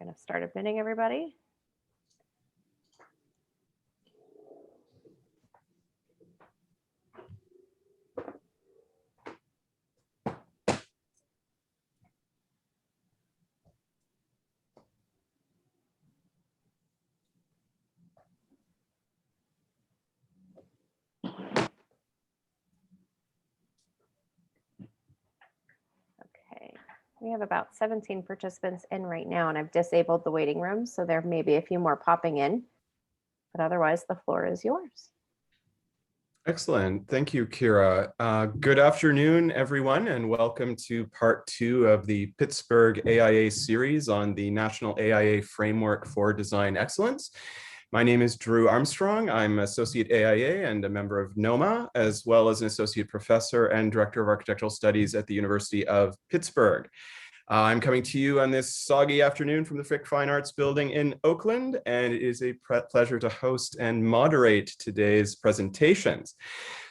going to start admitting everybody. Okay, we have about 17 participants in right now, and I've disabled the waiting room, so there may be a few more popping in, but otherwise the floor is yours. Excellent. Thank you, Kira. Good afternoon, everyone, and welcome to part 2 of the Pittsburgh AIA series on the National AIA Framework for Design Excellence. My name is Drew Armstrong. I'm Associate AIA and a member of NOMA, as well as an Associate Professor and Director of Architectural Studies at the University of Pittsburgh. I'm coming to you on this soggy afternoon from the Frick Fine Arts Building in Oakland, and it is a pleasure to host and moderate today's presentations.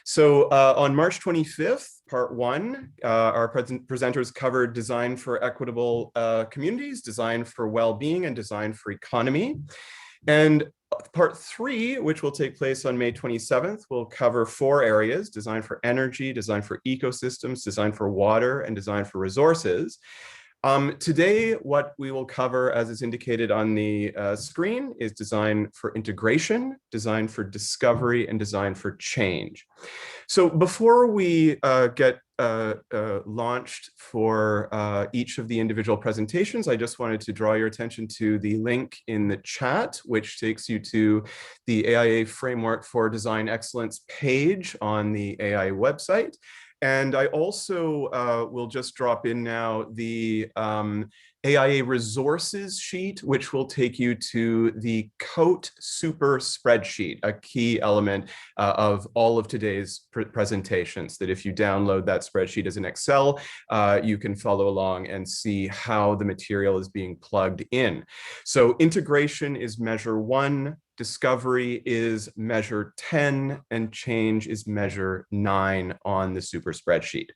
So on March 25th, part 1, our presenters covered design for equitable communities, design for well-being, and design for economy. And part 3, which will take place on May 27th, will cover 4 areas: design for energy, design for ecosystems, design for water, and design for resources. Today, what we will cover, as is indicated on the screen, is design for integration, design for discovery, and design for change. So before we get launched for each of the individual presentations, I just wanted to draw your attention to the link in the chat, which takes you to the AIA Framework for Design Excellence page on the AIA website. And I also will just drop in now the AIA resources sheet, which will take you to the COTE super spreadsheet, a key element of all of today's presentations, that if you download that spreadsheet as an Excel, you can follow along and see how the material is being plugged in. So integration is measure 1, discovery is measure 10, and change is measure 9 on the super spreadsheet.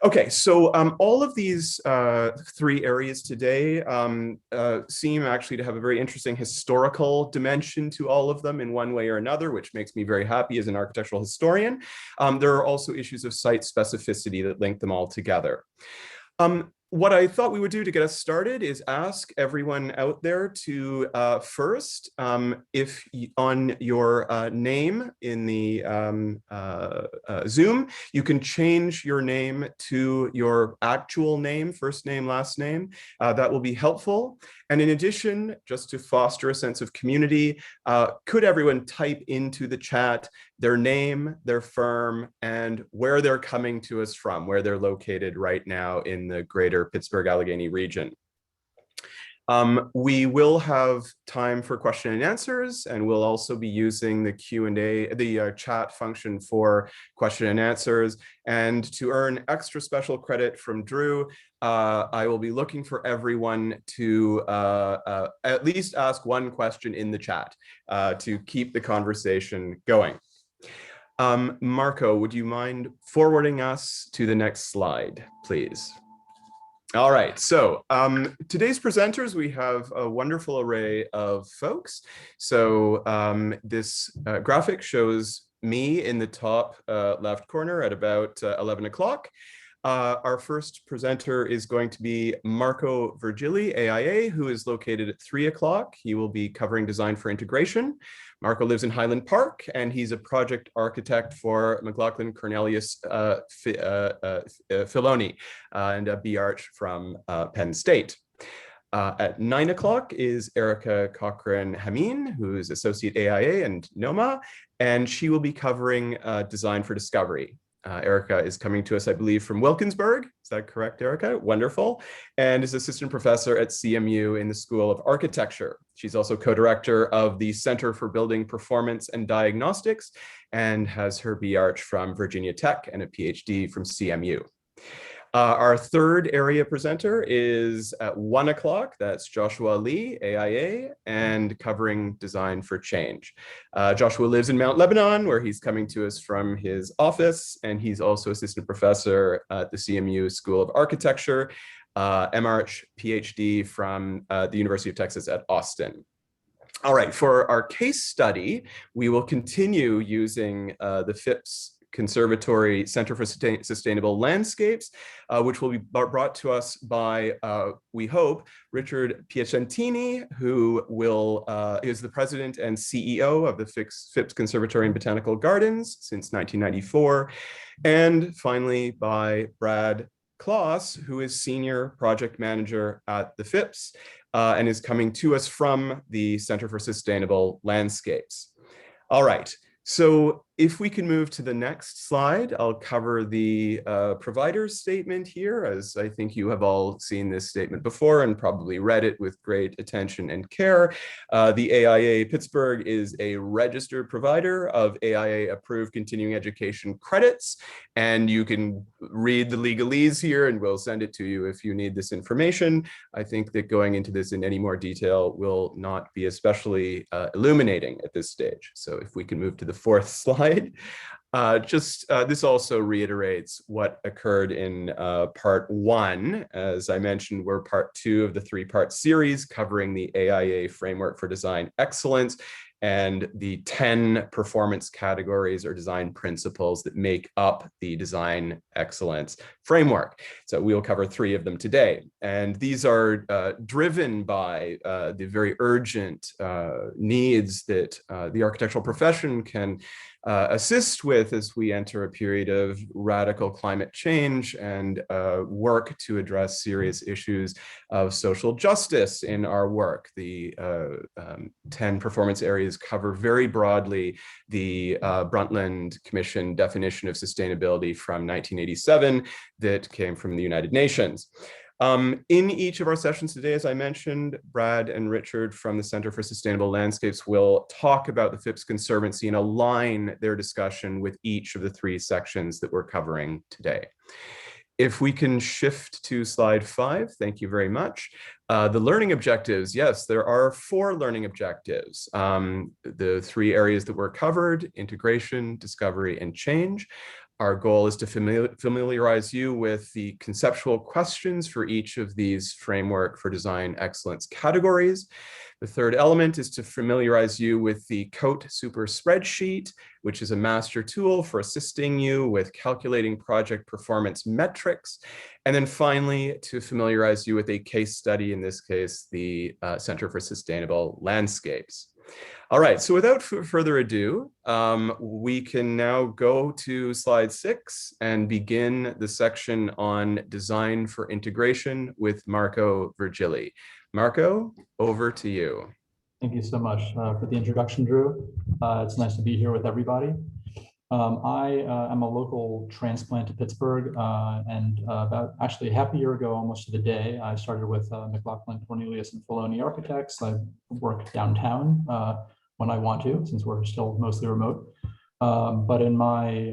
Okay, so all of these 3 areas today seem actually to have a very interesting historical dimension to all of them in one way or another, which makes me very happy as an architectural historian. There are also issues of site specificity that link them all together. What I thought we would do to get us started is ask everyone out there to first, if on your name in the Zoom, you can change your name to your actual name, first name, last name. That will be helpful. And in addition, just to foster a sense of community, could everyone type into the chat their name, their firm, and where they're coming to us from, where they're located right now in the greater Pittsburgh-Allegheny region. We will have time for question and answers, and we'll also be using the Q&A, the chat function for question and answers. And to earn extra special credit from Drew, I will be looking for everyone to at least ask one question in the chat to keep the conversation going. Marco, would you mind forwarding us to the next slide, please? All right, so today's presenters, we have a wonderful array of folks. So this graphic shows me in the top left corner at about 11 o'clock. Our first presenter is going to be Marco Virgili, AIA, who is located at 3 o'clock. He will be covering design for integration. Marco lives in Highland Park, and he's a project architect for McLaughlin Cornelius Filoni and a B.Arch from Penn State. At 9 o'clock is Erica Cochran-Hameen, who is Associate AIA and NOMA, and she will be covering design for discovery. Erica is coming to us, I believe, from Wilkinsburg. Is that correct, Erica? Wonderful. And is assistant professor at CMU in the School of Architecture. She's also co-director of the Center for Building Performance and Diagnostics and has her B.Arch from Virginia Tech and a PhD from CMU. Our third area presenter is at 1 o'clock. That's Joshua Lee, AIA, and covering design for change. Joshua lives in Mount Lebanon, where he's coming to us from his office, and he's also assistant professor at the CMU School of Architecture. MArch PhD from the University of Texas at Austin. All right, for our case study, we will continue using the Phipps Conservatory Center for Sustainable Landscapes, which will be brought to us by, we hope, Richard Piacentini, who is the president and CEO of the Phipps Conservatory and Botanical Gardens since 1994. And finally, by Brad Kloss, who is senior project manager at the Phipps and is coming to us from the Center for Sustainable Landscapes. All right. So if we can move to the next slide, I'll cover the provider's statement here, as I think you have all seen this statement before and probably read it with great attention and care. The AIA Pittsburgh is a registered provider of AIA-approved continuing education credits, and you can read the legalese here, and we'll send it to you if you need this information. I think that going into this in any more detail will not be especially illuminating at this stage. So if we can move to the fourth slide. This also reiterates what occurred in part one. As I mentioned, we're part two of the three-part series covering the AIA Framework for Design Excellence and the 10 performance categories or design principles that make up the design excellence framework. So we'll cover 3 of them today. And these are driven by the very urgent needs that the architectural profession can assist with as we enter a period of radical climate change and work to address serious issues of social justice in our work. The 10 performance areas cover very broadly the Brundtland Commission definition of sustainability from 1987 that came from the United Nations. In each of our sessions today, as I mentioned, Brad and Richard from the Center for Sustainable Landscapes will talk about the Phipps Conservancy and align their discussion with each of the 3 sections that we're covering today. If we can shift to slide 5, thank you very much. The learning objectives, yes, there are 4 learning objectives. The 3 areas that were covered: integration, discovery, and change. Our goal is to familiarize you with the conceptual questions for each of these framework for design excellence categories. The third element is to familiarize you with the COTE super spreadsheet, which is a master tool for assisting you with calculating project performance metrics. And then finally, to familiarize you with a case study, in this case, the Center for Sustainable Landscapes. All right, so without further ado, we can now go to slide 6 and begin the section on design for integration with Marco Virgili. Marco, over to you. Thank you so much for the introduction, Drew. It's nice to be here with everybody. I am a local transplant to Pittsburgh, and about actually half a year ago, almost to the day, I started with McLaughlin, Cornelius, and Filoni Architects. I work downtown when I want to, since we're still mostly remote. But in my,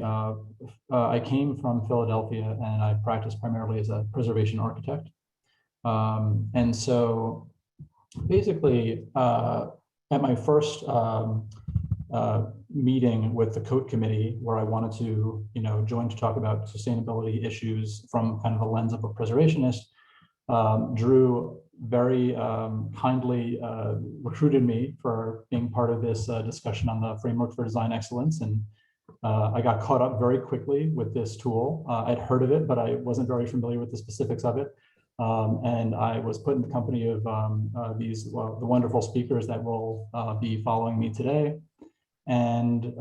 I came from Philadelphia, and I practiced primarily as a preservation architect. And so basically, at my first meeting with the COTE committee, where I wanted to, join to talk about sustainability issues from kind of the lens of a preservationist, Drew very kindly recruited me for being part of this discussion on the framework for design excellence. And I got caught up very quickly with this tool. I'd heard of it, but I wasn't very familiar with the specifics of it. And I was put in the company of the wonderful speakers that will be following me today. And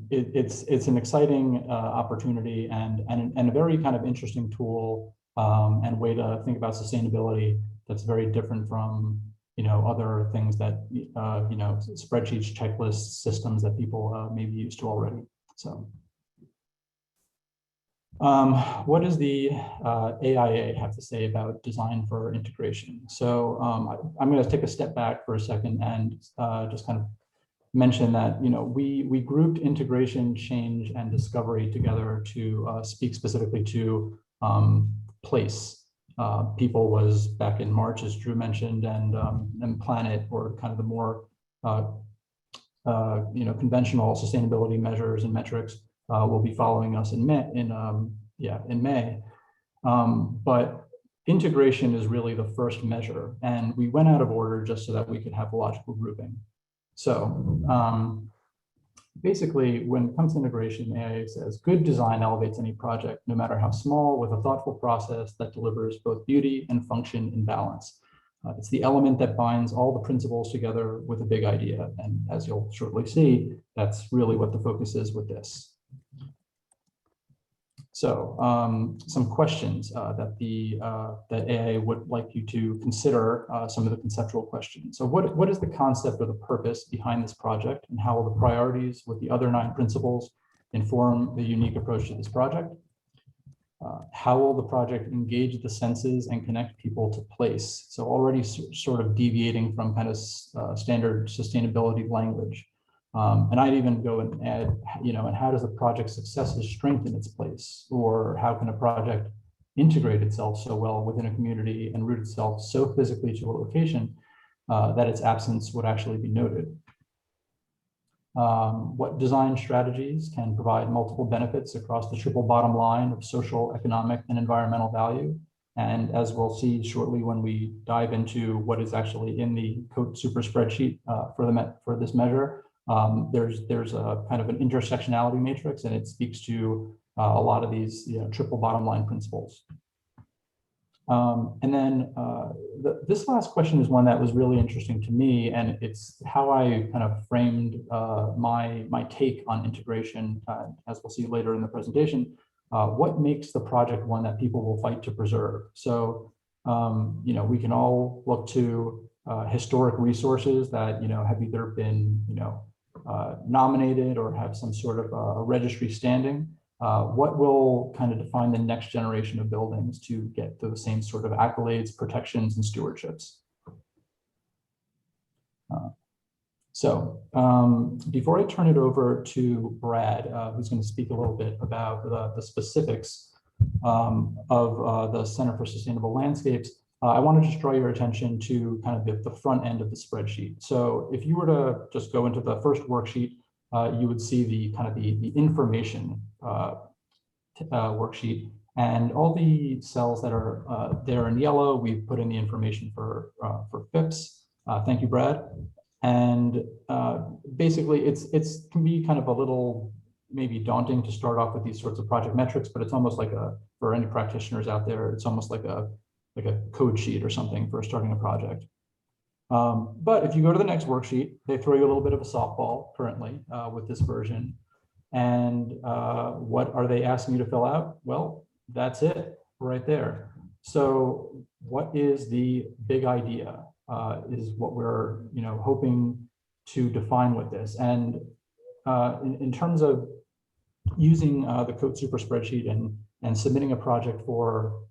it's an exciting opportunity and a very kind of interesting tool and way to think about sustainability that's very different from other things that spreadsheets, checklists, systems that people may be used to already. So what does the AIA have to say about design for integration? So I'm going to take a step back for a second and just kind of mention that we grouped integration, change, and discovery together to speak specifically to place. People was back in March, as Drew mentioned, and planet, or kind of the more conventional sustainability measures and metrics will be following us in May. But integration is really the first measure, and we went out of order just so that we could have a logical grouping. So basically, when it comes to integration, AIA says, good design elevates any project, no matter how small, with a thoughtful process that delivers both beauty and function in balance. It's the element that binds all the principles together with a big idea. And as you'll shortly see, that's really what the focus is with this. So some questions that AIA would like you to consider, some of the conceptual questions. So what is the concept or the purpose behind this project, and how will the priorities with the other 9 principles inform the unique approach to this project? How will the project engage the senses and connect people to place? So already sort of deviating from kind of standard sustainability language. And I'd even go and add, and how does a project's successes strengthen its place? Or how can a project integrate itself so well within a community and root itself so physically to a location that its absence would actually be noted? What design strategies can provide multiple benefits across the triple bottom line of social, economic, and environmental value? And as we'll see shortly when we dive into what is actually in the COTE super spreadsheet for this measure, there's a kind of an intersectionality matrix, and it speaks to a lot of these triple bottom line principles. And then this last question is one that was really interesting to me, and it's how I kind of framed my take on integration, as we'll see later in the presentation. What makes the project one that people will fight to preserve? So, we can all look to historic resources that have either been nominated or have some sort of a registry standing. What will kind of define the next generation of buildings to get those same sort of accolades, protections, and stewardships? So before I turn it over to Brad, who's going to speak a little bit about the specifics of the Center for Sustainable Landscapes, I want to just draw your attention to kind of the front end of the spreadsheet. So if you were to just go into the first worksheet, you would see the information worksheet, and all the cells that are there in yellow, we've put in the information for FIPS. Thank you, Brad. And basically, it can be kind of a little maybe daunting to start off with these sorts of project metrics, but it's almost like for any practitioners out there, it's almost like a code sheet or something for starting a project. But if you go to the next worksheet, they throw you a little bit of a softball currently with this version. And what are they asking you to fill out? Well, that's it right there. So what is the big idea is what we're hoping to define with this. And in terms of using the COTE super spreadsheet and submitting a project for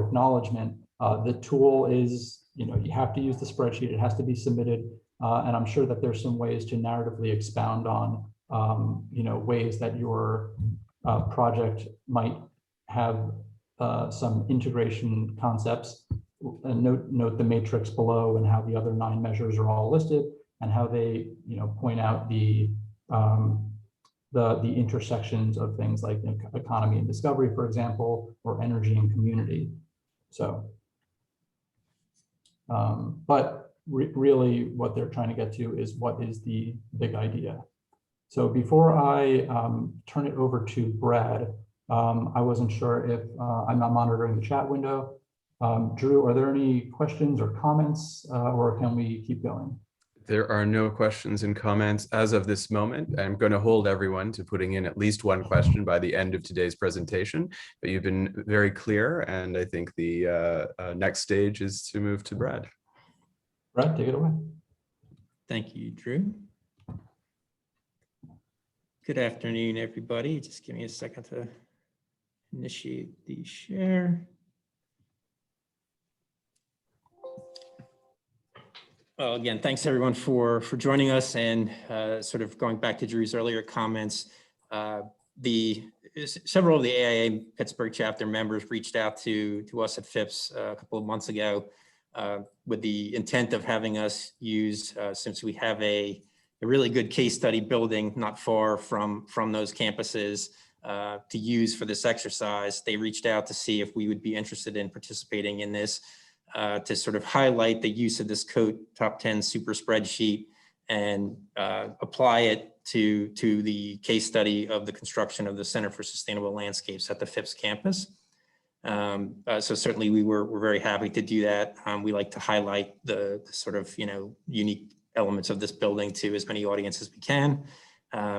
acknowledgement, the tool is, you have to use the spreadsheet, it has to be submitted. And I'm sure that there's some ways to narratively expound on, ways that your project might have some integration concepts. And note the matrix below and how the other 9 measures are all listed and how they, point out the intersections of things like economy and discovery, for example, or energy and community. So, but really what they're trying to get to is what is the big idea. So before I turn it over to Brad, I wasn't sure if I'm not monitoring the chat window. Drew, are there any questions or comments, or can we keep going? There are no questions and comments as of this moment. I'm going to hold everyone to putting in at least one question by the end of today's presentation, but you've been very clear, and I think the next stage is to move to Brad. Brad, take it away. Thank you, Drew. Good afternoon, everybody. Just give me a second to initiate the share. Well, again, thanks everyone for joining us, and sort of going back to Drew's earlier comments, several of the AIA Pittsburgh chapter members reached out to us at FIPS a couple of months ago with the intent of having us use, since we have a really good case study building not far from those campuses, to use for this exercise, they reached out to see if we would be interested in participating in this to sort of highlight the use of this COTE top 10 super spreadsheet and apply it to the case study of the construction of the Center for Sustainable Landscapes at the Phipps campus. So certainly we're very happy to do that. We like to highlight the sort of, unique elements of this building to as many audience as we can.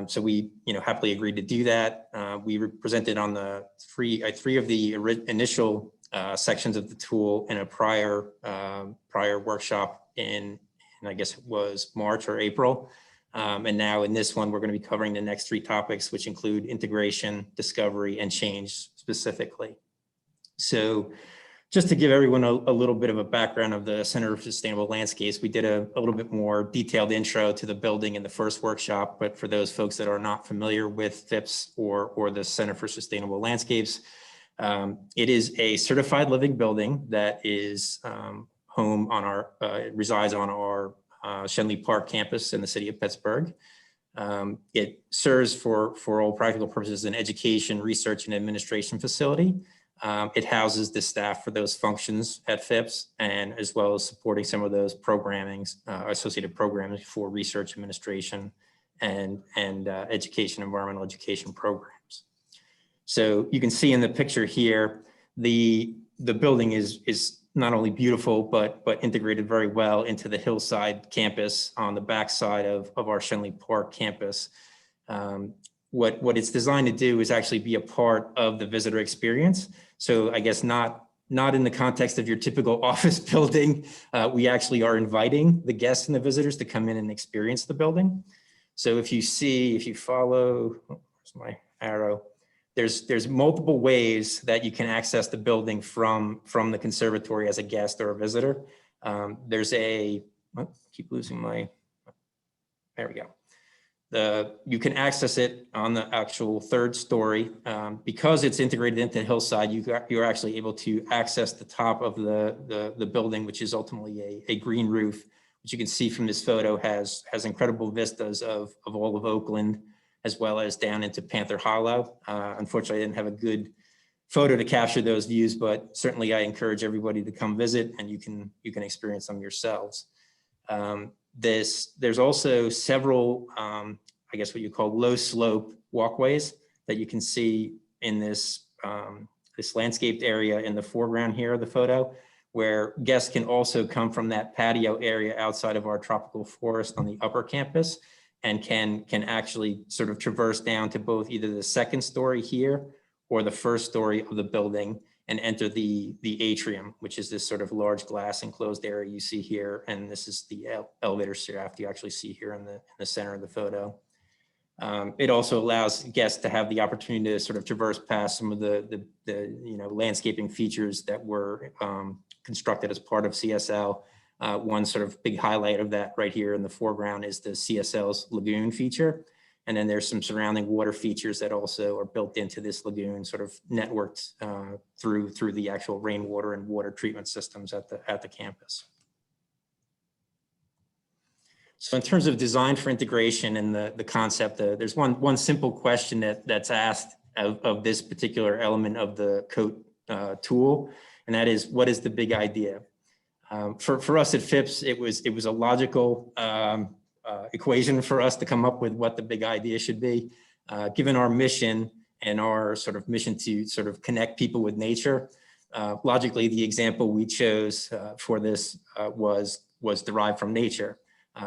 So we, happily agreed to do that. We presented on the three of the initial sections of the tool in a prior workshop in I guess it was March or April. And now in this one, we're going to be covering the next 3 topics, which include integration, discovery, and change specifically. So just to give everyone a little bit of a background of the Center for Sustainable Landscapes, we did a little bit more detailed intro to the building in the first workshop, but for those folks that are not familiar with Phipps or the Center for Sustainable Landscapes, it is a certified living building that is home on our, resides on our Shenley Park campus in the city of Pittsburgh. It serves for all practical purposes an education, research, and administration facility. It houses the staff for those functions at Phipps, and as well as supporting some of those programmings, associated programming for research, administration, and education, environmental education programs. So you can see in the picture here, the building is not only beautiful, but integrated very well into the Hillside campus on the backside of our Shenley Park campus. What it's designed to do is actually be a part of the visitor experience. So I guess not in the context of your typical office building. We actually are inviting the guests and the visitors to come in and experience the building. So if you follow, where's my arrow? There's multiple ways that you can access the building from the conservatory as a guest or a visitor. There's a, keep losing my, there we go. You can access it on the actual 3rd story. Because it's integrated into Hillside, you're actually able to access the top of the building, which is ultimately a green roof, which you can see from this photo has incredible vistas of all of Oakland, as well as down into Panther Hollow. Unfortunately, I didn't have a good photo to capture those views, but certainly I encourage everybody to come visit, and you can experience them yourselves. There's also several, I guess what you call low slope walkways that you can see in this landscaped area in the foreground here of the photo, where guests can also come from that patio area outside of our tropical forest on the upper campus, and can actually sort of traverse down to both either the 2nd story here or the 1st story of the building and enter the atrium, which is this sort of large glass enclosed area you see here. And this is the elevator shaft you actually see here in the center of the photo. It also allows guests to have the opportunity to sort of traverse past some of the landscaping features that were constructed as part of CSL. One sort of big highlight of that right here in the foreground is the CSL's lagoon feature. And then there's some surrounding water features that also are built into this lagoon, sort of networked through the actual rainwater and water treatment systems at the campus. So in terms of design for integration and the concept, there's one simple question that's asked of this particular element of the COTE tool, and that is, what is the big idea? For us at Phipps, it was a logical equation for us to come up with what the big idea should be. Given our mission and our sort of mission to sort of connect people with nature, logically, the example we chose for this was derived from nature.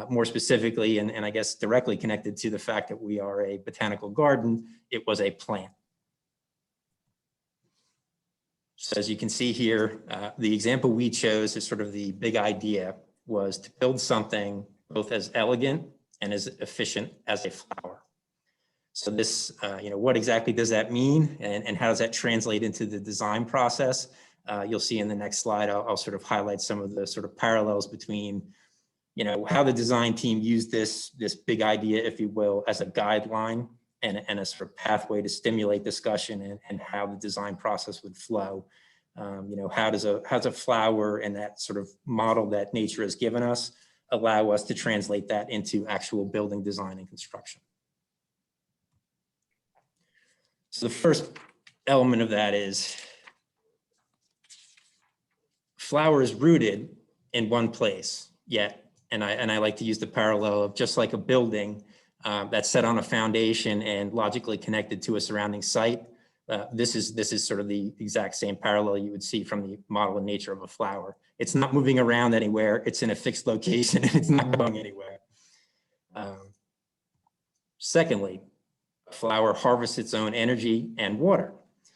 More specifically, and I guess directly connected to the fact that we are a botanical garden, it was a plant. So as you can see here, the example we chose is sort of the big idea was to build something both as elegant and as efficient as a flower. So this, what exactly does that mean, and how does that translate into the design process? You'll see in the next slide, I'll sort of highlight some of the sort of parallels between how the design team used this big idea, if you will, as a guideline and a sort of pathway to stimulate discussion and how the design process would flow. How does a flower and that sort of model that nature has given us allow us to translate that into actual building design and construction? So the first element of that is flower is rooted in one place yet. And I like to use the parallel of just like a building that's set on a foundation and logically connected to a surrounding site. This is sort of the exact same parallel you would see from the model and nature of a flower. It's not moving around anywhere. It's in a fixed location and it's not going anywhere. Secondly, a flower harvests its own energy and water.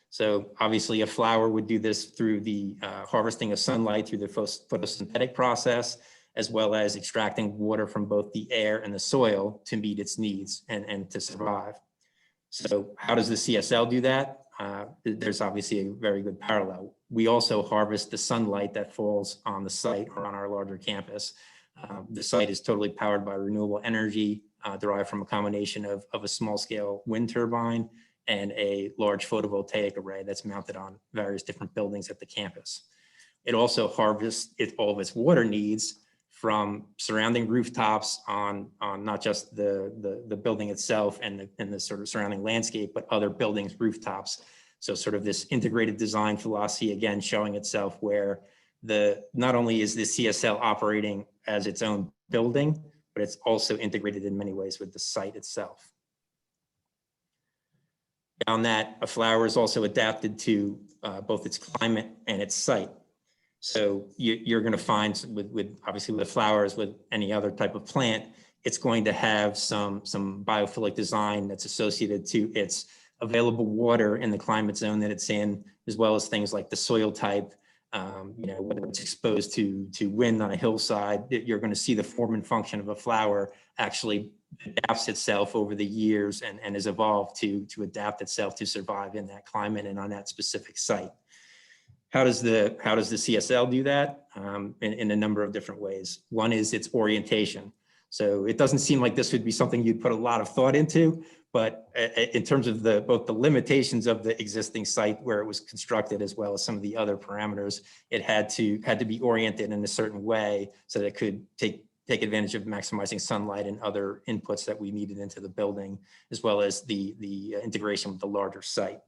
So obviously a flower would do this through the harvesting of sunlight through the photosynthetic process, as well as extracting water from both the air and the soil to meet its needs and to survive. So how does the CSL do that? There's obviously a very good parallel. We also harvest the sunlight that falls on the site or on our larger campus. The site is totally powered by renewable energy derived from a combination of a small scale wind turbine and a large photovoltaic array that's mounted on various different buildings at the campus. It also harvests all of its water needs from surrounding rooftops on not just the building itself and the sort of surrounding landscape, but other buildings, rooftops. So sort of this integrated design philosophy, again, showing itself where not only is the CSL operating as its own building, but it's also integrated in many ways with the site itself. Beyond that, a flower is also adapted to both its climate and its site. So you're going to find with obviously with the flowers, with any other type of plant, it's going to have some biophilic design that's associated to its available water in the climate zone that it's in, as well as things like the soil type. Whether it's exposed to wind on a hillside, you're going to see the form and function of a flower actually adapts itself over the years and has evolved to adapt itself to survive in that climate and on that specific site. How does the CSL do that? In a number of different ways. One is its orientation. So it doesn't seem like this would be something you'd put a lot of thought into, but in terms of both the limitations of the existing site where it was constructed, as well as some of the other parameters, it had to be oriented in a certain way so that it could take advantage of maximizing sunlight and other inputs that we needed into the building, as well as the integration with the larger site.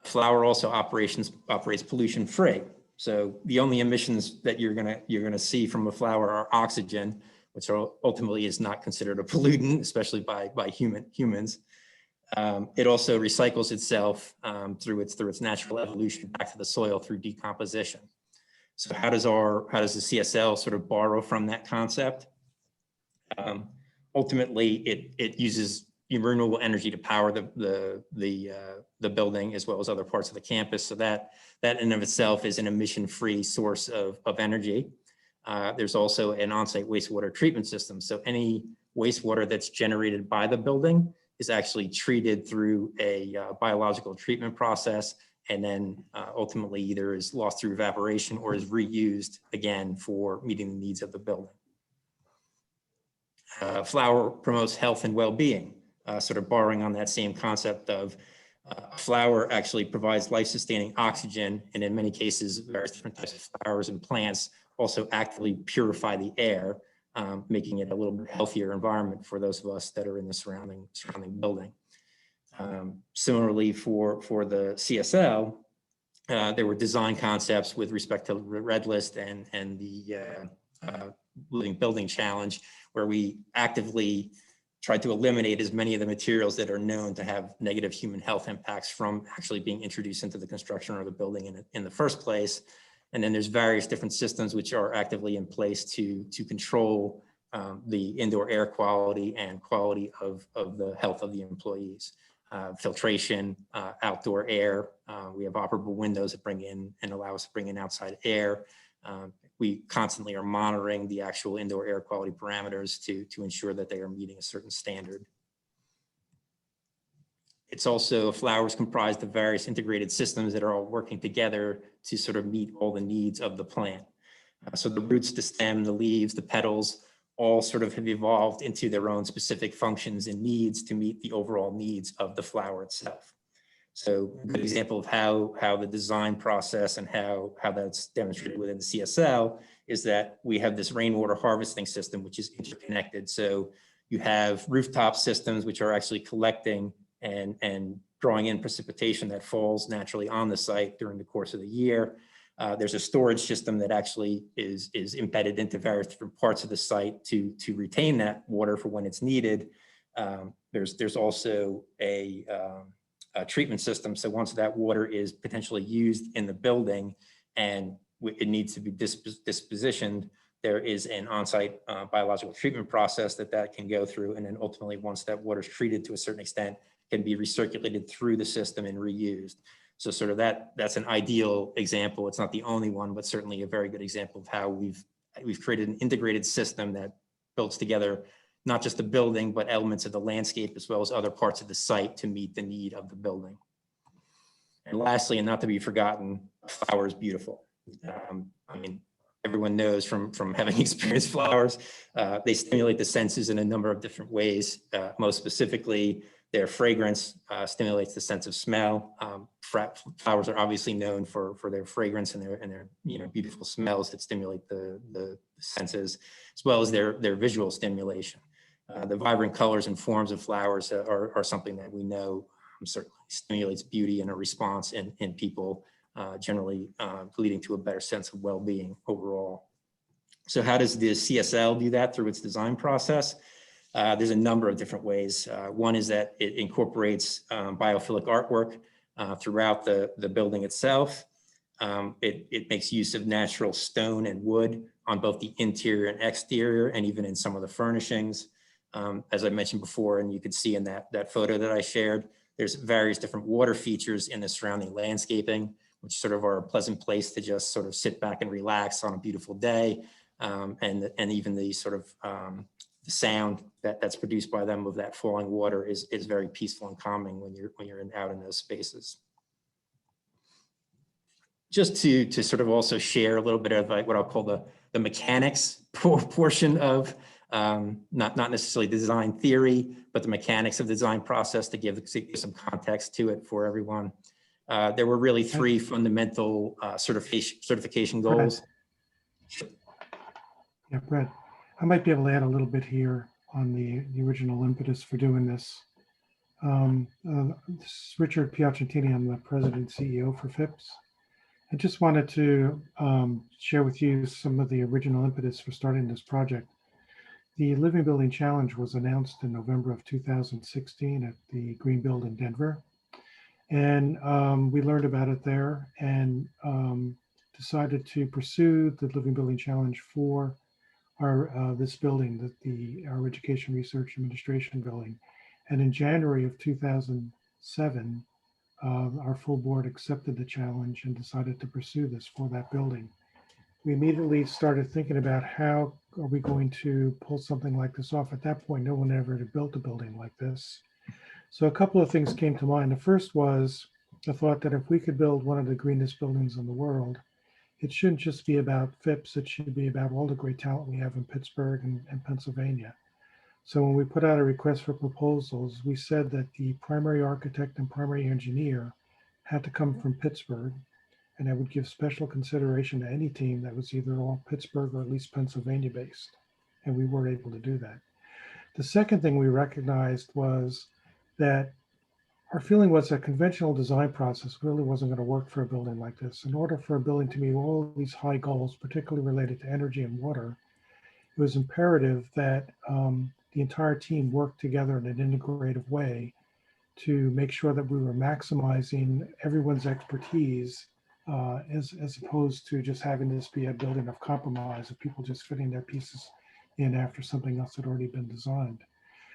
Flower also operates pollution free. So the only emissions that you're gonna see from a flower are oxygen, which ultimately is not considered a pollutant, especially by humans. It also recycles itself through its natural evolution back to the soil through decomposition. So how does the CSL sort of borrow from that concept? Ultimately, it uses renewable energy to power the building as well as other parts of the campus. So that in and of itself is an emission-free source of energy. There's also an on-site wastewater treatment system. So any wastewater that's generated by the building is actually treated through a biological treatment process, and then ultimately either is lost through evaporation or is reused again for meeting the needs of the building. Flower promotes health and well-being, sort of borrowing on that same concept of flower actually provides life-sustaining oxygen, and in many cases, various different types of flowers and plants also actively purify the air, making it a little bit healthier environment for those of us that are in the surrounding building. Similarly, for the CSL, there were design concepts with respect to Red List and the Living Building Challenge, where we actively tried to eliminate as many of the materials that are known to have negative human health impacts from actually being introduced into the construction or the building in the first place. And then there's various different systems which are actively in place to control the indoor air quality and quality of the health of the employees. Filtration, outdoor air. We have operable windows that bring in and allow us to bring in outside air. We constantly are monitoring the actual indoor air quality parameters to ensure that they are meeting a certain standard. It's also, flowers comprised of various integrated systems that are all working together to sort of meet all the needs of the plant. So the roots, the stem, the leaves, the petals, all sort of have evolved into their own specific functions and needs to meet the overall needs of the flower itself. So a good example of how the design process and how that's demonstrated within the CSL is that we have this rainwater harvesting system, which is interconnected. So You have rooftop systems, which are actually collecting and drawing in precipitation that falls naturally on the site during the course of the year. There's a storage system that actually is embedded into various different parts of the site to retain that water for when it's needed. There's also a treatment system. So once that water is potentially used in the building and it needs to be dispositioned, there is an on-site biological treatment process that can go through. And then ultimately, once that water is treated to a certain extent, can be recirculated through the system and reused. So sort of that's an ideal example. It's not the only one, but certainly a very good example of how we've created an integrated system that builds together not just the building, but elements of the landscape as well as other parts of the site to meet the need of the building. And lastly, and not to be forgotten, flower is beautiful. I mean, everyone knows from having experienced flowers, they stimulate the senses in a number of different ways. Most specifically, their fragrance stimulates the sense of smell. Flowers are obviously known for their fragrance and their beautiful smells that stimulate the senses, as well as their visual stimulation. The vibrant colors and forms of flowers are something that we know certainly stimulates beauty and a response in people, generally leading to a better sense of well-being overall. So how does the CSL do that through its design process? There's a number of different ways. One is that it incorporates biophilic artwork throughout the building itself. It makes use of natural stone and wood on both the interior and exterior, and even in some of the furnishings. As I mentioned before, and you could see in that photo that I shared, there's various different water features in the surrounding landscaping, which sort of are a pleasant place to just sort of sit back and relax on a beautiful day. And even the sort of the sound that's produced by them of that falling water is very peaceful and calming when you're out in those spaces. Just to sort of also share a little bit of like what I'll call the mechanics portion of not necessarily design theory, but the mechanics of the design process to give some context to it for everyone. There were really three fundamental certification goals. Yeah, Brett, I might be able to add a little bit here on the original impetus for doing this. This is Richard Piacentini. I'm the president and CEO for FIPS. I just wanted to share with you some of the original impetus for starting this project. The Living Building Challenge was announced in November of 2016 at the Green Build in Denver. And we learned about it there and decided to pursue the Living Building Challenge for our this building, our Education Research Administration building. And in January of 2007, our full board accepted the challenge and decided to pursue this for that building. We immediately started thinking about how are we going to pull something like this off. At that point, no one ever had built a building like this. So a couple of things came to mind. The first was the thought that if we could build one of the greenest buildings in the world, it shouldn't just be about FIPS, it should be about all the great talent we have in Pittsburgh and Pennsylvania. So when we put out a request for proposals, we said that the primary architect and primary engineer had to come from Pittsburgh, and I would give special consideration to any team that was either all Pittsburgh or at least Pennsylvania based. And we were able to do that. The second thing we recognized was that our feeling was that conventional design process really wasn't going to work for a building like this. In order for a building to meet all these high goals, particularly related to energy and water, it was imperative that the entire team worked together in an integrative way to make sure that we were maximizing everyone's expertise as opposed to just having this be a building of compromise of people just fitting their pieces in after something else had already been designed.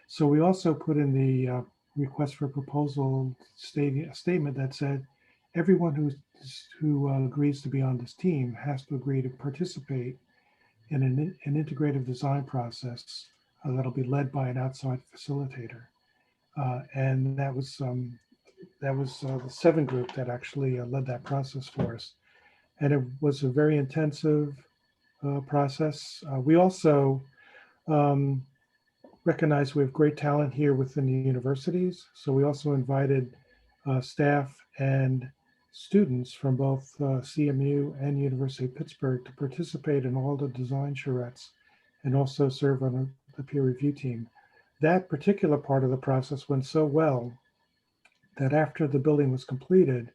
So we also put in the request for proposal statement that said everyone who agrees to be on this team has to agree to participate in an integrative design process that'll be led by an outside facilitator. And that was the 7 group that actually led that process for us. And it was a very intensive process. We also recognize we have great talent here within the universities. So we also invited staff and students from both CMU and University of Pittsburgh to participate in all the design charrettes and also serve on the peer review team. that particular part of the process went so well that after the building was completed,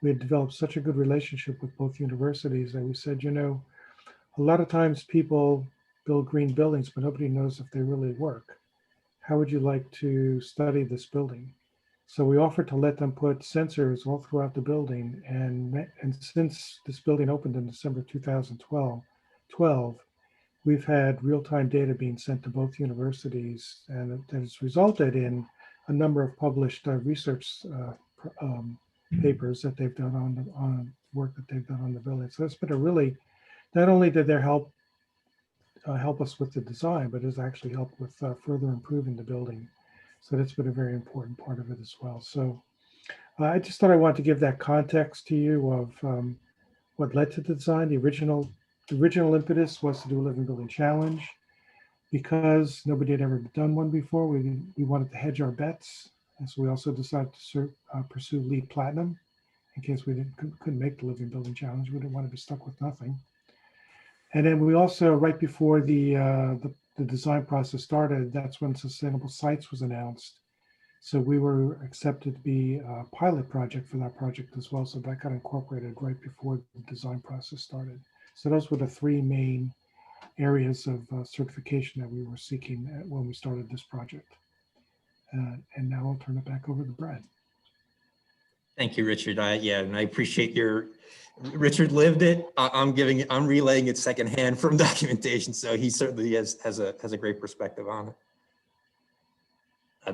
we had developed such a good relationship with both universities that we said, a lot of times people build green buildings, but nobody knows if they really work. How would you like to study this building? So we offered to let them put sensors all throughout the building. And since this building opened in December 2012, we've had real-time data being sent to both universities, and it has resulted in a number of published research papers that they've done on work that they've done on the building. So it's been a really, not only did they help us with the design, but has actually helped with further improving the building. So that's been a very important part of it as well. So I just thought I wanted to give that context to you of what led to the design. The original impetus was to do a living building challenge. Because nobody had ever done one before, we wanted to hedge our bets. And so we also decided to pursue LEED Platinum in case we couldn't make the living building challenge. We didn't want to be stuck with nothing. And then we also, right before the design process started, that's when Sustainable Sites was announced. So we were accepted to be a pilot project for that project as well. So that got incorporated right before the design process started. So those were the three main areas of certification that we were seeking when we started this project. And now I'll turn it back over to Brad. Thank you, Richard. And I appreciate Richard lived it. I'm relaying it secondhand from documentation. So he certainly has a great perspective on it.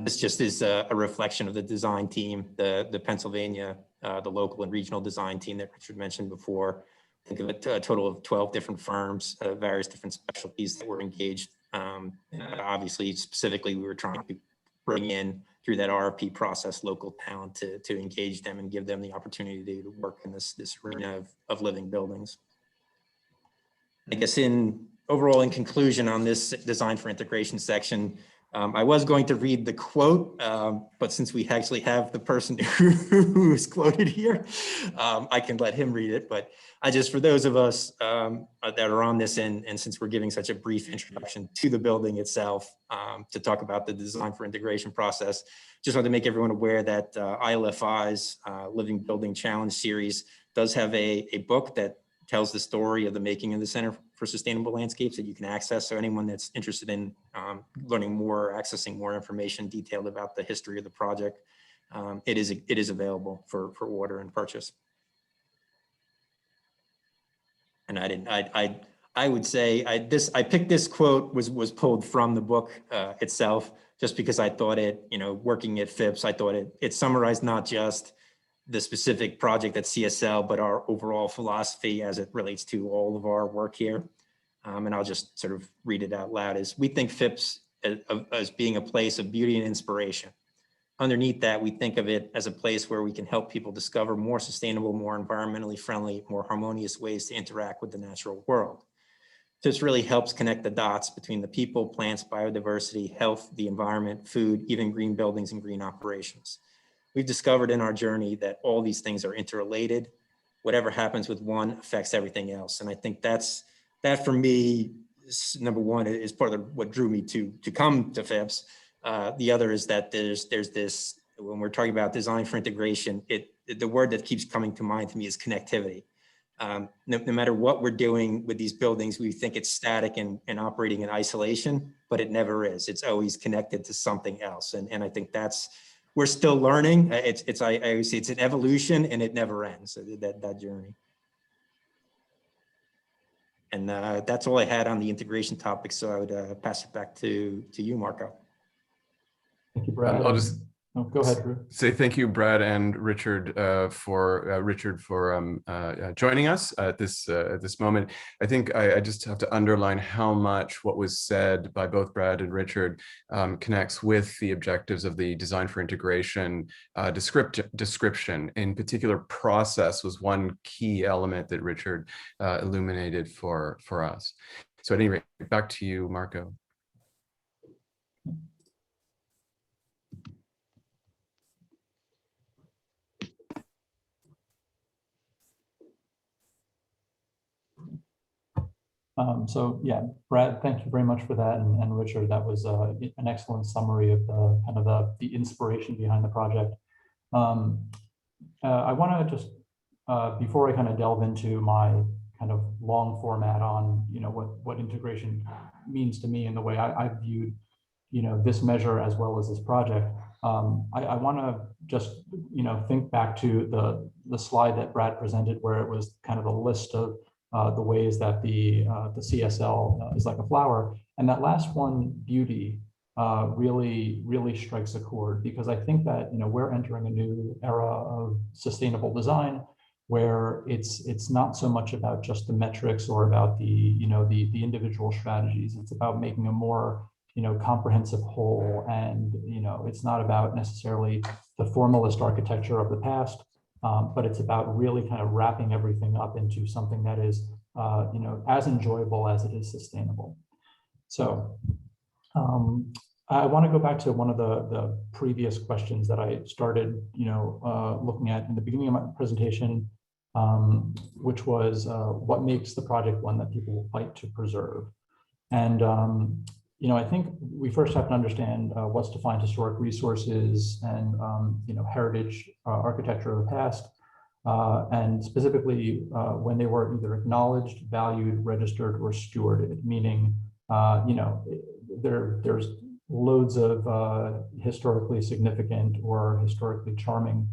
This just is a reflection of the design team, the Pennsylvania, the local and regional design team that Richard mentioned before. Think of it, a total of 12 different firms, various different specialties that were engaged. Obviously, specifically, we were trying to bring in through that RFP process local talent to engage them and give them the opportunity to work in this arena of living buildings. I guess overall, in conclusion on this design for integration section, I was going to read the quote, but since we actually have the person who is quoted here, I can let him read it. But for those of us that are on this and since we're giving such a brief introduction to the building itself, to talk about the design for integration process, just wanted to make everyone aware that ILFI's Living Building Challenge series does have a book that tells the story of the making of the Center for Sustainable Landscapes that you can access. So anyone that's interested in learning more, accessing more information detailed about the history of the project, it is available for order and purchase. And I would say I picked this quote was pulled from the book itself, just because I thought it, working at Phipps, I thought it summarized not just the specific project at CSL, but our overall philosophy as it relates to all of our work here. And I'll just sort of read it out loud. We think Phipps as being a place of beauty and inspiration. Underneath that, we think of it as a place where we can help people discover more sustainable, more environmentally friendly, more harmonious ways to interact with the natural world. This really helps connect the dots between the people, plants, biodiversity, health, the environment, food, even green buildings and green operations. We've discovered in our journey that all these things are interrelated. Whatever happens with one affects everything else. And I think that for me, number one, is part of what drew me to come to Phipps. The other is that there's this, when we're talking about design for integration, the word that keeps coming to mind to me is connectivity. No matter what we're doing with these buildings, we think it's static and operating in isolation, but it never is. It's always connected to something else. And I think we're still learning. I always say it's an evolution and it never ends, that journey. And that's all I had on the integration topic. So I would pass it back to you, Marco. Thank you, Brad. I'll just go ahead, Drew. Say thank you, Brad and Richard, for joining us at this moment. I think I just have to underline how much what was said by both Brad and Richard connects with the objectives of the design for integration description. In particular, process was one key element that Richard illuminated for us. So at any rate, back to you, Marco. So yeah, Brad, thank you very much for that, and Richard, that was an excellent summary of the kind of the inspiration behind the project. I want to just before I kind of delve into my kind of long format on what integration means to me and the way I viewed this measure as well as this project, I want to just think back to the slide that Brad presented, where it was kind of a list of the ways that the CSL is like a flower, and that last one, beauty, really strikes a chord, because I think that we're entering a new era of sustainable design, where it's not so much about just the metrics or about the individual strategies. It's about making a more comprehensive whole, and it's not about necessarily the formalist architecture of the past, but it's about really kind of wrapping everything up into something that is as enjoyable as it is sustainable. So I want to go back to one of the previous questions that I started looking at in the beginning of my presentation, which was what makes the project one that people fight to preserve. And I think we first have to understand what's defined historic resources and heritage architecture of the past, and specifically when they were either acknowledged, valued, registered, or stewarded. Meaning, there's loads of historically significant or historically charming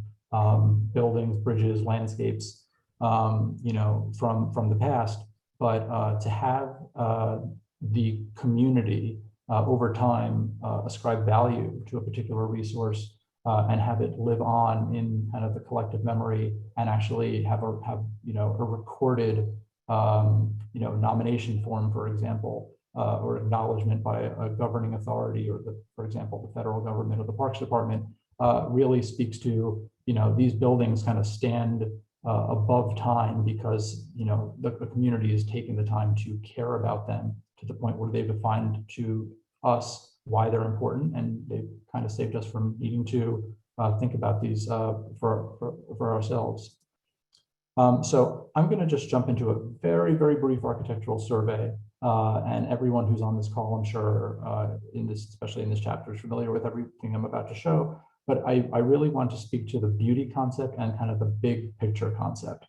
buildings, bridges, landscapes, from the past, but to have the community over time ascribe value to a particular resource and have it live on in kind of the collective memory, and actually have a recorded nomination form, for example, or acknowledgement by a governing authority, or for example, the federal government or the Parks Department, really speaks to these buildings kind of stand above time, because the community is taking the time to care about them to the point where they've defined to us why they're important, and they've kind of saved us from needing to think about these for ourselves. So I'm going to just jump into a very brief architectural survey, and everyone who's on this call, I'm sure, especially in this chapter, is familiar with everything I'm about to show. But I really want to speak to the beauty concept and kind of the big picture concept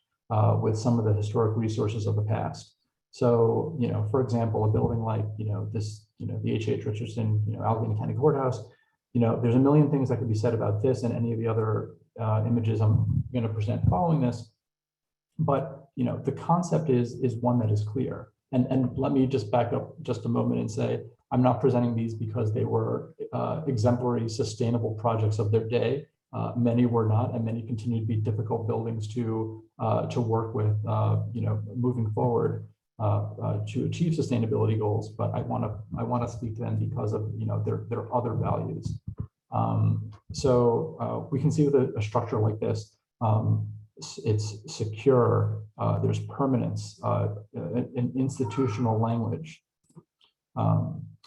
with some of the historic resources of the past. So, for example, a building like, this, the H.H. Richardson, Allegheny County Courthouse, there's a million things that could be said about this and any of the other images I'm going to present following this. But, the concept is one that is clear. And let me just back up just a moment and say, I'm not presenting these because they were exemplary, sustainable projects of their day. Many were not, and many continue to be difficult buildings to work with, moving forward to achieve sustainability goals. But I want to speak to them because of their other values. So we can see with a structure like this, it's secure. There's permanence, an institutional language.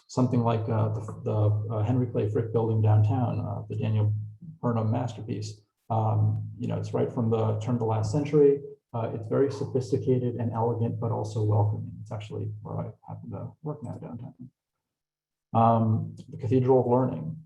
Something like the Henry Clay Frick building downtown, the Daniel Burnham masterpiece. It's right from the turn of the last century. It's very sophisticated and elegant, but also welcoming. It's actually where I happen to work now, downtown. The Cathedral of Learning.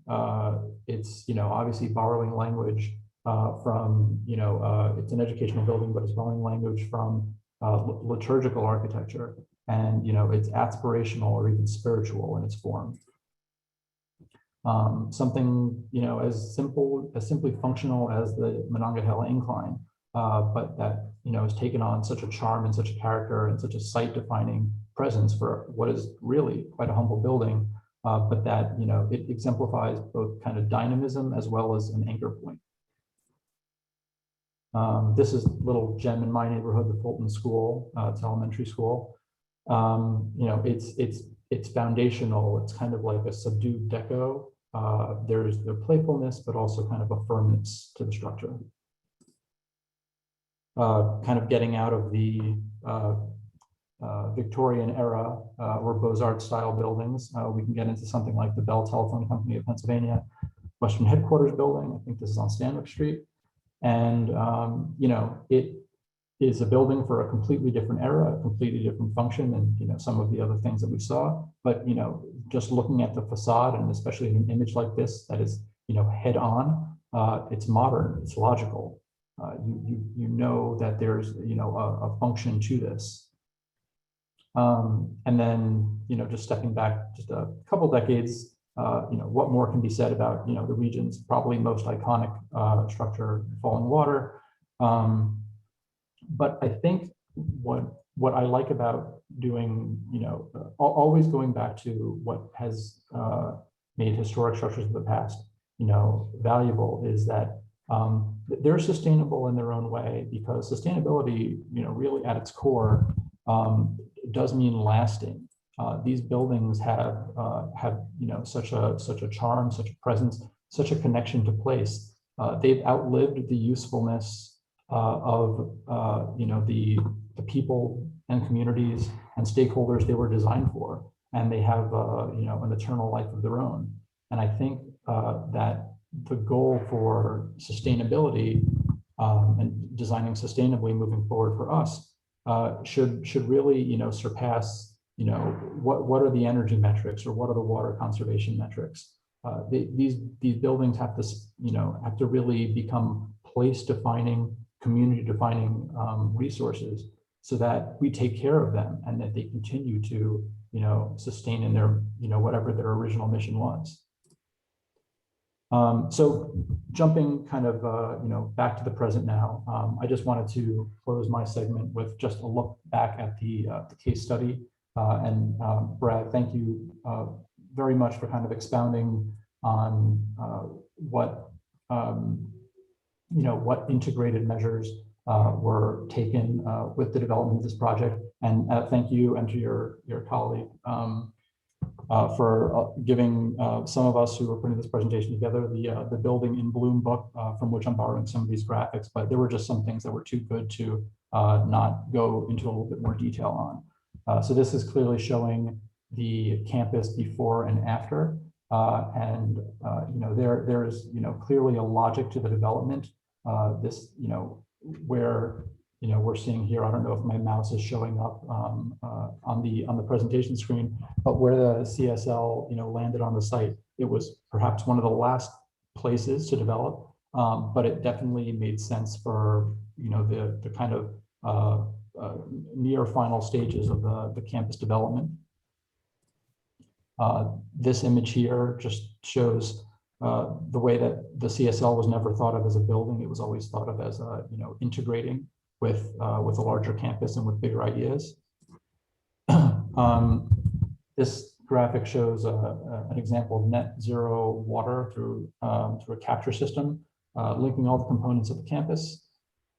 It's obviously borrowing language from it's an educational building, but it's borrowing language from liturgical architecture, and it's aspirational or even spiritual in its form. Something as simply functional as the Monongahela Incline, but that has taken on such a charm and such a character and such a site-defining presence for what is really quite a humble building, but that it exemplifies both kind of dynamism as well as an anchor point. This is a little gem in my neighborhood, the Fulton School. It's elementary school. It's foundational. It's kind of like a subdued deco. There's the playfulness, but also kind of a firmness to the structure. Kind of getting out of the Victorian era or Beaux-Arts style buildings, we can get into something like the Bell Telephone Company of Pennsylvania Western Headquarters building. I think this is on Stanwick Street. And, is a building for a completely different era, a completely different function, and some of the other things that we saw. But just looking at the facade, and especially in an image like this that is head on, it's modern, it's logical. You know that there's a function to this. And then just stepping back just a couple decades, what more can be said about the region's probably most iconic structure, Falling Water. But I think what I like about doing, always going back to what has made historic structures of the past, valuable, is that they're sustainable in their own way, because sustainability, really at its core, does mean lasting. These buildings have such a charm, such a presence, such a connection to place. They've outlived the usefulness of the people and communities and stakeholders they were designed for, and they have an eternal life of their own. And I think that the goal for sustainability and designing sustainably moving forward for us should really surpass what are the energy metrics, or what are the water conservation metrics. These buildings have to really become place defining, community defining resources, so that we take care of them and that they continue to sustain in their whatever their original mission was. So jumping kind of back to the present now, I just wanted to close my segment with just a look back at the case study. And Brad, thank you very much for kind of expounding on what integrated measures were taken with the development of this project. And thank you, and to your colleague for giving some of us who were putting this presentation together the Building in Bloom book, from which I'm borrowing some of these graphics. But there were just some things that were too good to not go into a little bit more detail on. So this is clearly showing the campus before and after, and there is clearly a logic to the development. This where we're seeing here, I don't know if my mouse is showing up on the presentation screen, but where the CSL landed on the site, it was perhaps one of the last places to develop, but it definitely made sense for the kind of near final stages of the campus development. This image here just shows the way that the CSL was never thought of as a building. It was always thought of as integrating with a larger campus and with bigger ideas. This graphic shows an example of net zero water through a capture system, linking all the components of the campus.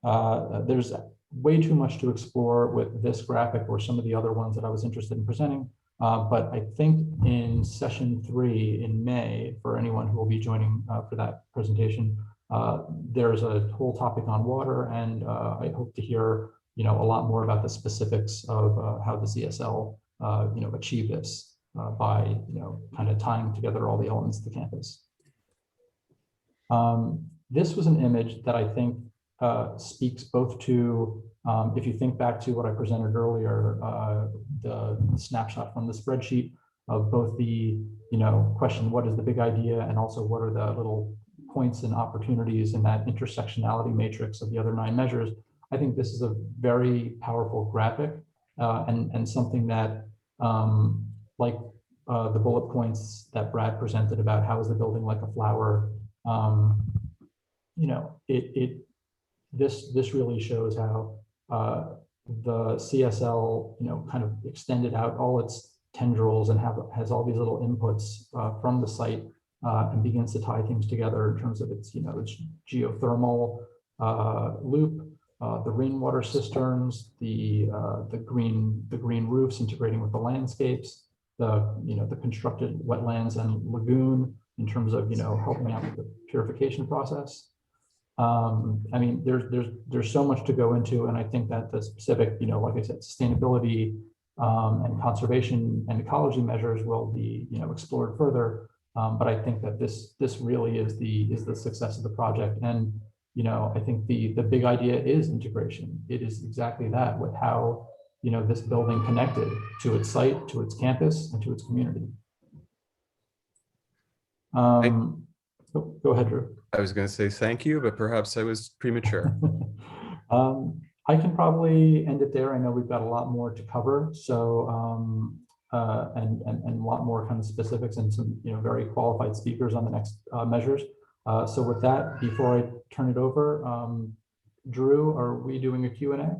There's way too much to explore with this graphic or some of the other ones that I was interested in presenting. But I think in session 3 in May, for anyone who will be joining for that presentation, there's a whole topic on water, and I hope to hear a lot more about the specifics of how the CSL achieved this by kind of tying together all the elements of the campus. This was an image that I think speaks both to, if you think back to what I presented earlier, the snapshot from the spreadsheet of both the question, what is the big idea, and also what are the little points and opportunities in that intersectionality matrix of the other 9 measures. I think this is a very powerful graphic and something that, like the bullet points that Brad presented about how is the building like a flower, this really shows how the CSL kind of extended out all its tendrils and has all these little inputs from the site and begins to tie things together in terms of its its geothermal loop, the rainwater cisterns, the green roofs integrating with the landscapes, the constructed wetlands and lagoon in terms of helping out with the purification process. I mean, there's so much to go into, and I think that the specific, like I said, sustainability and conservation and ecology measures will be, explored further. But I think that this really is the success of the project. And I think the big idea is integration. It is exactly that, with how, this building connected to its site, to its campus, and to its community. Go ahead, Drew. I was going to say thank you, but perhaps I was premature. I can probably end it there. I know we've got a lot more to cover, so and a lot more kind of specifics and some very qualified speakers on the next measures. So with that, before I turn it over, Drew, are we doing a Q&A?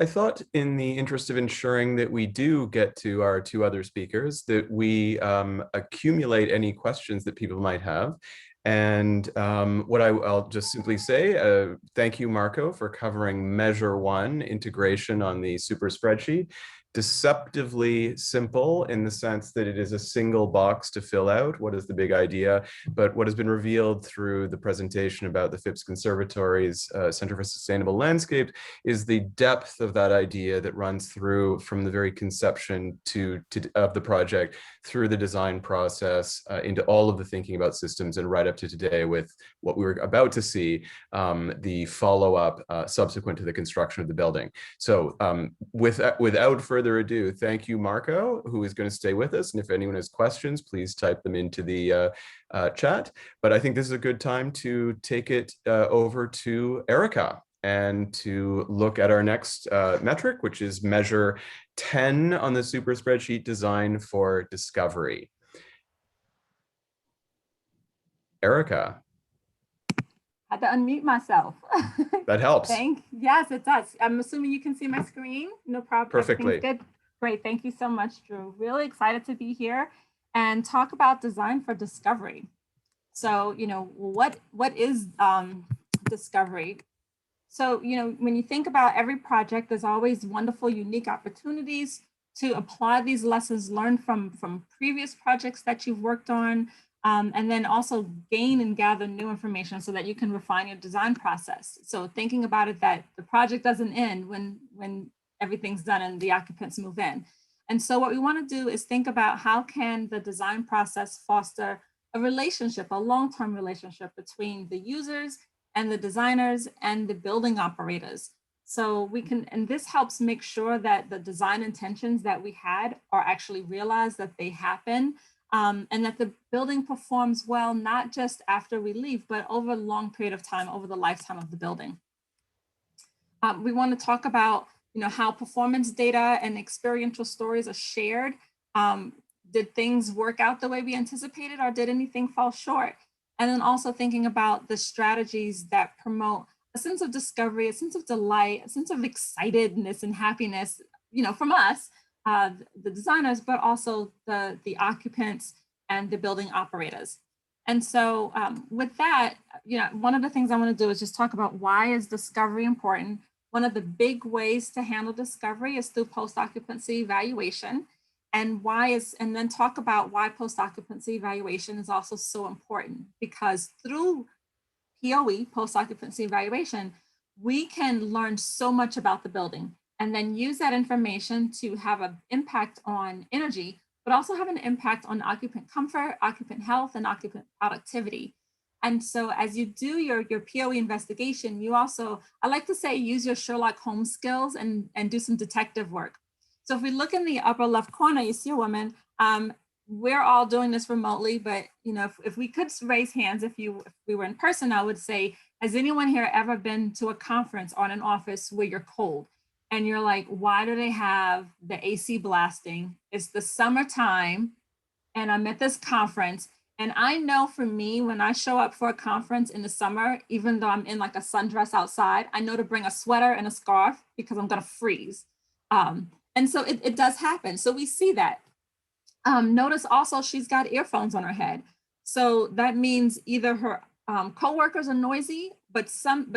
I thought, in the interest of ensuring that we do get to our two other speakers, that we accumulate any questions that people might have. And what I'll just simply say, thank you, Marco, for covering measure 1, integration on the super spreadsheet. Deceptively simple in the sense that it is a single box to fill out. What is the big idea? But what has been revealed through the presentation about the Phipps Conservatory's Center for Sustainable Landscape is the depth of that idea that runs through from the very conception of the project through the design process into all of the thinking about systems, and right up to today with what we were about to see, the follow-up subsequent to the construction of the building. So without further ado, thank you, Marco, who is going to stay with us. And if anyone has questions, please type them into the chat. But I think this is a good time to take it over to Erica and to look at our next metric, which is measure 10 on the super spreadsheet, design for discovery. Erica. I had to unmute myself. That helps. Yes, it does. I'm assuming you can see my screen. No problem. Perfectly. Good. Great. Thank you so much, Drew. Really excited to be here and talk about design for discovery. So, what is discovery? So, when you think about every project, there's always wonderful, unique opportunities to apply these lessons learned from previous projects that you've worked on. And then also gain and gather new information so that you can refine your design process. So thinking about it, that the project doesn't end when everything's done and the occupants move in. And so what we want to do is think about how can the design process foster a relationship, a long-term relationship between the users and the designers and the building operators. So we can, and this helps make sure that the design intentions that we had are actually realized, that they happen. And that the building performs well, not just after we leave, but over a long period of time, over the lifetime of the building. We want to talk about, how performance data and experiential stories are shared. Did things work out the way we anticipated, or did anything fall short? And then also thinking about the strategies that promote a sense of discovery, a sense of delight, a sense of excitedness and happiness, from us, the designers, but also the occupants and the building operators. And so with that, one of the things I want to do is just talk about why is discovery important. One of the big ways to handle discovery is through post-occupancy evaluation, and then talk about why post-occupancy evaluation is also so important, because through POE, post-occupancy evaluation, we can learn so much about the building and then use that information to have an impact on energy, but also have an impact on occupant comfort, occupant health, and occupant productivity. And so as you do your POE investigation, you also, I like to say, use your Sherlock Holmes skills and do some detective work. So if we look in the upper left corner, you see a woman. We're all doing this remotely, but if we could raise hands, if we were in person, I would say, has anyone here ever been to a conference or an office where you're cold? And you're like, why do they have the AC blasting? It's the summertime and I'm at this conference. And I know for me, when I show up for a conference in the summer, even though I'm in like a sundress outside, I know to bring a sweater and a scarf because I'm gonna freeze. And so it does happen. So we see that. Notice also she's got earphones on her head. So that means either her coworkers are noisy, but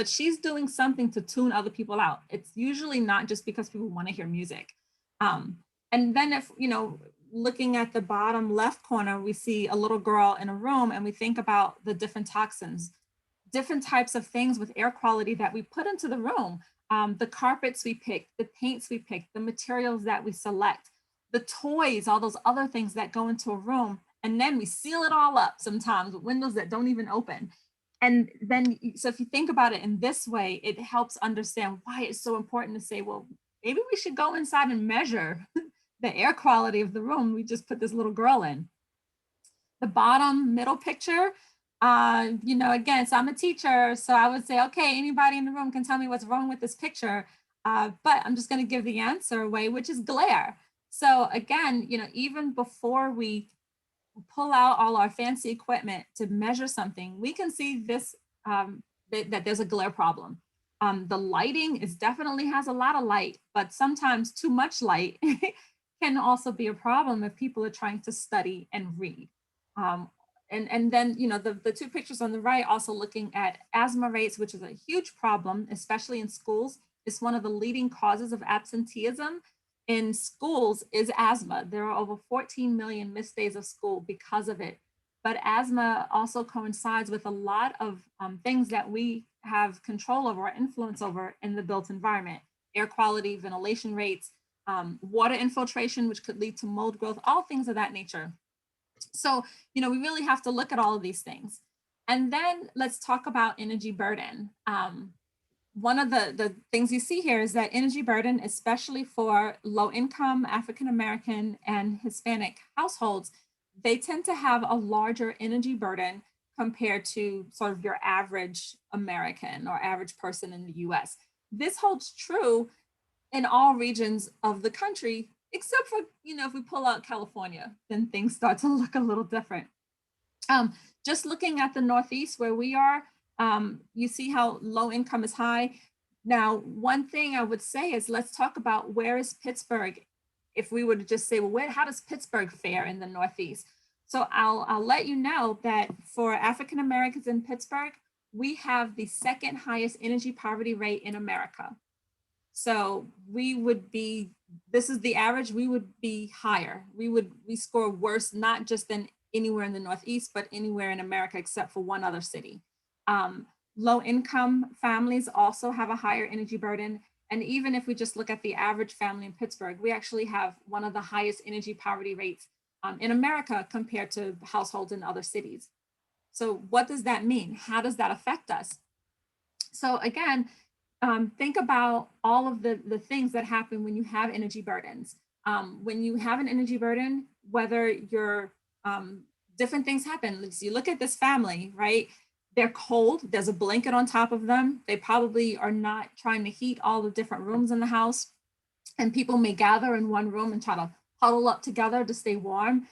she's doing something to tune other people out. It's usually not just because people want to hear music. And then if, looking at the bottom left corner, we see a little girl in a room and we think about the different toxins, different types of things with air quality that we put into the room, the carpets we pick, the paints we pick, the materials that we select, the toys, all those other things that go into a room. And then we seal it all up sometimes with windows that don't even open. And then, so if you think about it in this way, it helps understand why it's so important to say, well, maybe we should go inside and measure the air quality of the room we just put this little girl in. The bottom middle picture, again, so I'm a teacher, so I would say, okay, anybody in the room can tell me what's wrong with this picture, but I'm just going to give the answer away, which is glare. So again, even before we pull out all our fancy equipment to measure something, we can see this, that there's a glare problem. The lighting definitely has a lot of light, but sometimes too much light can also be a problem if people are trying to study and read. And then, the two pictures on the right also looking at asthma rates, which is a huge problem, especially in schools. It's one of the leading causes of absenteeism in schools is asthma. There are over 14 million missed days of school because of it. But asthma also coincides with a lot of things that we have control over or influence over in the built environment: air quality, ventilation rates, water infiltration, which could lead to mold growth, all things of that nature. So, we really have to look at all of these things. And then let's talk about energy burden. One of the things you see here is that energy burden, especially for low income African-American and Hispanic households, they tend to have a larger energy burden compared to sort of your average American or average person in the US. This holds true in all regions of the country, except for, if we pull out California, then things start to look a little different. Just looking at the Northeast where we are, you see how low income is high. Now, one thing I would say is let's talk about where is Pittsburgh. If we were to just say, well, how does Pittsburgh fare in the Northeast? So I'll let you know that for African Americans in Pittsburgh, we have the second highest energy poverty rate in America. So we would be, this is the average, we would be higher. We score worse, not just than anywhere in the Northeast, but anywhere in America except for one other city. Low income families also have a higher energy burden. And even if we just look at the average family in Pittsburgh, we actually have one of the highest energy poverty rates in America compared to households in other cities. So what does that mean? How does that affect us? So again, think about all of the things that happen when you have energy burdens. When you have an energy burden, whether you're, different things happen. So you look at this family, right? They're cold, there's a blanket on top of them. They probably are not trying to heat all the different rooms in the house. And people may gather in one room and try to huddle up together to stay warm.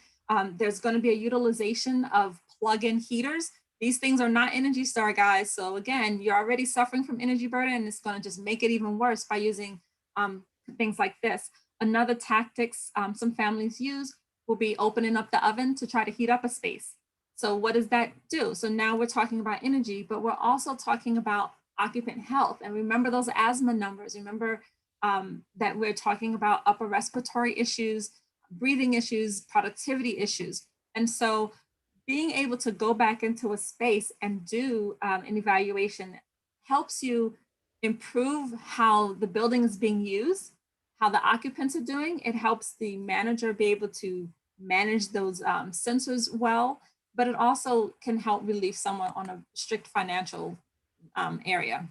There's going to be a utilization of plug-in heaters. These things are not Energy Star, guys. So again, you're already suffering from energy burden, and it's going to just make it even worse by using things like this. Another tactics some families use will be opening up the oven to try to heat up a space. So what does that do? So now we're talking about energy, but we're also talking about occupant health. And remember those asthma numbers. Remember that we're talking about upper respiratory issues, breathing issues, productivity issues. And so being able to go back into a space and do an evaluation helps you improve how the building is being used, how the occupants are doing. It helps the manager be able to manage those sensors well, but it also can help relieve someone on a strict financial area.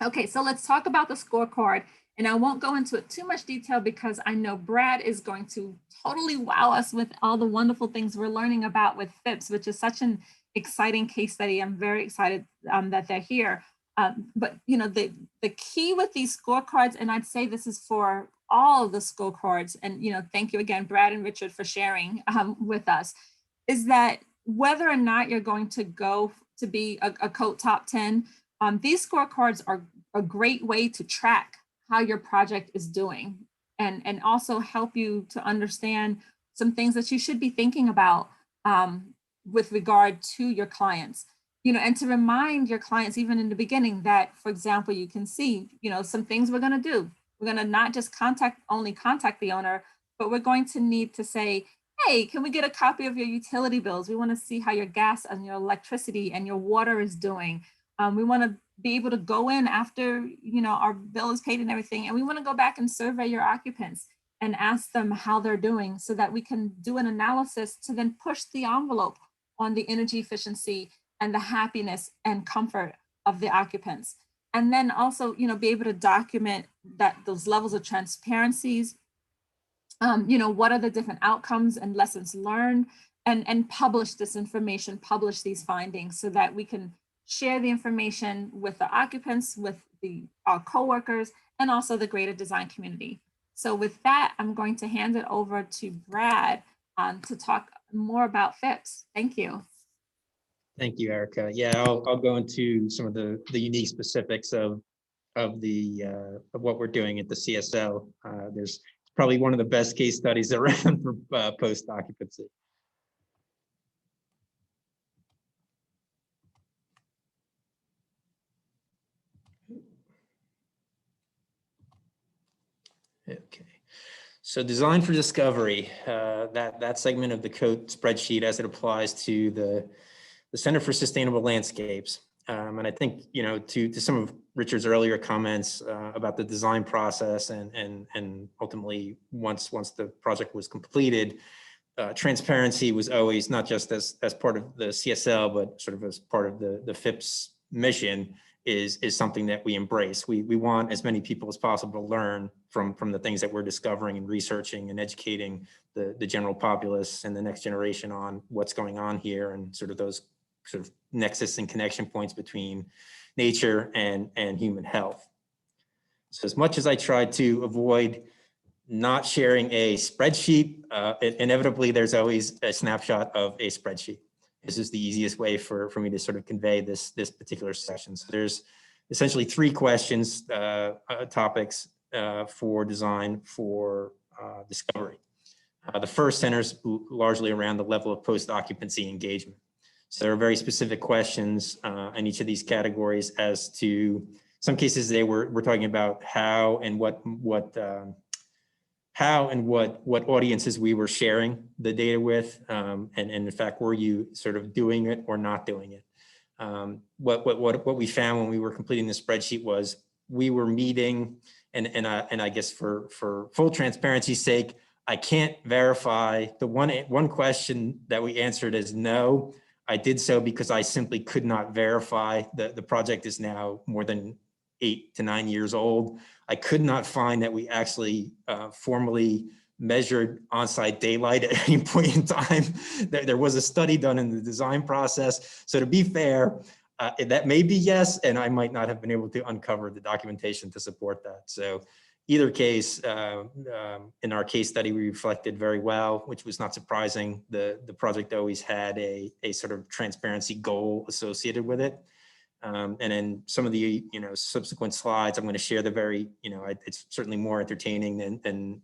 Okay, so let's talk about the scorecard. And I won't go into it too much detail because I know Brad is going to totally wow us with all the wonderful things we're learning about with FIPS, which is such an exciting case study. I'm very excited that they're here. But the key with these scorecards, and I'd say this is for all of the scorecards, and thank you again, Brad and Richard, for sharing with us, is that whether or not you're going to go to be a COTE top 10, these scorecards are a great way to track how your project is doing and also help you to understand some things that you should be thinking about with regard to your clients. And to remind your clients even in the beginning that, for example, you can see, some things we're going to do. We're going to not just contact the owner, but we're going to need to say, hey, can we get a copy of your utility bills? We want to see how your gas and your electricity and your water is doing. We want to be able to go in after, our bill is paid and everything. And we want to go back and survey your occupants and ask them how they're doing so that we can do an analysis to then push the envelope on the energy efficiency and the happiness and comfort of the occupants. And then also, be able to document that those levels of transparencies, what are the different outcomes and lessons learned, and publish this information, publish these findings so that we can share the information with the occupants, with our coworkers, and also the greater design community. So with that, I'm going to hand it over to Brad to talk more about FIPS. Thank you. Thank you, Erica. Yeah, I'll go into some of the unique specifics of what we're doing at the CSL. There's probably one of the best case studies around for post occupancy. Okay. So design for discovery, that segment of the COTE spreadsheet as it applies to the Center for Sustainable Landscapes. And I think, to some of Richard's earlier comments about the design process and ultimately once the project was completed, transparency was always not just as part of the CSL, but sort of as part of the FIPS mission is something that we embrace. We want as many people as possible to learn from the things that we're discovering and researching and educating the general populace and the next generation on what's going on here and sort of those sort of nexus and connection points between nature and human health. So as much as I tried to avoid not sharing a spreadsheet, inevitably there's always a snapshot of a spreadsheet. This is the easiest way for me to sort of convey this particular section. So there's essentially 3 questions, topics for design for discovery. The first centers largely around the level of post-occupancy engagement. So there are very specific questions in each of these categories as to some cases we're talking about how and what audiences we were sharing the data with, and in fact, were you sort of doing it or not doing it? What we found when we were completing the spreadsheet was we were meeting, and I guess for full transparency's sake, I can't verify the one question that we answered as no. I did so because I simply could not verify the project is now more than 8 to 9 years old. I could not find that we actually formally measured on-site daylight at any point in time. There was a study done in the design process. So to be fair, that may be yes, and I might not have been able to uncover the documentation to support that. So either case, in our case study, we reflected very well, which was not surprising. The project always had a sort of transparency goal associated with it. And in some of the subsequent slides, I'm going to share the very, it's certainly more entertaining and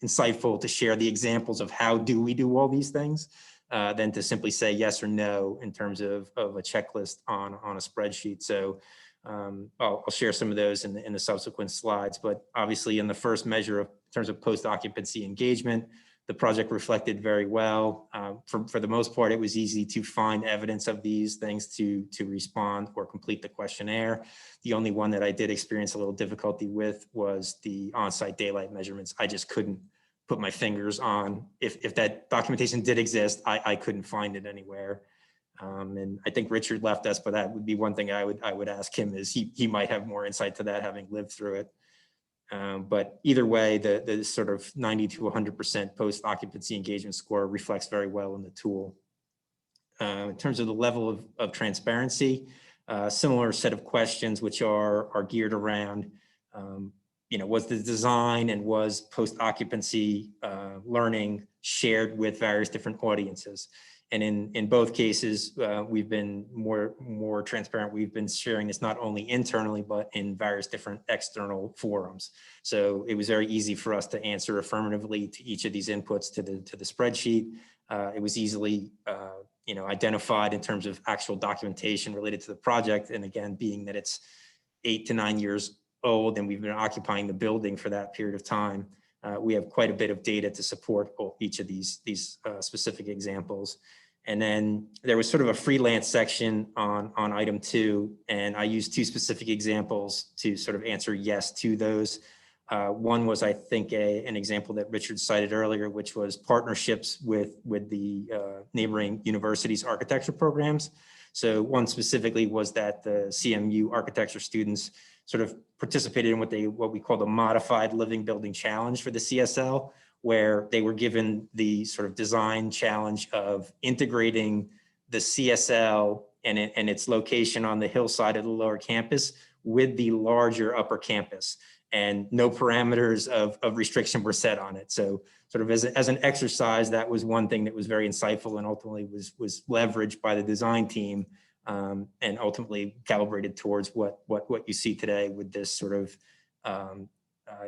insightful to share the examples of how do we do all these things than to simply say yes or no in terms of a checklist on a spreadsheet. So I'll share some of those in the subsequent slides. But obviously, in the first measure in terms of post-occupancy engagement, the project reflected very well. For the most part, it was easy to find evidence of these things to respond or complete the questionnaire. The only one that I did experience a little difficulty with was the on-site daylight measurements. I just couldn't put my fingers on. If that documentation did exist, I couldn't find it anywhere. And I think Richard left us, but that would be one thing I would ask him is he might have more insight to that having lived through it. But either way, the sort of 90 to 100% post-occupancy engagement score reflects very well in the tool. In terms of the level of transparency, similar set of questions which are geared around, was the design and was post-occupancy learning shared with various different audiences. And in both cases, we've been more transparent. We've been sharing this not only internally, but in various different external forums. So it was very easy for us to answer affirmatively to each of these inputs to the spreadsheet. It was easily identified in terms of actual documentation related to the project. And again, being that it's 8 to 9 years old and we've been occupying the building for that period of time, we have quite a bit of data to support each of these specific examples. And then there was sort of a freelance section on item 2, and I used 2 specific examples to sort of answer yes to those. One was, I think, an example that Richard cited earlier, which was partnerships with the neighboring universities' architecture programs. So one specifically was that the CMU architecture students sort of participated in what we call the modified living building challenge for the CSL, where they were given the sort of design challenge of integrating the CSL and its location on the hillside of the lower campus with the larger upper campus, and no parameters of restriction were set on it. So sort of as an exercise, that was one thing that was very insightful and ultimately was leveraged by the design team, and ultimately calibrated towards what you see today with this sort of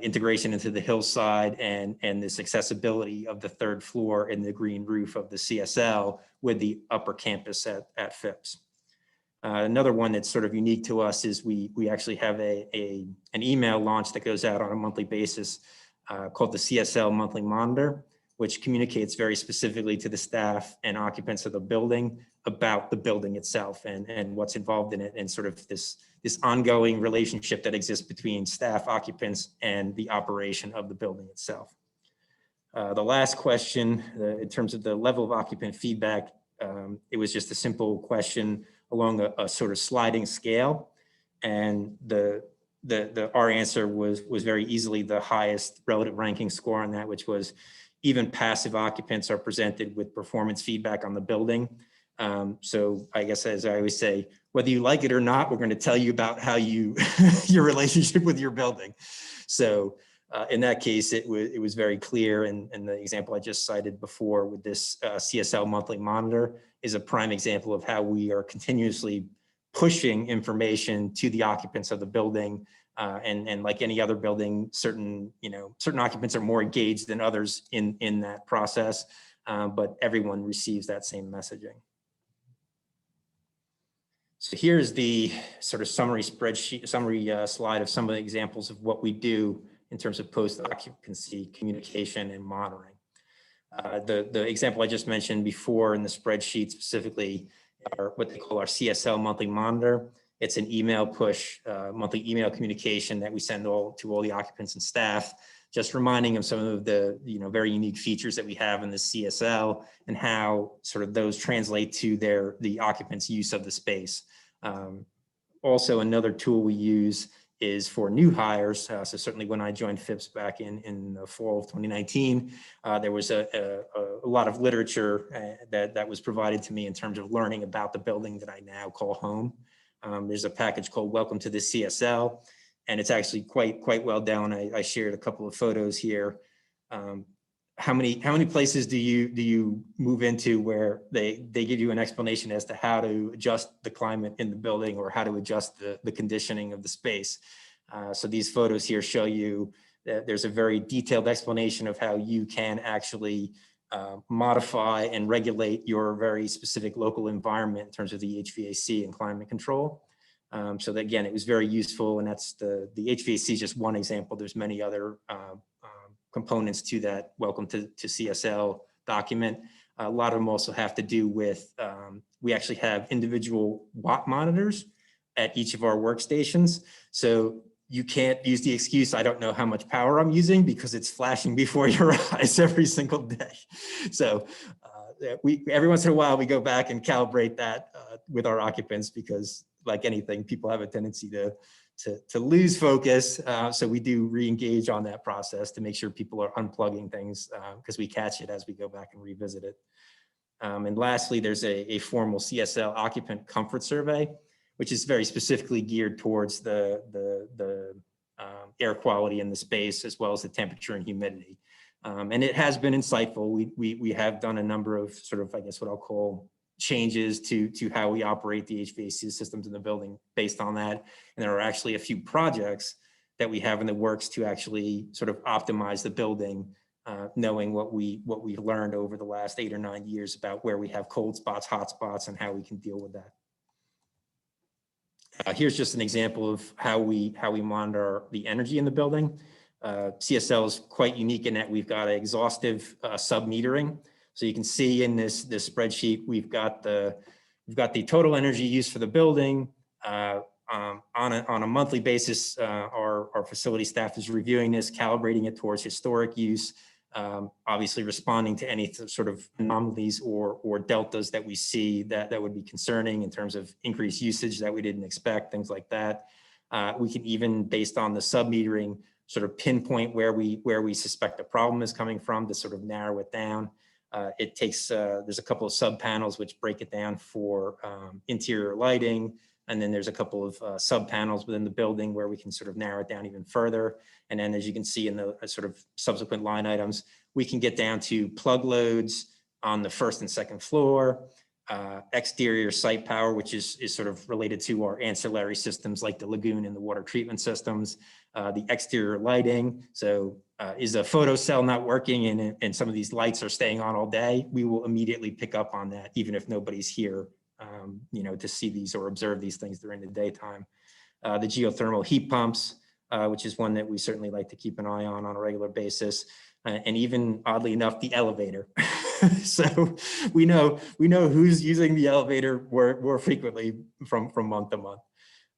integration into the hillside and this accessibility of the third floor and the green roof of the CSL with the upper campus at Phipps. Another one that's sort of unique to us is we actually have an email launch that goes out on a monthly basis called the CSL Monthly Monitor, which communicates very specifically to the staff and occupants of the building about the building itself and what's involved in it, and sort of this ongoing relationship that exists between staff, occupants, and the operation of the building itself. The last question, in terms of the level of occupant feedback, it was just a simple question along a sort of sliding scale, and our answer was very easily the highest relative ranking score on that, which was even passive occupants are presented with performance feedback on the building. So I guess, as I always say, whether you like it or not, we're going to tell you about how you your relationship with your building. So in that case, it was very clear, and the example I just cited before with this CSL monthly monitor is a prime example of how we are continuously pushing information to the occupants of the building. And like any other building, certain occupants are more engaged than others in that process, but everyone receives that same messaging. So here's the sort of summary slide of some of the examples of what we do in terms of post-occupancy communication and monitoring. The example I just mentioned before in the spreadsheet specifically are what they call our CSL monthly monitor. It's an email push, monthly email communication that we send to all the occupants and staff, just reminding them some of the very unique features that we have in the CSL and how sort of those translate to the occupants' use of the space. Also, another tool we use is for new hires. So certainly when I joined Phipps back in the fall of 2019, there was a lot of literature that was provided to me in terms of learning about the building that I now call home. There's a package called Welcome to the CSL, and it's actually quite well done. I shared a couple of photos here. How many places do you move into where they give you an explanation as to how to adjust the climate in the building or how to adjust the conditioning of the space? So these photos here show you that there's a very detailed explanation of how you can actually modify and regulate your very specific local environment in terms of the HVAC and climate control. So that, again, it was very useful, and that's the HVAC is just one example. There's many other components to that Welcome to CSL document. A lot of them also have to do with, we actually have individual watt monitors at each of our workstations. So you can't use the excuse, I don't know how much power I'm using, because it's flashing before your eyes every single day. So every once in a while, we go back and calibrate that with our occupants, because like anything, people have a tendency to lose focus. So we do re-engage on that process to make sure people are unplugging things, because we catch it as we go back and revisit it. And lastly, there's a formal CSL occupant comfort survey, which is very specifically geared towards the air quality in the space, as well as the temperature and humidity. And it has been insightful. We have done a number of sort of, I guess, what I'll call changes to how we operate the HVAC systems in the building based on that. And there are actually a few projects that we have in the works to actually sort of optimize the building, knowing what we've learned over the last 8 or 9 years about where we have cold spots, hot spots, and how we can deal with that. Here's just an example of how we monitor the energy in the building. CSL is quite unique in that we've got an exhaustive sub-metering. So you can see in this spreadsheet, we've got the total energy used for the building. On a monthly basis, our facility staff is reviewing this, calibrating it towards historic use. Obviously responding to any sort of anomalies or deltas that we see that would be concerning in terms of increased usage that we didn't expect, things like that. We can even, based on the sub-metering, sort of pinpoint where we suspect a problem is coming from to sort of narrow it down. It takes, there's a couple of sub panels which break it down for interior lighting. And then there's a couple of sub panels within the building where we can sort of narrow it down even further. And then as you can see in the sort of subsequent line items, we can get down to plug loads on the first and second floor, exterior site power, which is sort of related to our ancillary systems like the lagoon and the water treatment systems, the exterior lighting. So is a photo cell not working and some of these lights are staying on all day, we will immediately pick up on that, even if nobody's here, you know, to see these or observe these things during the daytime. The geothermal heat pumps, which is one that we certainly like to keep an eye on a regular basis. And even oddly enough, the elevator. So we know who's using the elevator more frequently from month to month.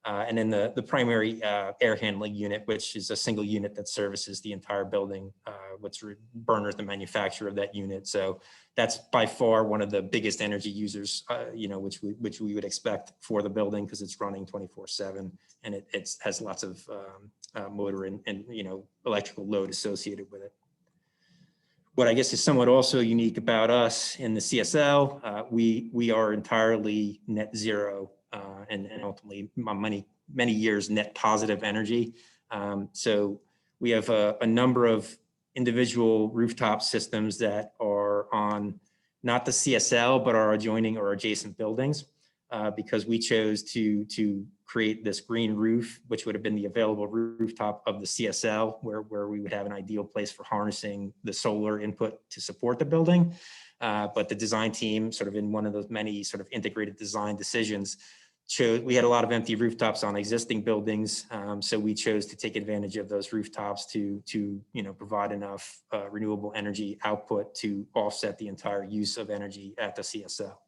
And then the primary air handling unit, which is a single unit that services the entire building, Burners, the manufacturer of that unit. So that's by far one of the biggest energy users, you know, which we would expect for the building because it's running 24/7 and it has lots of motor and you know, electrical load associated with it. What I guess is somewhat also unique about us in the CSL, we are entirely net zero and ultimately many years net positive energy. So we have a number of individual rooftop systems that are on not the CSL, but our adjoining or adjacent buildings because we chose to create this green roof, which would have been the available rooftop of the CSL, where we would have an ideal place for harnessing the solar input to support the building. But the design team, sort of in one of those many sort of integrated design decisions, we had a lot of empty rooftops on existing buildings. So we chose to take advantage of those rooftops to you know, provide enough renewable energy output to offset the entire use of energy at the CSL.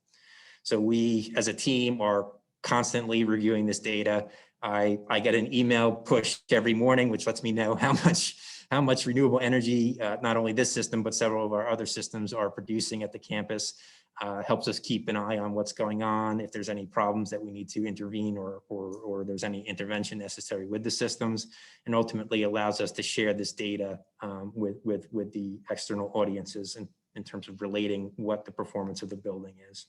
So we as a team are constantly reviewing this data. I get an email push every morning, which lets me know how much renewable energy, not only this system, but several of our other systems are producing at the campus. Helps us keep an eye on what's going on, if there's any problems that we need to intervene or there's any intervention necessary with the systems, and ultimately allows us to share this data with the external audiences in terms of relating what the performance of the building is.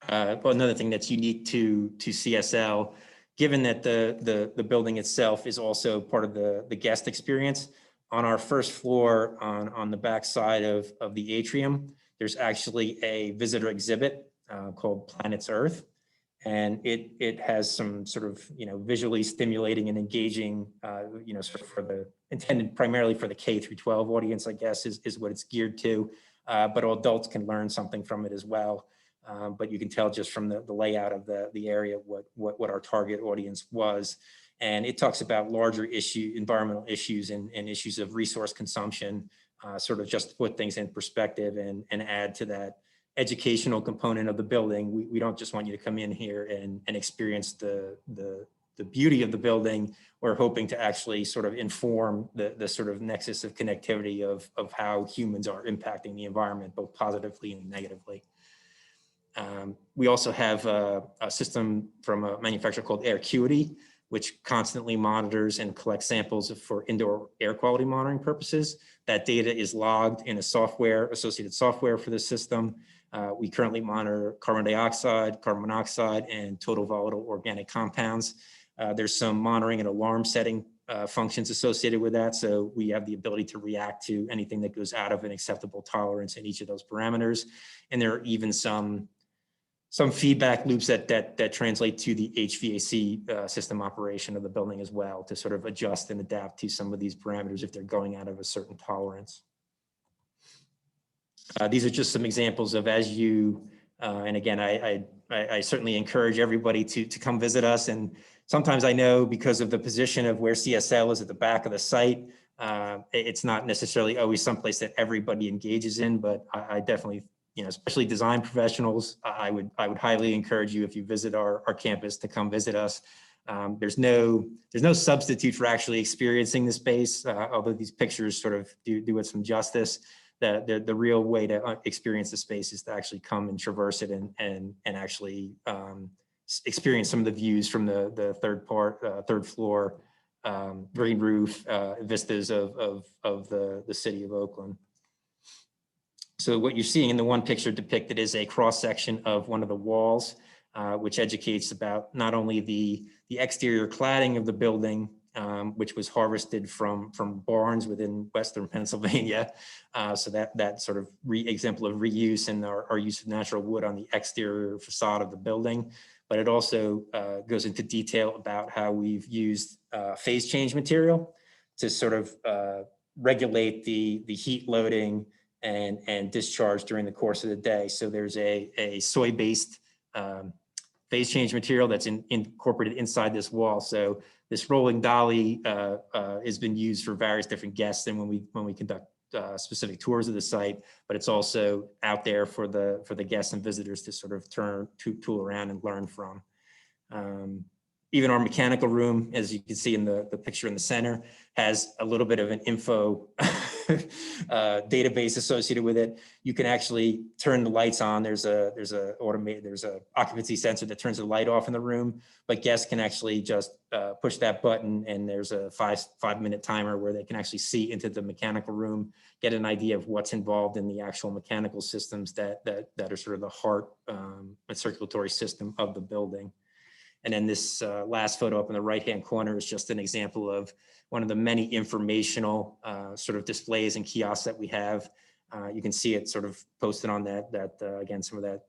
But another thing that's unique to CSL, given that the building itself is also part of the guest experience, on our first floor on the back side of the atrium, there's actually a visitor exhibit called Planets Earth. And it has some sort of, you know, visually stimulating and engaging, you know, sort of for the intended primarily for the K through 12 audience, I guess, is what it's geared to. But adults can learn something from it as well. But you can tell just from the layout of the area what our target audience was. And it talks about larger environmental issues and issues of resource consumption, sort of just to put things in perspective and add to that educational component of the building. We don't just want you to come in here and experience the beauty of the building. We're hoping to actually sort of inform the sort of nexus of connectivity of how humans are impacting the environment, both positively and negatively. We also have a system from a manufacturer called Acuity, which constantly monitors and collects samples for indoor air quality monitoring purposes. That data is logged in a associated software for the system. We currently monitor carbon dioxide, carbon monoxide, and total volatile organic compounds. There's some monitoring and alarm setting functions associated with that. So we have the ability to react to anything that goes out of an acceptable tolerance in each of those parameters. And there are even some feedback loops that translate to the HVAC system operation of the building as well, to sort of adjust and adapt to some of these parameters if they're going out of a certain tolerance. These are just some examples of as you, and again, I certainly encourage everybody to come visit us. And sometimes I know because of the position of where CSL is at the back of the site, it's not necessarily always someplace that everybody engages in, but I definitely, you know, especially design professionals, I would highly encourage you, if you visit our campus, to come visit us. There's no substitute for actually experiencing the space, although these pictures sort of do it some justice. The real way to experience the space is to actually come and traverse it and actually experience some of the views from the third floor, green roof, vistas of the city of Oakland. So what you're seeing in the one picture depicted is a cross section of one of the walls, which educates about not only the exterior cladding of the building, which was harvested from barns within Western Pennsylvania. So that sort of example of reuse and our use of natural wood on the exterior facade of the building. But it also goes into detail about how we've used phase change material to sort of regulate the heat loading and discharge during the course of the day. So there's a soy-based phase change material that's incorporated inside this wall. So this rolling dolly has been used for various different guests and when we conduct specific tours of the site, but it's also out there for the guests and visitors to sort of tool around and learn from. Even our mechanical room, as you can see in the picture in the center, has a little bit of an info database associated with it. You can actually turn the lights on. There's a occupancy sensor that turns the light off in the room, but guests can actually just push that button, and there's a five-minute timer where they can actually see into the mechanical room, get an idea of what's involved in the actual mechanical systems that are sort of the heart and circulatory system of the building. And then this last photo up in the right-hand corner is just an example of one of the many informational sort of displays and kiosks that we have. You can see it sort of posted on that again, some of that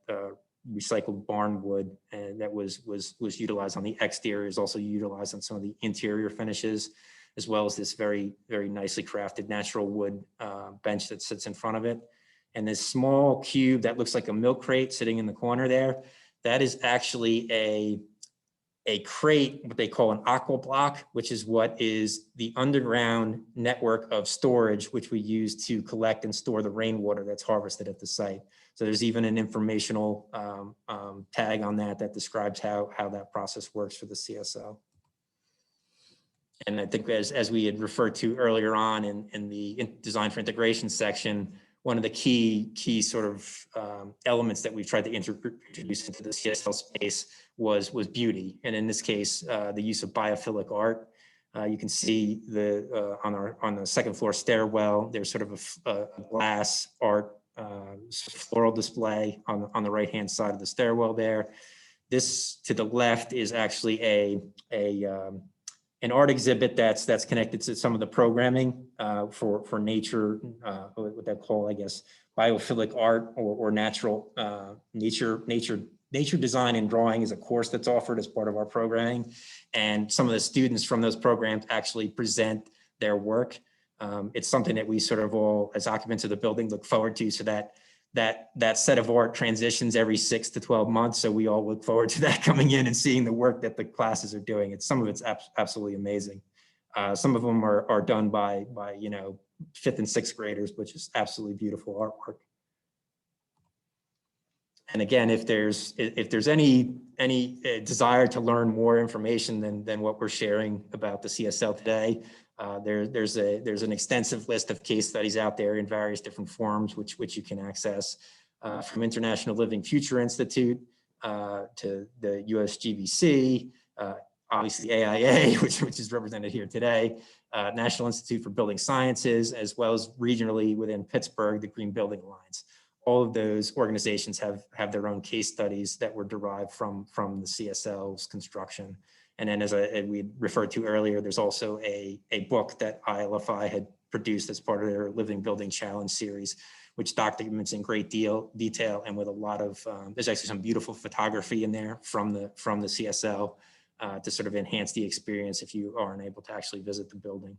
recycled barn wood that was utilized on the exterior is also utilized on some of the interior finishes, as well as this very, very nicely crafted natural wood bench that sits in front of it. And this small cube that looks like a milk crate sitting in the corner there, that is actually a crate, what they call an aqua block, which is what is the underground network of storage, which we use to collect and store the rainwater that's harvested at the site. So there's even an informational tag on that describes how that process works for the CSL. And I think as we had referred to earlier on in the design for integration section, one of the key sort of elements that we've tried to introduce into the CSL space was beauty. And in this case, the use of biophilic art. You can see on the second floor stairwell, there's sort of a glass art floral display on the right-hand side of the stairwell there. This to the left is actually an art exhibit that's connected to some of the programming for nature, what they call, I guess, biophilic art or natural nature design and drawing is a course that's offered as part of our programming. And some of the students from those programs actually present their work. It's something that we sort of all, as occupants of the building, look forward to, so that set of art transitions every 6 to 12 months. So we all look forward to that coming in and seeing the work that the classes are doing. Some of it's absolutely amazing. Some of them are done by 5th and 6th graders, which is absolutely beautiful artwork. And again, if there's any desire to learn more information than what we're sharing about the CSL today, there's an extensive list of case studies out there in various different forms, which you can access, from International Living Future Institute to the USGBC, obviously AIA, which is represented here today, National Institute for Building Sciences, as well as regionally within Pittsburgh, the Green Building Alliance. All of those organizations have their own case studies that were derived from the CSL's construction. And then as we referred to earlier, there's also a book that ILFI had produced as part of their Living Building Challenge series, which documents in great detail and with a lot of, there's actually some beautiful photography in there from the CSL to sort of enhance the experience if you aren't able to actually visit the building.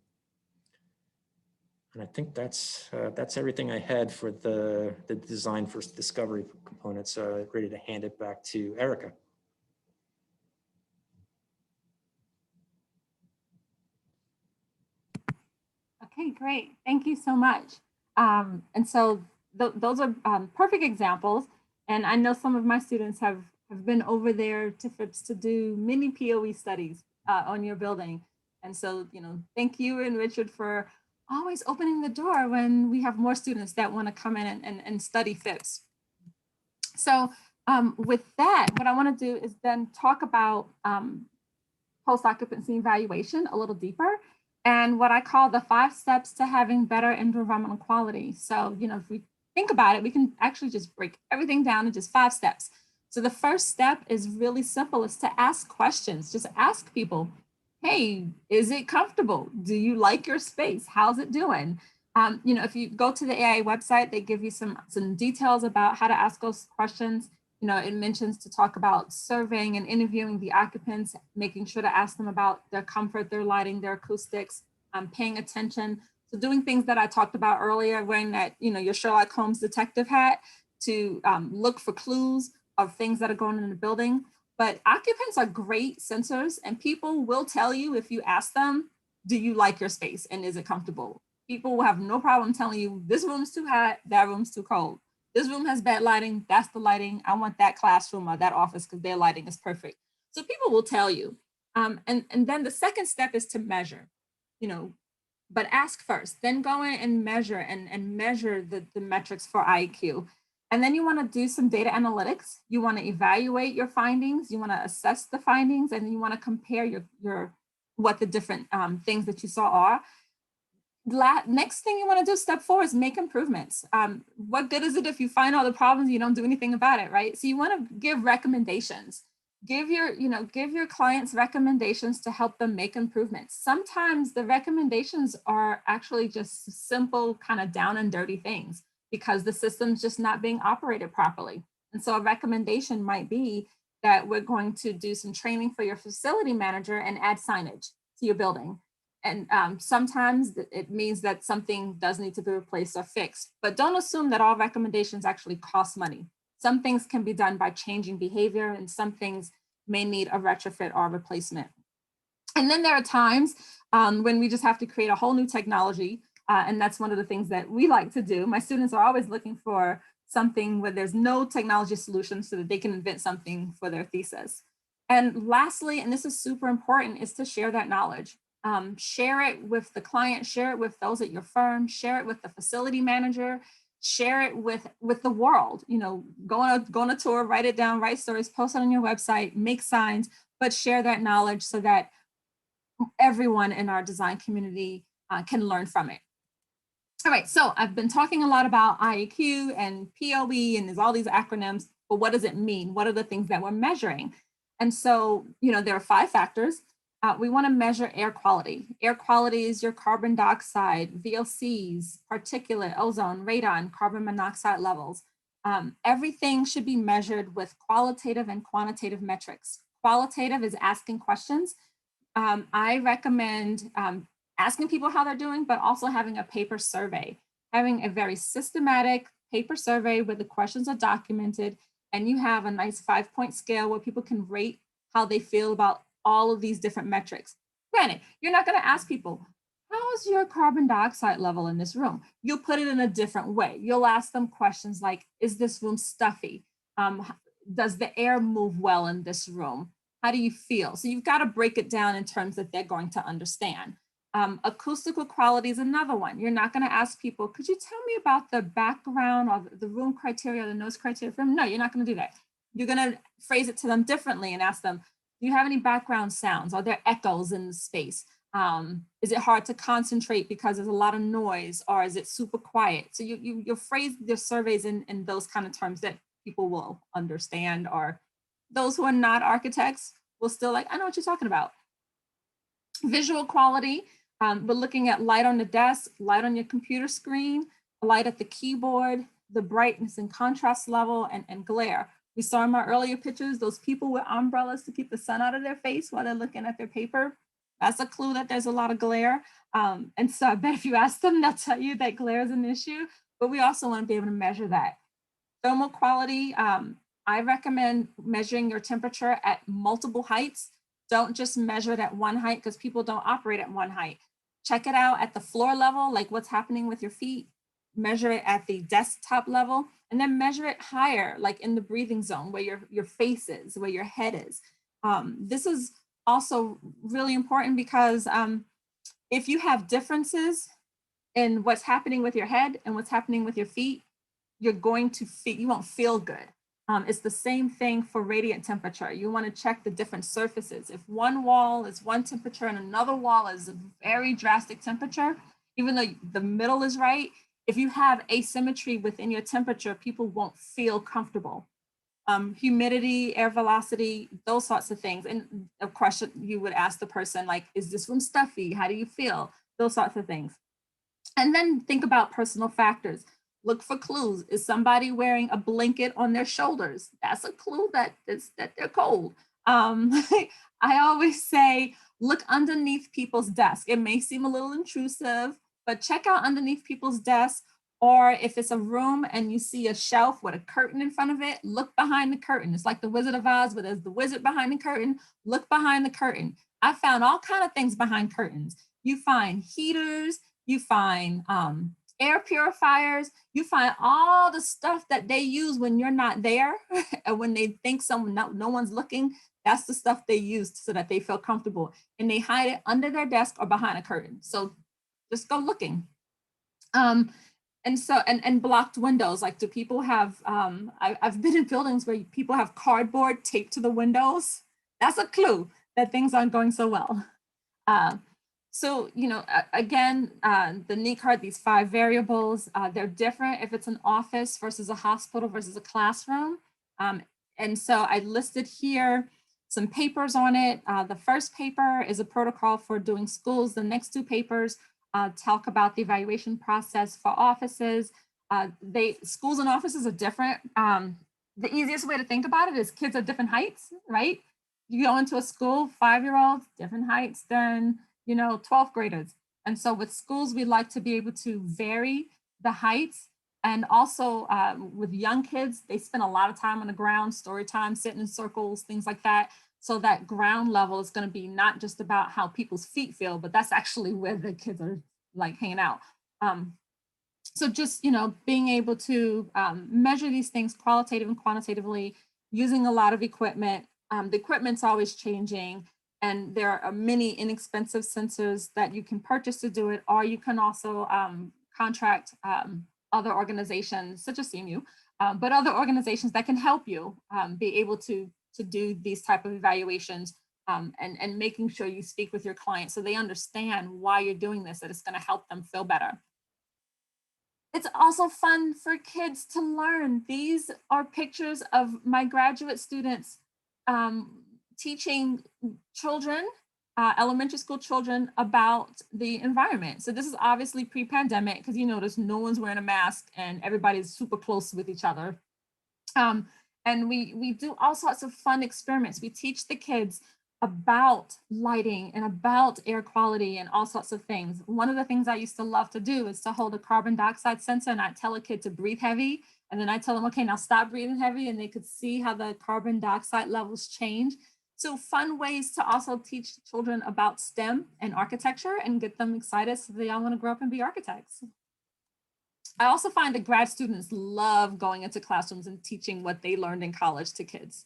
And I think that's everything I had for the design for discovery component. So ready to hand it back to Erica. Okay, great. Thank you so much. And so those are perfect examples. And I know some of my students have have been over there to FIPS to do many POE studies on your building. And so, thank you and Richard for always opening the door when we have more students that want to come in and study FIPS. So with that, what I want to do is then talk about post-occupancy evaluation a little deeper, and what I call the 5 steps to having better environmental quality. So, if we think about it, we can actually just break everything down in just 5 steps. So the first step is really simple. It's to ask questions. Just ask people, hey, is it comfortable? Do you like your space? How's it doing? If you go to the AIA website, they give you some details about how to ask those questions. It mentions to talk about surveying and interviewing the occupants, making sure to ask them about their comfort, their lighting, their acoustics, paying attention. So doing things that I talked about earlier, wearing that, your Sherlock Holmes detective hat to look for clues of things that are going on in the building. But occupants are great sensors, and people will tell you if you ask them, do you like your space and is it comfortable? People will have no problem telling you this room's too hot, that room's too cold. This room has bad lighting, that's the lighting. I want that classroom or that office because their lighting is perfect. So people will tell you. And then the second step is to measure, but ask first, then go in and measure and measure the metrics for IEQ. And then you want to do some data analytics. You want to evaluate your findings. You want to assess the findings, and you want to compare what the different things that you saw are. Next thing you want to do, step 4, is make improvements. What good is it if you find all the problems, you don't do anything about it, right? So you want to give recommendations. Give your clients recommendations to help them make improvements. Sometimes the recommendations are actually just simple, kind of down and dirty things because the system's just not being operated properly. And so a recommendation might be that we're going to do some training for your facility manager and add signage to your building. And sometimes it means that something does need to be replaced or fixed, but don't assume that all recommendations actually cost money. Some things can be done by changing behavior, and some things may need a retrofit or replacement. And then there are times when we just have to create a whole new technology. And that's one of the things that we like to do. My students are always looking for something where there's no technology solution so that they can invent something for their thesis. And lastly, and this is super important, is to share that knowledge. Share it with the client, share it with those at your firm, share it with the facility manager, share it with the world. Go on a tour, write it down, write stories, post it on your website, make signs, but share that knowledge so that everyone in our design community can learn from it. All right, so I've been talking a lot about IEQ and POE, and there's all these acronyms, but what does it mean? What are the things that we're measuring? And so, there are 5 factors. We want to measure air quality. Air quality is your carbon dioxide, VOCs, particulate, ozone, radon, carbon monoxide levels. Everything should be measured with qualitative and quantitative metrics. Qualitative is asking questions. I recommend asking people how they're doing, but also having a paper survey, having a very systematic paper survey where the questions are documented, and you have a nice 5-point scale where people can rate how they feel about all of these different metrics. Granted, you're not going to ask people, how's your carbon dioxide level in this room? You'll put it in a different way. You'll ask them questions like, is this room stuffy? Does the air move well in this room? How do you feel? So you've got to break it down in terms that they're going to understand. Acoustical quality is another one. You're not going to ask people, could you tell me about the background or the room criteria, or the noise criteria for them? No, you're not going to do that. You're going to phrase it to them differently and ask them, do you have any background sounds? Are there echoes in the space? Is it hard to concentrate because there's a lot of noise, or is it super quiet? So you'll phrase your surveys in those kind of terms that people will understand, or those who are not architects will still like, I know what you're talking about. Visual quality, we're looking at light on the desk, light on your computer screen, light at the keyboard, the brightness and contrast level, and glare. We saw in my earlier pictures, those people with umbrellas to keep the sun out of their face while they're looking at their paper. That's a clue that there's a lot of glare. And so I bet if you ask them, they'll tell you that glare is an issue, but we also want to be able to measure that. Thermal quality, I recommend measuring your temperature at multiple heights. Don't just measure it at one height, because people don't operate at one height. Check it out at the floor level, like what's happening with your feet. measure it at the desktop level, and then measure it higher, like in the breathing zone where your face is, where your head is. This is also really important because if you have differences in what's happening with your head and what's happening with your feet, you're going to feel, you won't feel good. It's the same thing for radiant temperature. You want to check the different surfaces. If one wall is one temperature and another wall is a very drastic temperature, even though the middle is right, if you have asymmetry within your temperature, people won't feel comfortable. Humidity, air velocity, those sorts of things. And of course, you would ask the person, like, is this room stuffy? How do you feel? Those sorts of things. And then think about personal factors. Look for clues. Is somebody wearing a blanket on their shoulders? That's a clue that they're cold. I always say, look underneath people's desk. It may seem a little intrusive, but check out underneath people's desks. Or if it's a room and you see a shelf with a curtain in front of it, look behind the curtain. It's like the Wizard of Oz, where there's the wizard behind the curtain. Look behind the curtain. I found all kinds of things behind curtains. You find heaters, you find air purifiers, you find all the stuff that they use when you're not there. And when they think no one's looking, that's the stuff they use so that they feel comfortable. And they hide it under their desk or behind a curtain. So just go looking. And so, and blocked windows, like, do people have, I've been in buildings where people have cardboard taped to the windows. That's a clue that things aren't going so well. So, you know, again, the NEAT card, these 5 variables, they're different if it's an office versus a hospital versus a classroom. And so I listed here some papers on it. The first paper is a protocol for doing schools. The next 2 papers talk about the evaluation process for offices. Schools and offices are different. The easiest way to think about it is kids are different heights, right? You go into a school, 5-year-olds, different heights than, you know, 12th graders. And so with schools, we like to be able to vary the heights. And also with young kids, they spend a lot of time on the ground, story time, sitting in circles, things like that. So that ground level is going to be not just about how people's feet feel, but that's actually where the kids are like hanging out. So just, you know, being able to measure these things qualitative and quantitatively, using a lot of equipment. The equipment's always changing, and there are many inexpensive sensors that you can purchase to do it, or you can also contract other organizations such as CMU, but other organizations that can help you be able to do these type of evaluations, and making sure you speak with your clients so they understand why you're doing this, that it's going to help them feel better. It's also fun for kids to learn. These are pictures of my graduate students teaching children, elementary school children, about the environment. So this is obviously pre-pandemic, because you notice no one's wearing a mask and everybody's super close with each other. And we do all sorts of fun experiments. We teach the kids about lighting and about air quality and all sorts of things. One of the things I used to love to do is to hold a carbon dioxide sensor, and I'd tell a kid to breathe heavy. And then I tell them, okay, now stop breathing heavy. And they could see how the carbon dioxide levels change. So fun ways to also teach children about STEM and architecture and get them excited so they all want to grow up and be architects. I also find that grad students love going into classrooms and teaching what they learned in college to kids.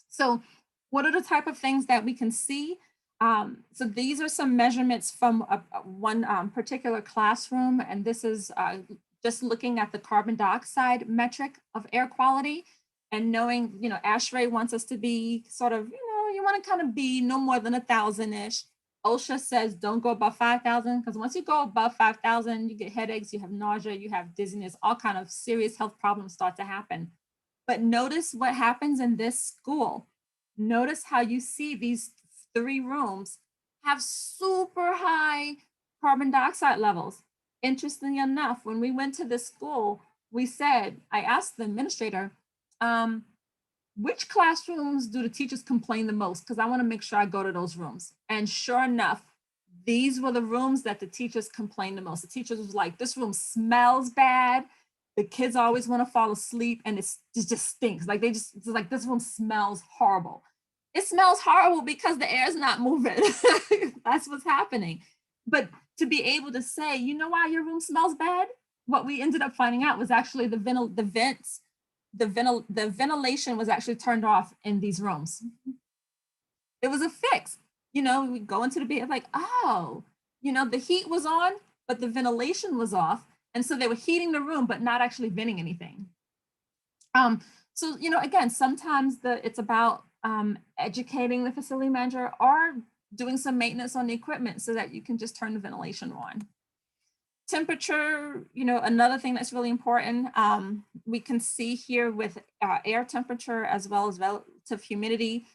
So what are the type of things that we can see? So these are some measurements from one particular classroom, and this is just looking at the carbon dioxide metric of air quality, and knowing, you know, ASHRAE wants us to be sort of, you know, you want to kind of be no more than 1,000-ish. OSHA says don't go above 5,000, because once you go above 5,000, you get headaches, you have nausea, you have dizziness, all kind of serious health problems start to happen. But notice what happens in this school. Notice how you see these 3 rooms have super high carbon dioxide levels. Interestingly enough, when we went to this school, we said, I asked the administrator, which classrooms do the teachers complain the most? Because I want to make sure I go to those rooms. And sure enough, these were the rooms that the teachers complained the most. The teachers was like, this room smells bad. The kids always want to fall asleep, and it just stinks. Like it's like, this room smells horrible. It smells horrible because the air is not moving. That's what's happening. But to be able to say, you know why your room smells bad? what we ended up finding out was actually the ventilation was actually turned off in these rooms. It was a fix. You know, we go into the bed like, oh, you know, the heat was on, but the ventilation was off. And so they were heating the room, but not actually venting anything. So, you know, again, sometimes it's about educating the facility manager or doing some maintenance on the equipment so that you can just turn the ventilation on. Temperature, you know, another thing that's really important. We can see here with air temperature as well as relative humidity.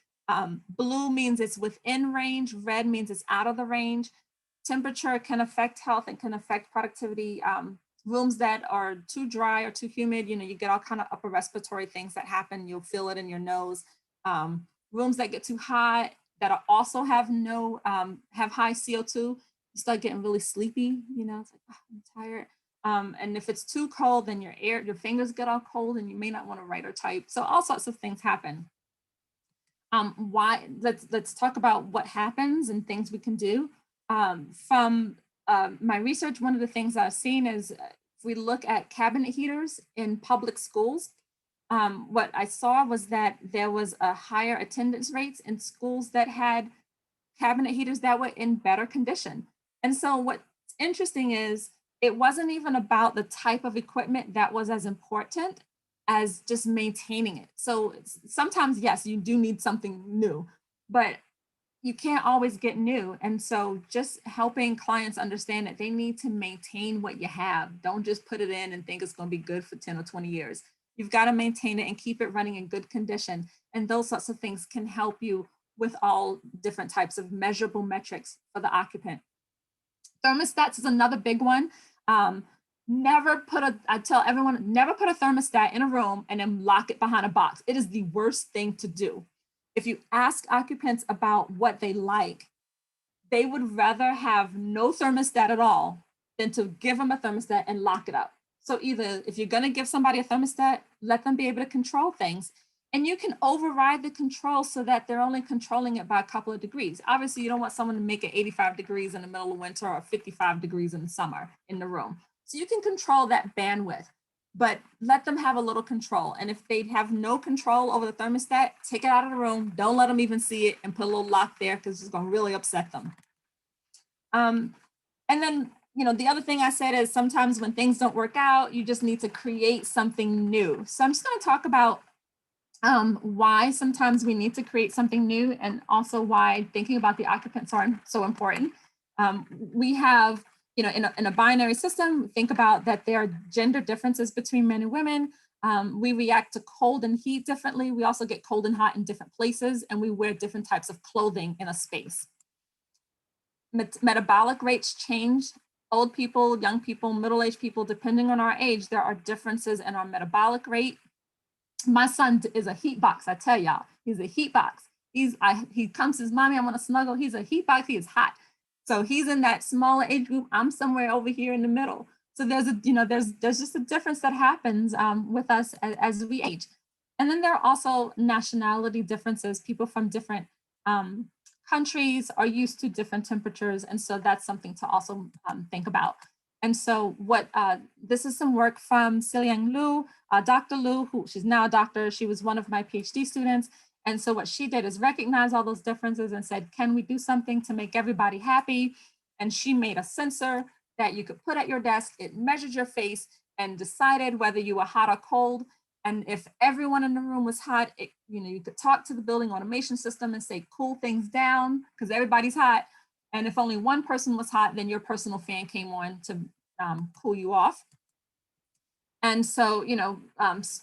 Blue means it's within range, red means it's out of the range. Temperature can affect health and can affect productivity. Rooms that are too dry or too humid, you know, you get all kind of upper respiratory things that happen. You'll feel it in your nose. Rooms that get too hot, that also have high CO2, you start getting really sleepy. You know, it's like, oh, I'm tired. And if it's too cold, then your fingers get all cold, and you may not want to write or type. So all sorts of things happen. Let's talk about what happens and things we can do. From my research, one of the things I've seen is if we look at cabinet heaters in public schools, what I saw was that there was a higher attendance rates in schools that had cabinet heaters that were in better condition. And so what's interesting is it wasn't even about the type of equipment that was as important as just maintaining it. So sometimes, yes, you do need something new, but you can't always get new. And so just helping clients understand that they need to maintain what you have. Don't just put it in and think it's going to be good for 10 or 20 years. You've got to maintain it and keep it running in good condition. And those sorts of things can help you with all different types of measurable metrics for the occupant. Thermostats is another big one. I tell everyone, never put a thermostat in a room and then lock it behind a box. It is the worst thing to do. If you ask occupants about what they like, they would rather have no thermostat at all than to give them a thermostat and lock it up. So either if you're going to give somebody a thermostat, let them be able to control things. And you can override the control so that they're only controlling it by a couple of degrees. Obviously, you don't want someone to make it 85 degrees in the middle of winter or 55 degrees in the summer in the room. So you can control that bandwidth, but let them have a little control. And if they have no control over the thermostat, take it out of the room. Don't let them even see it and put a little lock there because it's going to really upset them. And then, you know, the other thing I said is sometimes when things don't work out, you just need to create something new. So I'm just going to talk about why sometimes we need to create something new, and also why thinking about the occupants are so important. We have, you know, in a binary system, think about that there are gender differences between men and women. We react to cold and heat differently. We also get cold and hot in different places, and we wear different types of clothing in a space. Metabolic rates change. Old people, young people, middle-aged people, depending on our age, there are differences in our metabolic rate. My son is a heat box, I tell y'all. He's a heat box. He comes to his mommy, I want to snuggle. He's a heat box, he is hot. So he's in that smaller age group. I'm somewhere over here in the middle. So there's just a difference that happens with us as we age. And then there are also nationality differences. People from different countries are used to different temperatures. And so that's something to also think about. And so this is some work from Siliang Liu, Dr. Liu, who she's now a doctor. She was one of my PhD students. And so what she did is recognize all those differences and said, can we do something to make everybody happy? And she made a sensor that you could put at your desk. It measured your face and decided whether you were hot or cold. And if everyone in the room was hot, you could talk to the building automation system and say, cool things down, because everybody's hot. And if only one person was hot, then your personal fan came on to cool you off. And so,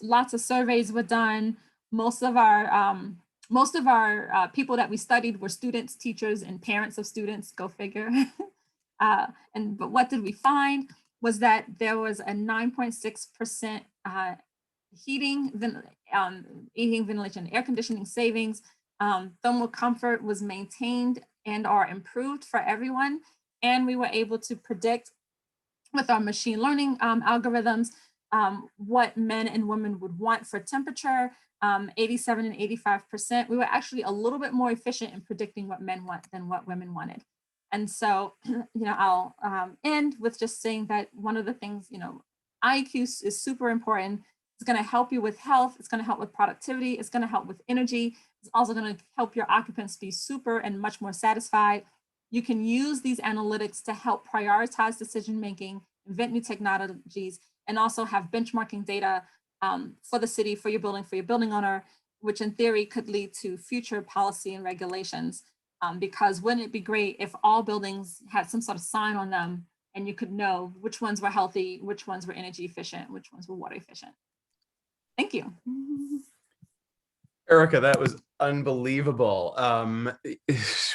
lots of surveys were done. Most of our people that we studied were students, teachers, and parents of students, go figure. But what did we find was that there was a 9.6% heating, ventilation, air conditioning savings. Thermal comfort was maintained and or improved for everyone. And we were able to predict with our machine learning algorithms what men and women would want for temperature, 87 and 85%. We were actually a little bit more efficient in predicting what men want than what women wanted. And so, I'll end with just saying that one of the things, IQ is super important. It's going to help you with health. It's going to help with productivity. It's going to help with energy. It's also going to help your occupants be super and much more satisfied. You can use these analytics to help prioritize decision-making, invent new technologies, and also have benchmarking data for the city, for your building owner, which in theory could lead to future policy and regulations. Because wouldn't it be great if all buildings had some sort of sign on them and you could know which ones were healthy, which ones were energy efficient, which ones were water efficient. Thank you. Erica, that was unbelievable.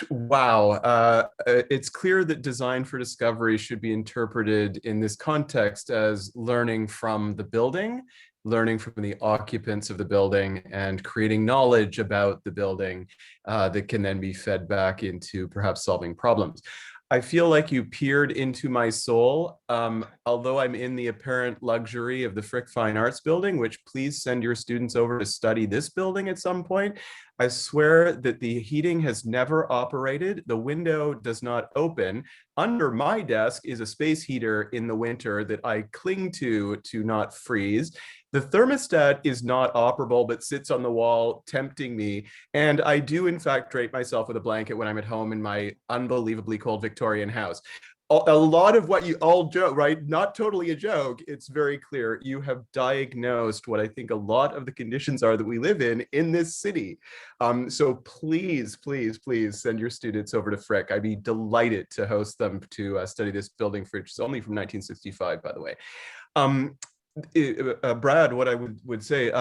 Wow. It's clear that design for discovery should be interpreted in this context as learning from the building, learning from the occupants of the building, and creating knowledge about the building that can then be fed back into perhaps solving problems. I feel like you peered into my soul. Although I'm in the apparent luxury of the Frick Fine Arts building, which please send your students over to study this building at some point, I swear that the heating has never operated. The window does not open. Under my desk is a space heater in the winter that I cling to not freeze. The thermostat is not operable, but sits on the wall, tempting me. And I do, in fact, drape myself with a blanket when I'm at home in my unbelievably cold Victorian house. A lot of what you all joke, right? Not totally a joke. It's very clear. You have diagnosed what I think a lot of the conditions are that we live in this city. So please, please, please send your students over to Frick. I'd be delighted to host them to study this building, which is only from 1965, by the way. Brad, what I would say,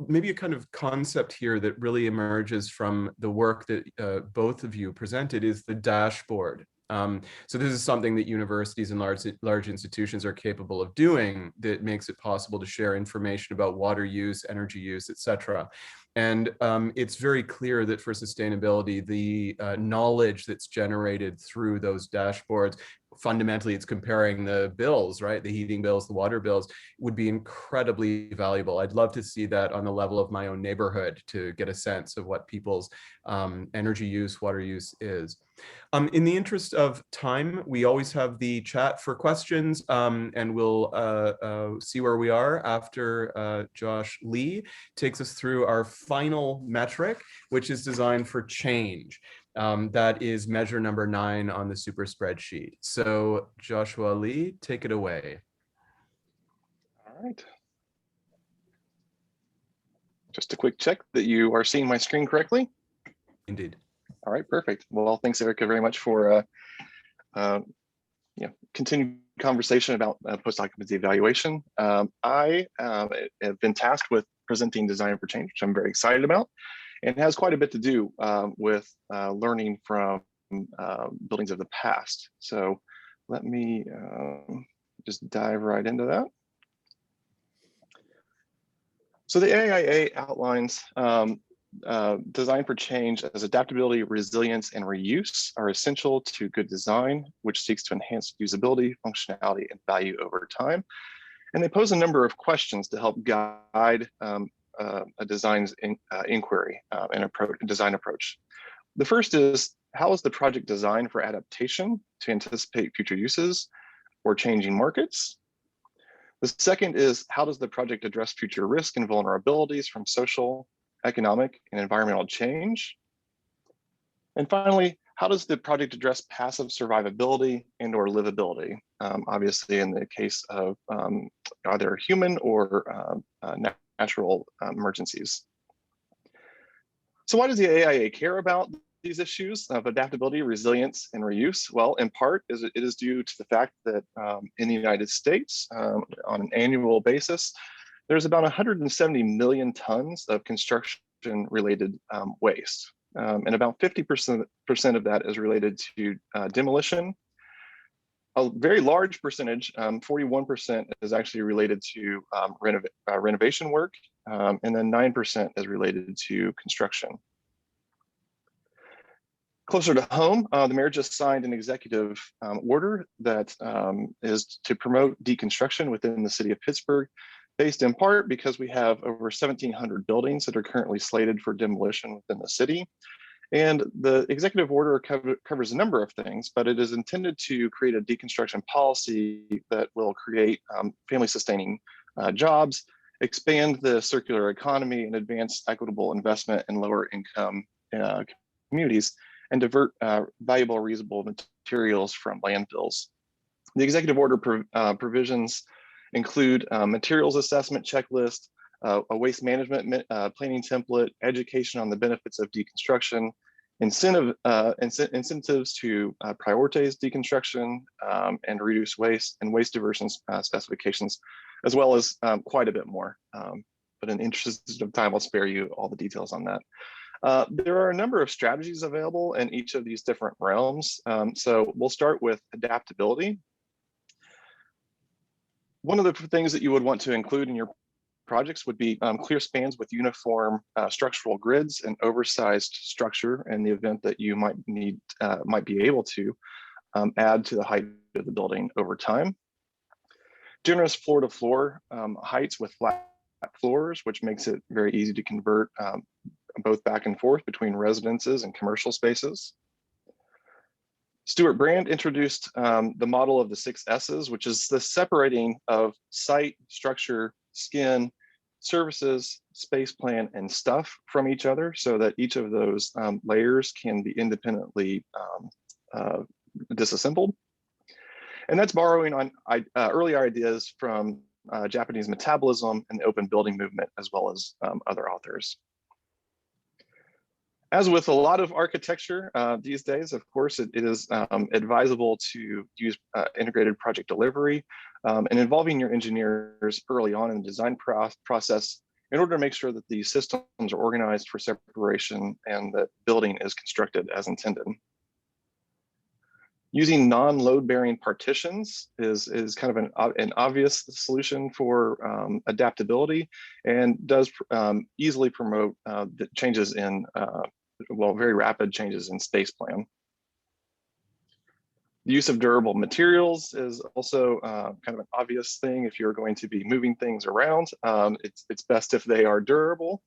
maybe a kind of concept here that really emerges from the work that both of you presented is the dashboard. So this is something that universities and large institutions are capable of doing that makes it possible to share information about water use, energy use, etc. And it's very clear that for sustainability, the knowledge that's generated through those dashboards, fundamentally it's comparing the bills, right? The heating bills, the water bills, would be incredibly valuable. I'd love to see that on the level of my own neighborhood to get a sense of what people's energy use, water use is. In the interest of time, we always have the chat for questions, and we'll see where we are after Josh Lee takes us through our final metric, which is designed for change. That is measure number 9 on the super spreadsheet. So Joshua Lee, take it away. All right. Just a quick check that you are seeing my screen correctly. Indeed. All right, perfect. Well, thanks, Erica, very much for continued conversation about post-occupancy evaluation. I have been tasked with presenting Design for Change, which I'm very excited about, and it has quite a bit to do with learning from buildings of the past. So let me just dive right into that. So the AIA outlines design for change as adaptability, resilience, and reuse are essential to good design, which seeks to enhance usability, functionality, and value over time. And they pose a number of questions to help guide a design's inquiry and design approach. The first is, how is the project designed for adaptation to anticipate future uses or changing markets? The second is, how does the project address future risk and vulnerabilities from social, economic, and environmental change? And finally, how does the project address passive survivability and or livability? Obviously, in the case of either human or natural emergencies. So why does the AIA care about these issues of adaptability, resilience, and reuse? Well, in part, it is due to the fact that in the United States, on an annual basis, there's about 170 million tons of construction-related waste, and about 50% of that is related to demolition. A very large percentage, 41%, is actually related to renovation work, and then 9% is related to construction. Closer to home, the mayor just signed an executive order that is to promote deconstruction within the city of Pittsburgh, based in part because we have over 1,700 buildings that are currently slated for demolition within the city. And the executive order covers a number of things, but it is intended to create a deconstruction policy that will create family sustaining jobs, expand the circular economy, and advance equitable investment in lower income communities, and divert valuable reusable materials from landfills. The executive order provisions include materials assessment checklist, a waste management planning template, education on the benefits of deconstruction, incentives to prioritize deconstruction and reduce waste, and waste diversion specifications, as well as quite a bit more. But in the interest of time, I'll spare you all the details on that. There are a number of strategies available in each of these different realms. So we'll start with adaptability. One of the things that you would want to include in your projects would be clear spans with uniform structural grids and oversized structure in the event that you might be able to add to the height of the building over time. Generous floor-to-floor heights with flat floors, which makes it very easy to convert both back and forth between residences and commercial spaces. Stuart Brand introduced the model of the 6 S's, which is the separating of site, structure, skin, services, space plan, and stuff from each other, so that each of those layers can be independently disassembled. And that's borrowing on earlier ideas from Japanese metabolism and the open building movement, as well as other authors. As with a lot of architecture these days, of course, it is advisable to use integrated project delivery and involving your engineers early on in the design process in order to make sure that the systems are organized for separation and that building is constructed as intended. Using non-load bearing partitions is kind of an obvious solution for adaptability, and does easily promote the changes in very rapid changes in space plan. The use of durable materials is also kind of an obvious thing. If you're going to be moving things around, it's best if they are durable.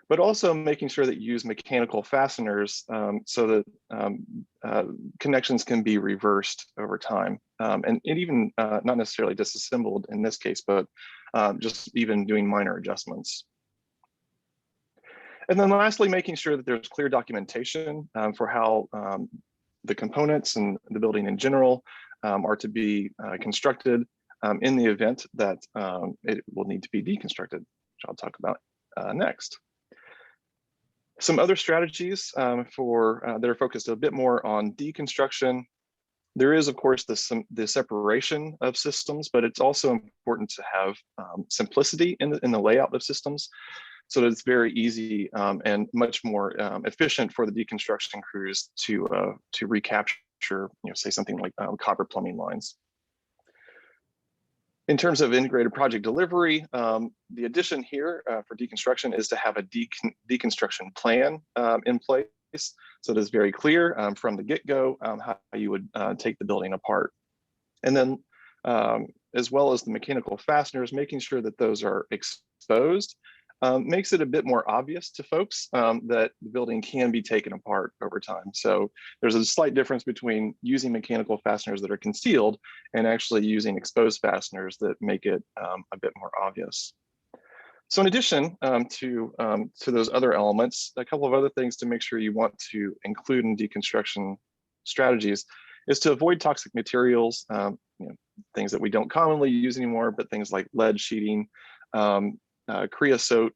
But also making sure that you use mechanical fasteners so that connections can be reversed over time. And even not necessarily disassembled in this case, but just even doing minor adjustments. And then lastly, making sure that there's clear documentation for how the components and the building in general are to be constructed in the event that it will need to be deconstructed, which I'll talk about next. Some other strategies that are focused a bit more on deconstruction. There is, of course, the separation of systems, but it's also important to have simplicity in the layout of systems, so that it's very easy and much more efficient for the deconstruction crews to recapture, say something like copper plumbing lines. In terms of integrated project delivery, the addition here for deconstruction is to have a deconstruction plan in place, so it is very clear from the get-go how you would take the building apart. And then as well as the mechanical fasteners, making sure that those are exposed makes it a bit more obvious to folks that the building can be taken apart over time. So there's a slight difference between using mechanical fasteners that are concealed and actually using exposed fasteners that make it a bit more obvious. So in addition to those other elements, a couple of other things to make sure you want to include in deconstruction strategies is to avoid toxic materials, things that we don't commonly use anymore, but things like lead sheeting, creosote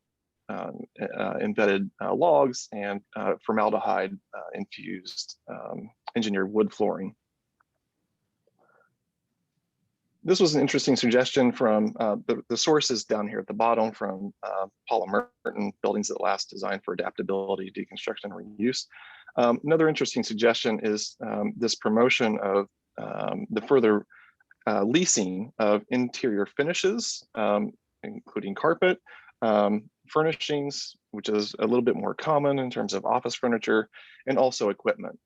embedded logs, and formaldehyde infused engineered wood flooring. This was an interesting suggestion from the sources down here at the bottom from Paula Merton, Buildings That Last, Designed for Adaptability, Deconstruction, and Reuse. Another interesting suggestion is this promotion of the further leasing of interior finishes, including carpet, furnishings, which is a little bit more common in terms of office furniture, and also equipment.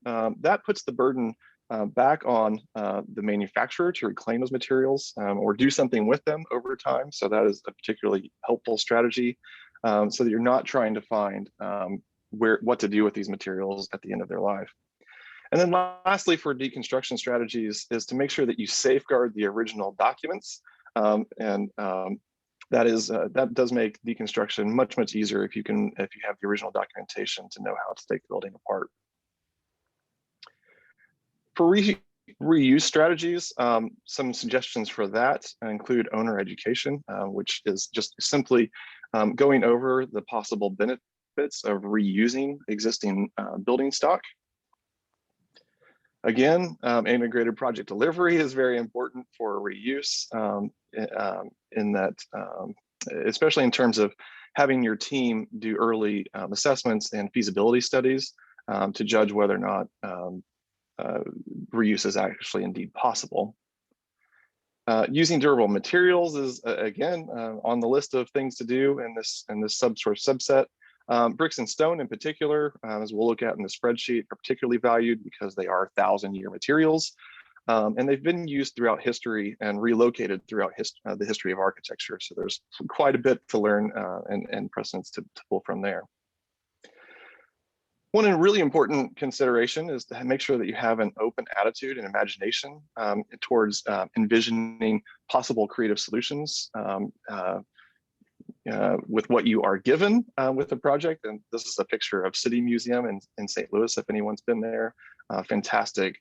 That puts the burden back on the manufacturer to reclaim those materials or do something with them over time. So that is a particularly helpful strategy so that you're not trying to find what to do with these materials at the end of their life. And then lastly, for deconstruction strategies is to make sure that you safeguard the original documents. That does make deconstruction much easier if you have the original documentation to know how to take the building apart. For reuse strategies, some suggestions for that include owner education, which is just simply going over the possible benefits of reusing existing building stock. Again, integrated project delivery is very important for reuse in that, especially in terms of having your team do early assessments and feasibility studies to judge whether or not reuse is actually indeed possible. Using durable materials is again on the list of things to do in this subset. Bricks and stone in particular, as we'll look at in the spreadsheet, are particularly valued because they are 1,000-year materials, and they've been used throughout history and relocated throughout the history of architecture. So there's quite a bit to learn and precedents to pull from there. One really important consideration is to make sure that you have an open attitude and imagination towards envisioning possible creative solutions with what you are given with the project. And this is a picture of City Museum in St. Louis, if anyone's been there. Fantastic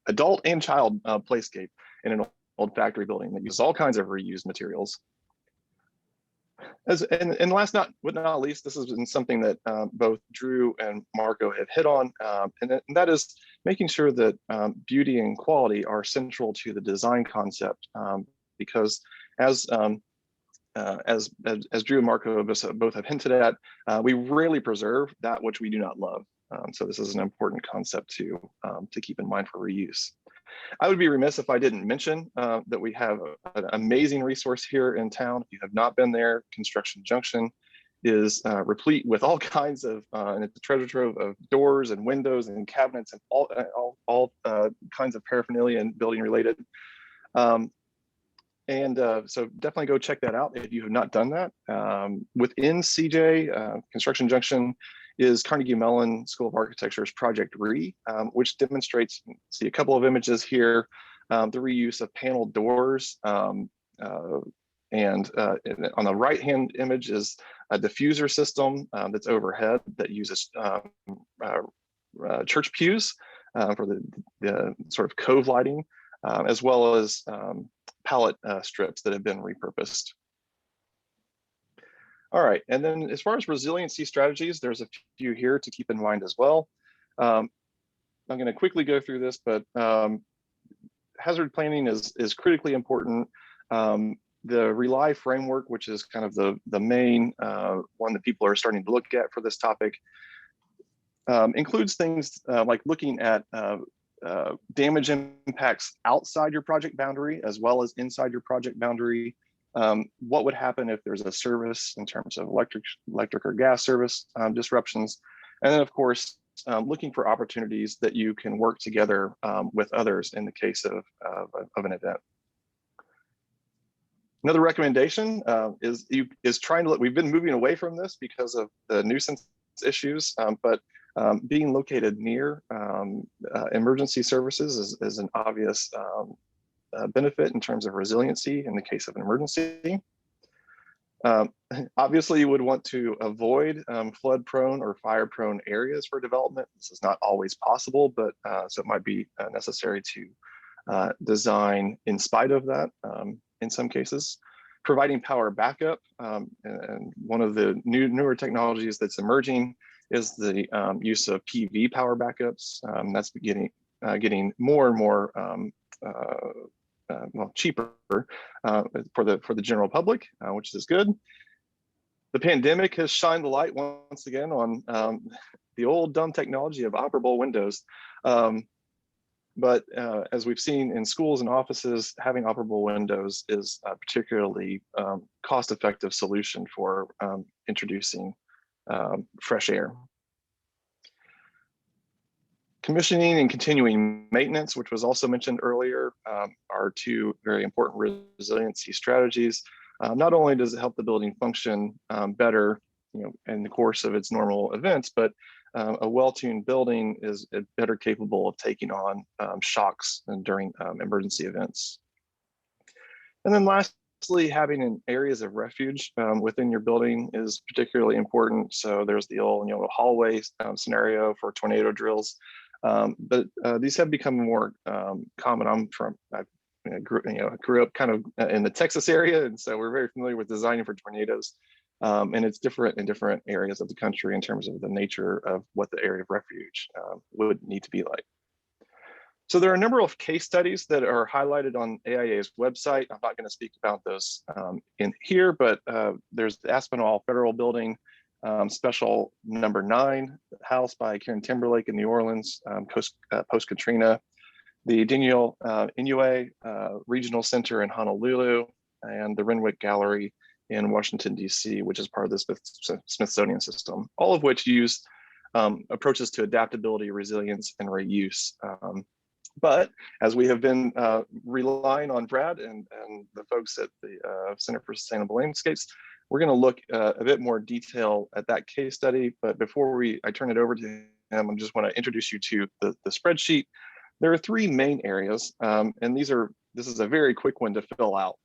adult and child playscape in an old factory building that uses all kinds of reused materials. And last but not least, this has been something that both Drew and Marco have hit on, and that is making sure that beauty and quality are central to the design concept, because as Drew and Marco both have hinted at, we rarely preserve that which we do not love. So this is an important concept to keep in mind for reuse. I would be remiss if I didn't mention that we have an amazing resource here in town. If you have not been there, Construction Junction is replete with all kinds of, and it's a treasure trove of doors and windows and cabinets and all kinds of paraphernalia and building related. So definitely go check that out if you have not done that. Within CJ, Construction Junction is Carnegie Mellon School of Architecture's Project RE, which demonstrates, see a couple of images here, the reuse of paneled doors. And on the right-hand image is a diffuser system that's overhead that uses church pews for the sort of cove lighting, as well as pallet strips that have been repurposed. All right, and then as far as resiliency strategies, there's a few here to keep in mind as well. I'm going to quickly go through this, but hazard planning is critically important. The RELY framework, which is kind of the main one that people are starting to look at for this topic, includes things like looking at damage impacts outside your project boundary as well as inside your project boundary. What would happen if there's a service in terms of electric or gas service disruptions, and then of course looking for opportunities that you can work together with others in the case of an event. Another recommendation is trying to we've been moving away from this because of the nuisance issues, but being located near emergency services is an obvious benefit in terms of resiliency in the case of an emergency. Obviously, you would want to avoid flood-prone or fire-prone areas for development. This is not always possible, but so it might be necessary to design in spite of that in some cases. Providing power backup, and one of the newer technologies that's emerging is the use of PV power backups. That's getting more and more cheaper for the general public, which is good. The pandemic has shined the light once again on the old dumb technology of operable windows. But as we've seen in schools and offices, having operable windows is a particularly cost-effective solution for introducing fresh air. Commissioning and continuing maintenance, which was also mentioned earlier, are two very important resiliency strategies. Not only does it help the building function better, in the course of its normal events, but a well-tuned building is better capable of taking on shocks during emergency events. And then lastly, having areas of refuge within your building is particularly important. So there's the old hallway scenario for tornado drills, but these have become more common. I grew up kind of in the Texas area, and so we're very familiar with designing for tornadoes. And it's different in different areas of the country in terms of the nature of what the area of refuge would need to be like. So there are a number of case studies that are highlighted on AIA's website. I'm not going to speak about those in here, but there's the Aspinall Federal Building, Special Number 9, house by Karen Timberlake in New Orleans, post-Katrina, the Daniel Inouye Regional Center in Honolulu, and the Renwick Gallery in Washington, D.C., which is part of the Smithsonian system, all of which use approaches to adaptability, resilience, and reuse. But as we have been relying on Brad and the folks at the Center for Sustainable Landscapes, we're going to look a bit more detail at that case study. But before I turn it over to him, I just want to introduce you to the spreadsheet. There are 3 main areas, and this is a very quick one to fill out.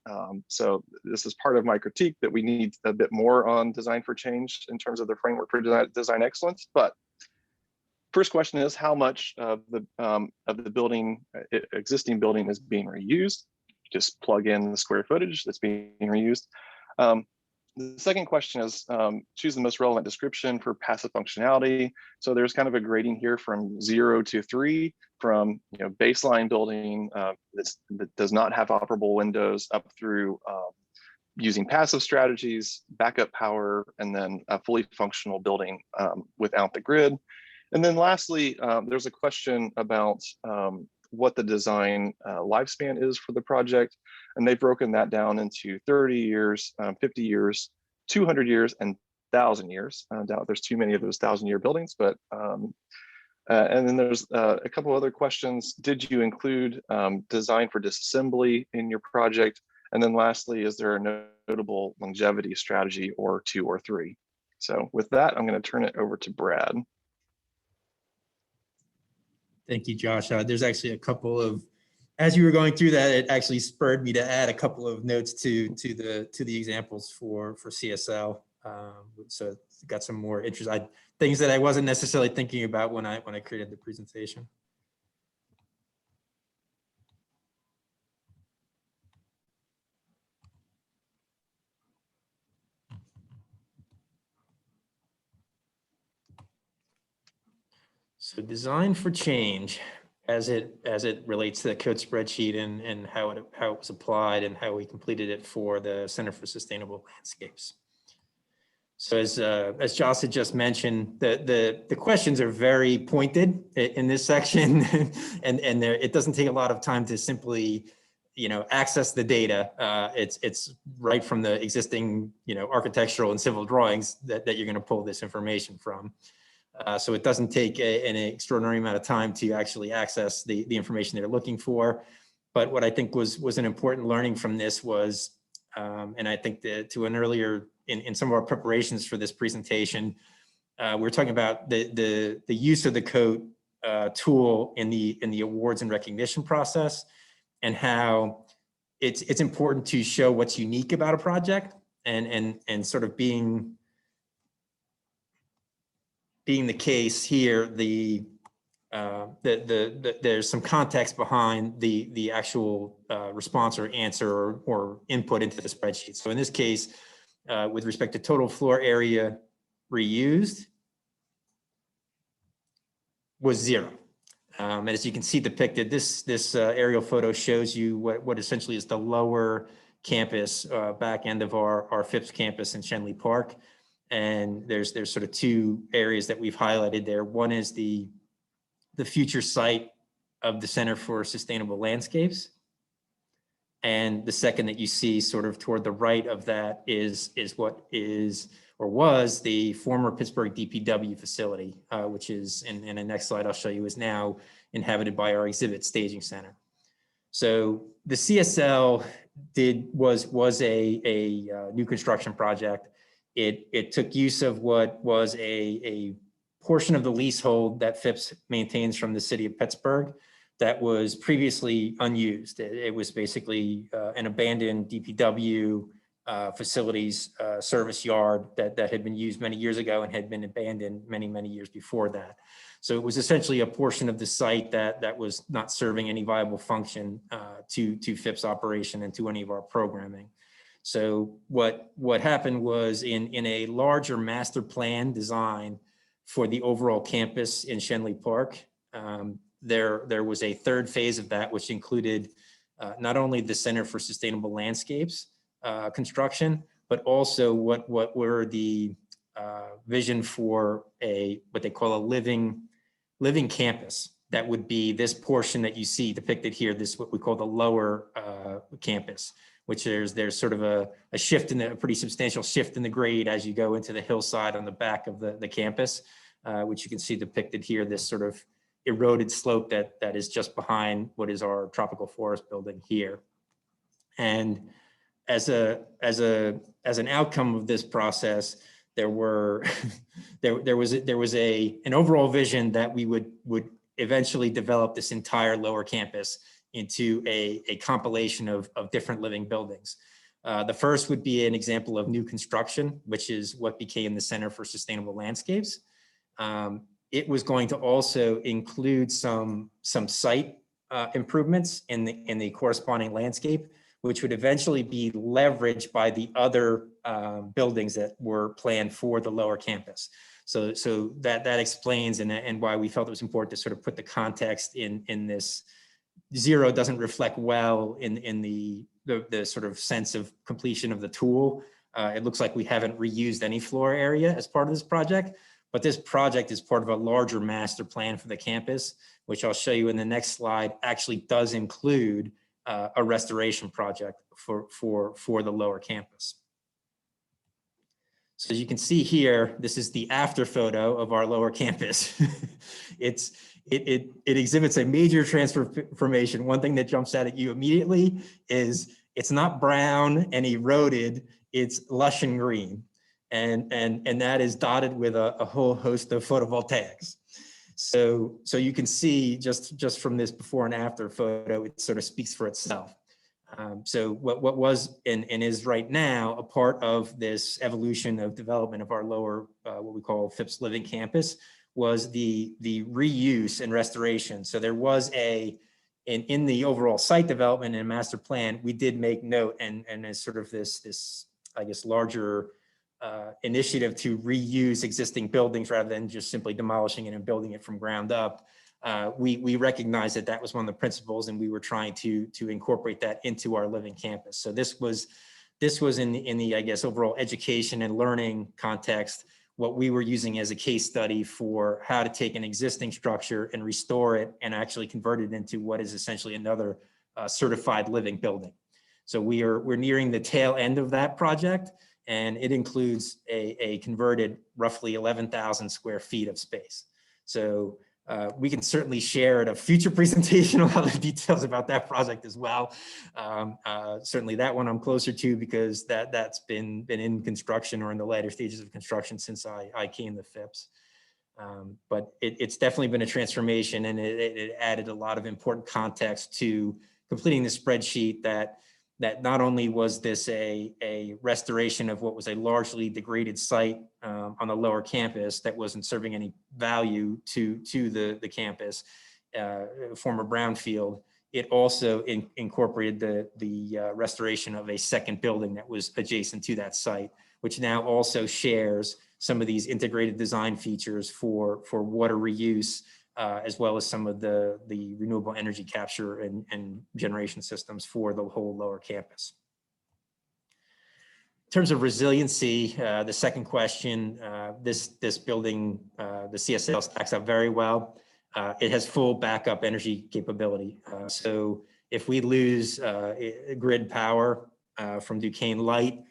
So this is part of my critique that we need a bit more on design for change in terms of the framework for design excellence. But first question is, how much of the building, existing building, is being reused? Just plug in the square footage that's being reused. The second question is, choose the most relevant description for passive functionality. So there's kind of a grading here from 0 to 3, from baseline building that does not have operable windows up through using passive strategies, backup power, and then a fully functional building without the grid. And then lastly, there's a question about what the design lifespan is for the project. And they've broken that down into 30 years, 50 years, 200 years, and 1,000 years. I doubt there's too many of those 1,000-year buildings, but and then there's a couple other questions. Did you include design for disassembly in your project? And then lastly, is there a notable longevity strategy, or 2 or 3? So with that, I'm going to turn it over to Brad. Thank you, Josh. There's actually a couple of, as you were going through that, it actually spurred me to add a couple of notes to the examples for CSL. So got some more things that I wasn't necessarily thinking about when I created the presentation. So design for change, as it relates to the COTE spreadsheet and how it was applied and how we completed it for the Center for Sustainable Landscapes. So as Josh had just mentioned, the questions are very pointed in this section, and it doesn't take a lot of time to simply access the data. It's right from the existing architectural and civil drawings that you're going to pull this information from. So it doesn't take an extraordinary amount of time to actually access the information they're looking for. But what I think was an important learning from this was, and I think to an earlier, in some of our preparations for this presentation, we're talking about the use of the COTE tool in the awards and recognition process, and how it's important to show what's unique about a project, and sort of being the case here, there's some context behind the actual response or answer or input into the spreadsheet. So in this case, with respect to total floor area reused, was 0. And as you can see depicted, this aerial photo shows you what essentially is the lower campus, back end of our Phipps campus in Shenley Park. And there's sort of 2 areas that we've highlighted there. One is the future site of the Center for Sustainable Landscapes. And the second that you see sort of toward the right of that is what is or was the former Pittsburgh DPW facility, which is, in the next slide I'll show you, is now inhabited by our exhibit staging center. So the CSL was a new construction project. It took use of what was a portion of the leasehold that Phipps maintains from the city of Pittsburgh that was previously unused. It was basically an abandoned DPW facilities service yard that had been used many years ago and had been abandoned many years before that. So it was essentially a portion of the site that was not serving any viable function to Phipps operation and to any of our programming. So what happened was in a larger master plan design for the overall campus in Shenley Park, there was a third phase of that, which included not only the Center for Sustainable Landscapes construction, but also what were the vision for what they call a living campus. That would be this portion that you see depicted here, this what we call the lower campus, which there's sort of a shift a pretty substantial shift in the grade as you go into the hillside on the back of the campus, which you can see depicted here, this sort of eroded slope that is just behind what is our tropical forest building here. And as an outcome of this process, there was an overall vision that we would eventually develop this entire lower campus into a compilation of different living buildings. The first would be an example of new construction, which is what became the Center for Sustainable Landscapes. It was going to also include some site improvements in the corresponding landscape, which would eventually be leveraged by the other buildings that were planned for the lower campus. So that explains and why we felt it was important to sort of put the context in this. Zero doesn't reflect well in the sort of sense of completion of the tool. It looks like we haven't reused any floor area as part of this project, but this project is part of a larger master plan for the campus, which I'll show you in the next slide, actually does include a restoration project for the lower campus. So as you can see here, this is the after photo of our lower campus. It exhibits a major transformation. One thing that jumps out at you immediately is it's not brown and eroded, it's lush and green. And that is dotted with a whole host of photovoltaics. So you can see just from this before and after photo, it sort of speaks for itself. So what was and is right now a part of this evolution of development of our lower, what we call Phipps Living Campus, was the reuse and restoration. So there was in the overall site development and master plan, we did make note and as sort of this I guess larger initiative to reuse existing buildings rather than just simply demolishing it and building it from ground up. We recognized that was one of the principles, and we were trying to incorporate that into our living campus. So this was in the I guess overall education and learning context, what we were using as a case study for how to take an existing structure and restore it and actually convert it into what is essentially another certified living building. So we're nearing the tail end of that project, and it includes a converted roughly 11,000 square feet of space. So we can certainly share at a future presentation a lot of details about that project as well. Certainly that one I'm closer to because that's been in construction or in the later stages of construction since I came to Phipps. But it's definitely been a transformation, and it added a lot of important context to completing the spreadsheet that not only was this a restoration of what was a largely degraded site on the lower campus that wasn't serving any value to the campus, former brownfield, it also incorporated the restoration of a second building that was adjacent to that site, which now also shares some of these integrated design features for water reuse, as well as some of the renewable energy capture and generation systems for the whole lower campus. In terms of resiliency, the second question, this building, the CSL stacks up very well. It has full backup energy capability. So if we lose grid power from Duquesne Light,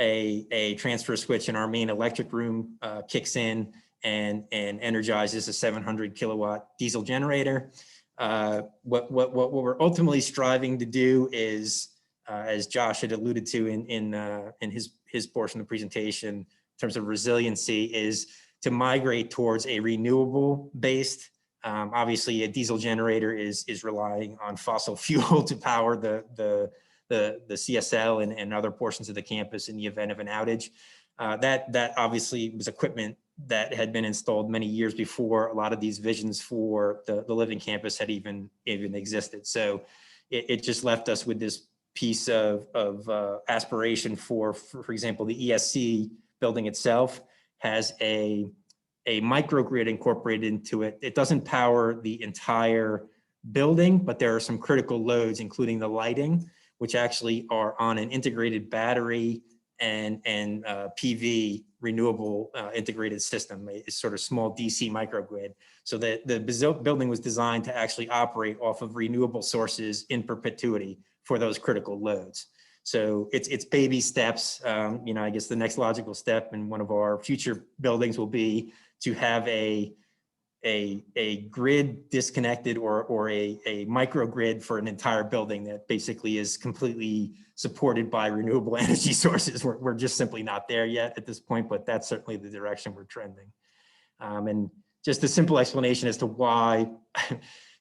a transfer switch in our main electric room kicks in and energizes a 700 kilowatt diesel generator. What we're ultimately striving to do is as Josh had alluded to in his portion of the presentation, in terms of resiliency, is to migrate towards a renewable based. Obviously, a diesel generator is relying on fossil fuel to power the CSL and other portions of the campus in the event of an outage. That obviously was equipment that had been installed many years before a lot of these visions for the living campus had even existed. So it just left us with this piece of aspiration for example, the ESC building itself has a microgrid incorporated into it. It doesn't power the entire building, but there are some critical loads, including the lighting, which actually are on an integrated battery and PV renewable integrated system. It's sort of small DC microgrid. So that the building was designed to actually operate off of renewable sources in perpetuity for those critical loads. So it's baby steps. I guess the next logical step in one of our future buildings will be to have a grid disconnected or a microgrid for an entire building that basically is completely supported by renewable energy sources. We're just simply not there yet at this point, but that's certainly the direction we're trending. And just a simple explanation as to why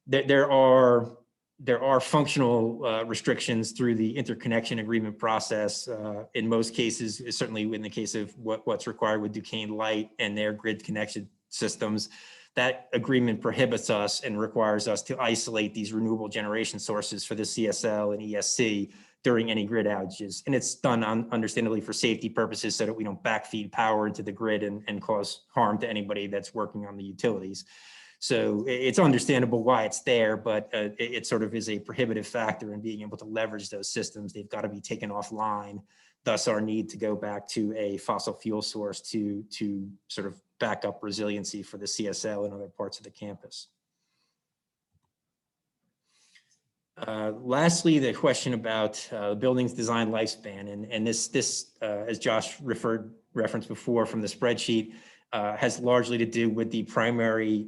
there are functional restrictions through the interconnection agreement process. In most cases, certainly in the case of what's required with Duquesne Light and their grid connection systems, that agreement prohibits us and requires us to isolate these renewable generation sources for the CSL and ESC during any grid outages. And it's done understandably for safety purposes so that we don't backfeed power into the grid and cause harm to anybody that's working on the utilities. So it's understandable why it's there, but it sort of is a prohibitive factor in being able to leverage those systems. They've got to be taken offline, thus our need to go back to a fossil fuel source to sort of back up resiliency for the CSL and other parts of the campus. Lastly, the question about building's design lifespan, and this as Josh referenced before from the spreadsheet, has largely to do with the primary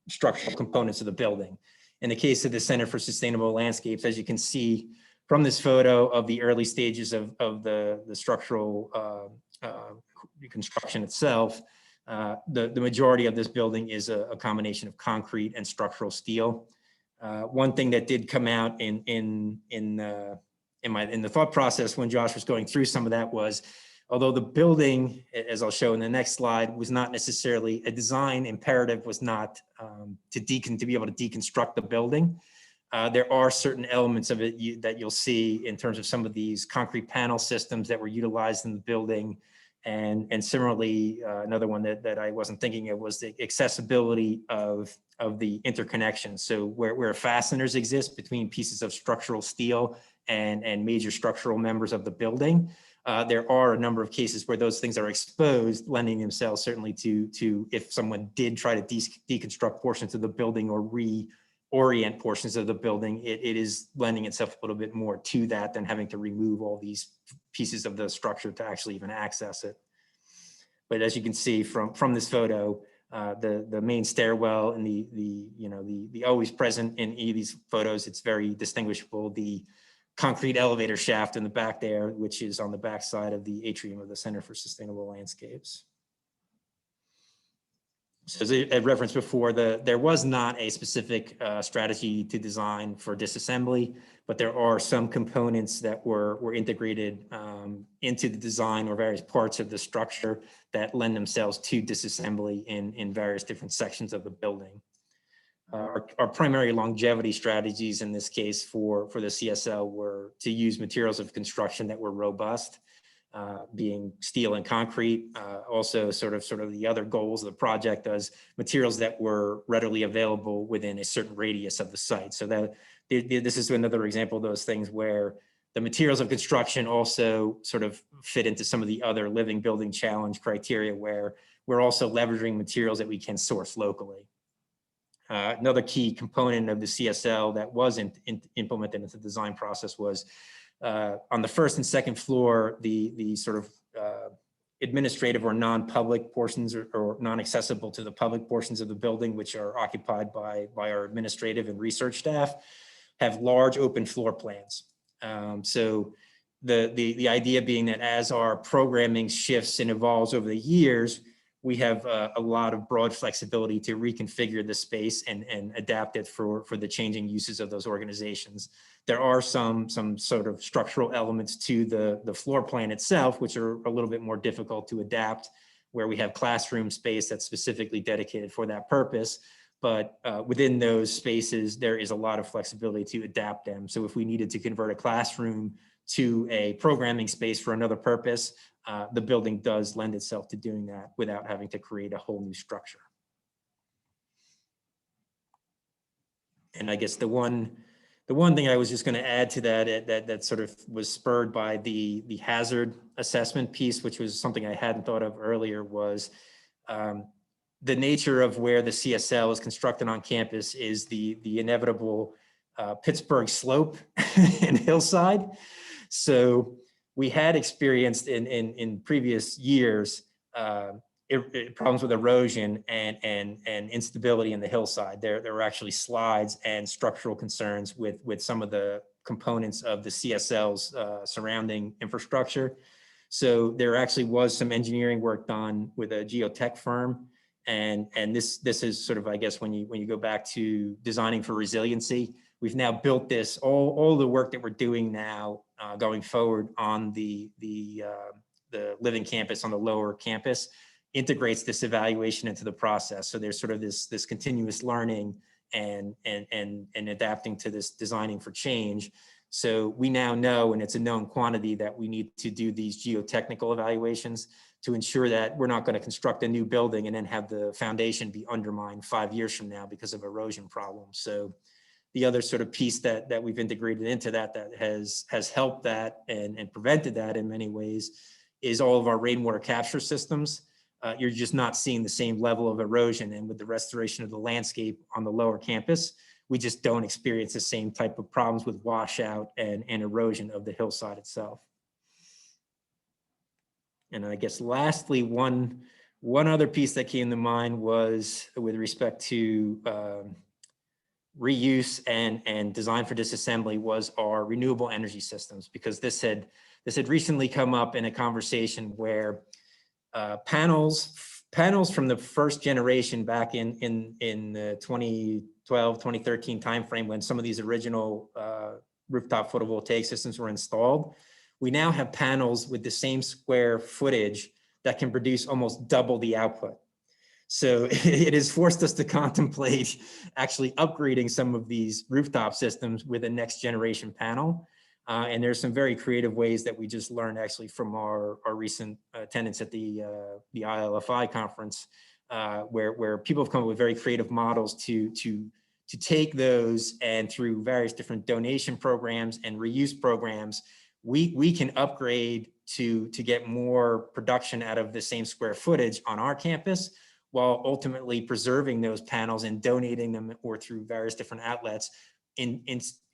structural components of the building. In the case of the Center for Sustainable Landscapes, as you can see from this photo of the early stages of the structural construction itself, the majority of this building is a combination of concrete and structural steel. One thing that did come out in the thought process when Josh was going through some of that was, although the building, as I'll show in the next slide, was not necessarily a design imperative, was not to be able to deconstruct the building. There are certain elements of it that you'll see in terms of some of these concrete panel systems that were utilized in the building. And similarly, another one that I wasn't thinking of was the accessibility of the interconnection. So where fasteners exist between pieces of structural steel and major structural members of the building, there are a number of cases where those things are exposed, lending themselves certainly to if someone did try to deconstruct portions of the building or reorient portions of the building, it is lending itself a little bit more to that than having to remove all these pieces of the structure to actually even access it. But as you can see from this photo, the main stairwell and the always present in any of these photos, it's very distinguishable. The concrete elevator shaft in the back there, which is on the back side of the atrium of the Center for Sustainable Landscapes. So as I referenced before, there was not a specific strategy to design for disassembly, but there are some components that were integrated into the design or various parts of the structure that lend themselves to disassembly in various different sections of the building. Our primary longevity strategies in this case for the CSL were to use materials of construction that were robust, being steel and concrete. Also sort of the other goals of the project as materials that were readily available within a certain radius of the site. So that this is another example of those things where the materials of construction also sort of fit into some of the other living building challenge criteria where we're also leveraging materials that we can source locally. Another key component of the CSL that wasn't implemented into the design process was on the first and second floor, the sort of administrative or non-public portions or non-accessible to the public portions of the building, which are occupied by our administrative and research staff, have large open floor plans. So the idea being that as our programming shifts and evolves over the years, we have a lot of broad flexibility to reconfigure the space and adapt it for the changing uses of those organizations. There are some sort of structural elements to the floor plan itself, which are a little bit more difficult to adapt, where we have classroom space that's specifically dedicated for that purpose. But within those spaces, there is a lot of flexibility to adapt them. So if we needed to convert a classroom to a programming space for another purpose, the building does lend itself to doing that without having to create a whole new structure. And I guess the one thing I was just going to add to that sort of was spurred by the hazard assessment piece, which was something I hadn't thought of earlier, was the nature of where the CSL is constructed on campus is the inevitable Pittsburgh slope and hillside. So we had experienced in previous years problems with erosion and instability in the hillside. There were actually slides and structural concerns with some of the components of the CSL's surrounding infrastructure. So there actually was some engineering work done with a geotech firm. And this is sort of, I guess, when you go back to designing for resiliency, we've now built this, all the work that we're doing now going forward on the living campus on the lower campus integrates this evaluation into the process. So there's sort of this continuous learning and adapting to this designing for change. So we now know, and it's a known quantity, that we need to do these geotechnical evaluations to ensure that we're not going to construct a new building and then have the foundation be undermined 5 years from now because of erosion problems. So the other sort of piece that we've integrated into that has helped that and prevented that in many ways is all of our rainwater capture systems. You're just not seeing the same level of erosion, and with the restoration of the landscape on the lower campus, we just don't experience the same type of problems with washout and erosion of the hillside itself. And I guess lastly, one other piece that came to mind was with respect to reuse and design for disassembly was our renewable energy systems, because this had recently come up in a conversation where panels from the first generation back in the 2012, 2013 timeframe, when some of these original rooftop photovoltaic systems were installed, we now have panels with the same square footage that can produce almost double the output. So it has forced us to contemplate actually upgrading some of these rooftop systems with a next generation panel. And there's some very creative ways that we just learned actually from our recent attendance at the ILFI conference, where people have come up with very creative models to take those, and through various different donation programs and reuse programs, we can upgrade to get more production out of the same square footage on our campus, while ultimately preserving those panels and donating them, or through various different outlets, in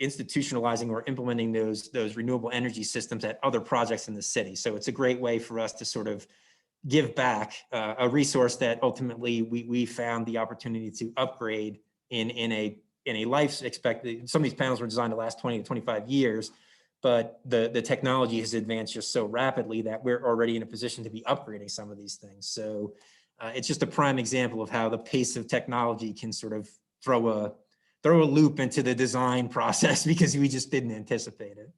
institutionalizing or implementing those renewable energy systems at other projects in the city. So it's a great way for us to sort of give back a resource that ultimately we found the opportunity to upgrade in a life expected. Some of these panels were designed to last 20 to 25 years, but the technology has advanced just so rapidly that we're already in a position to be upgrading some of these things. So it's just a prime example of how the pace of technology can sort of throw a loop into the design process because we just didn't anticipate it.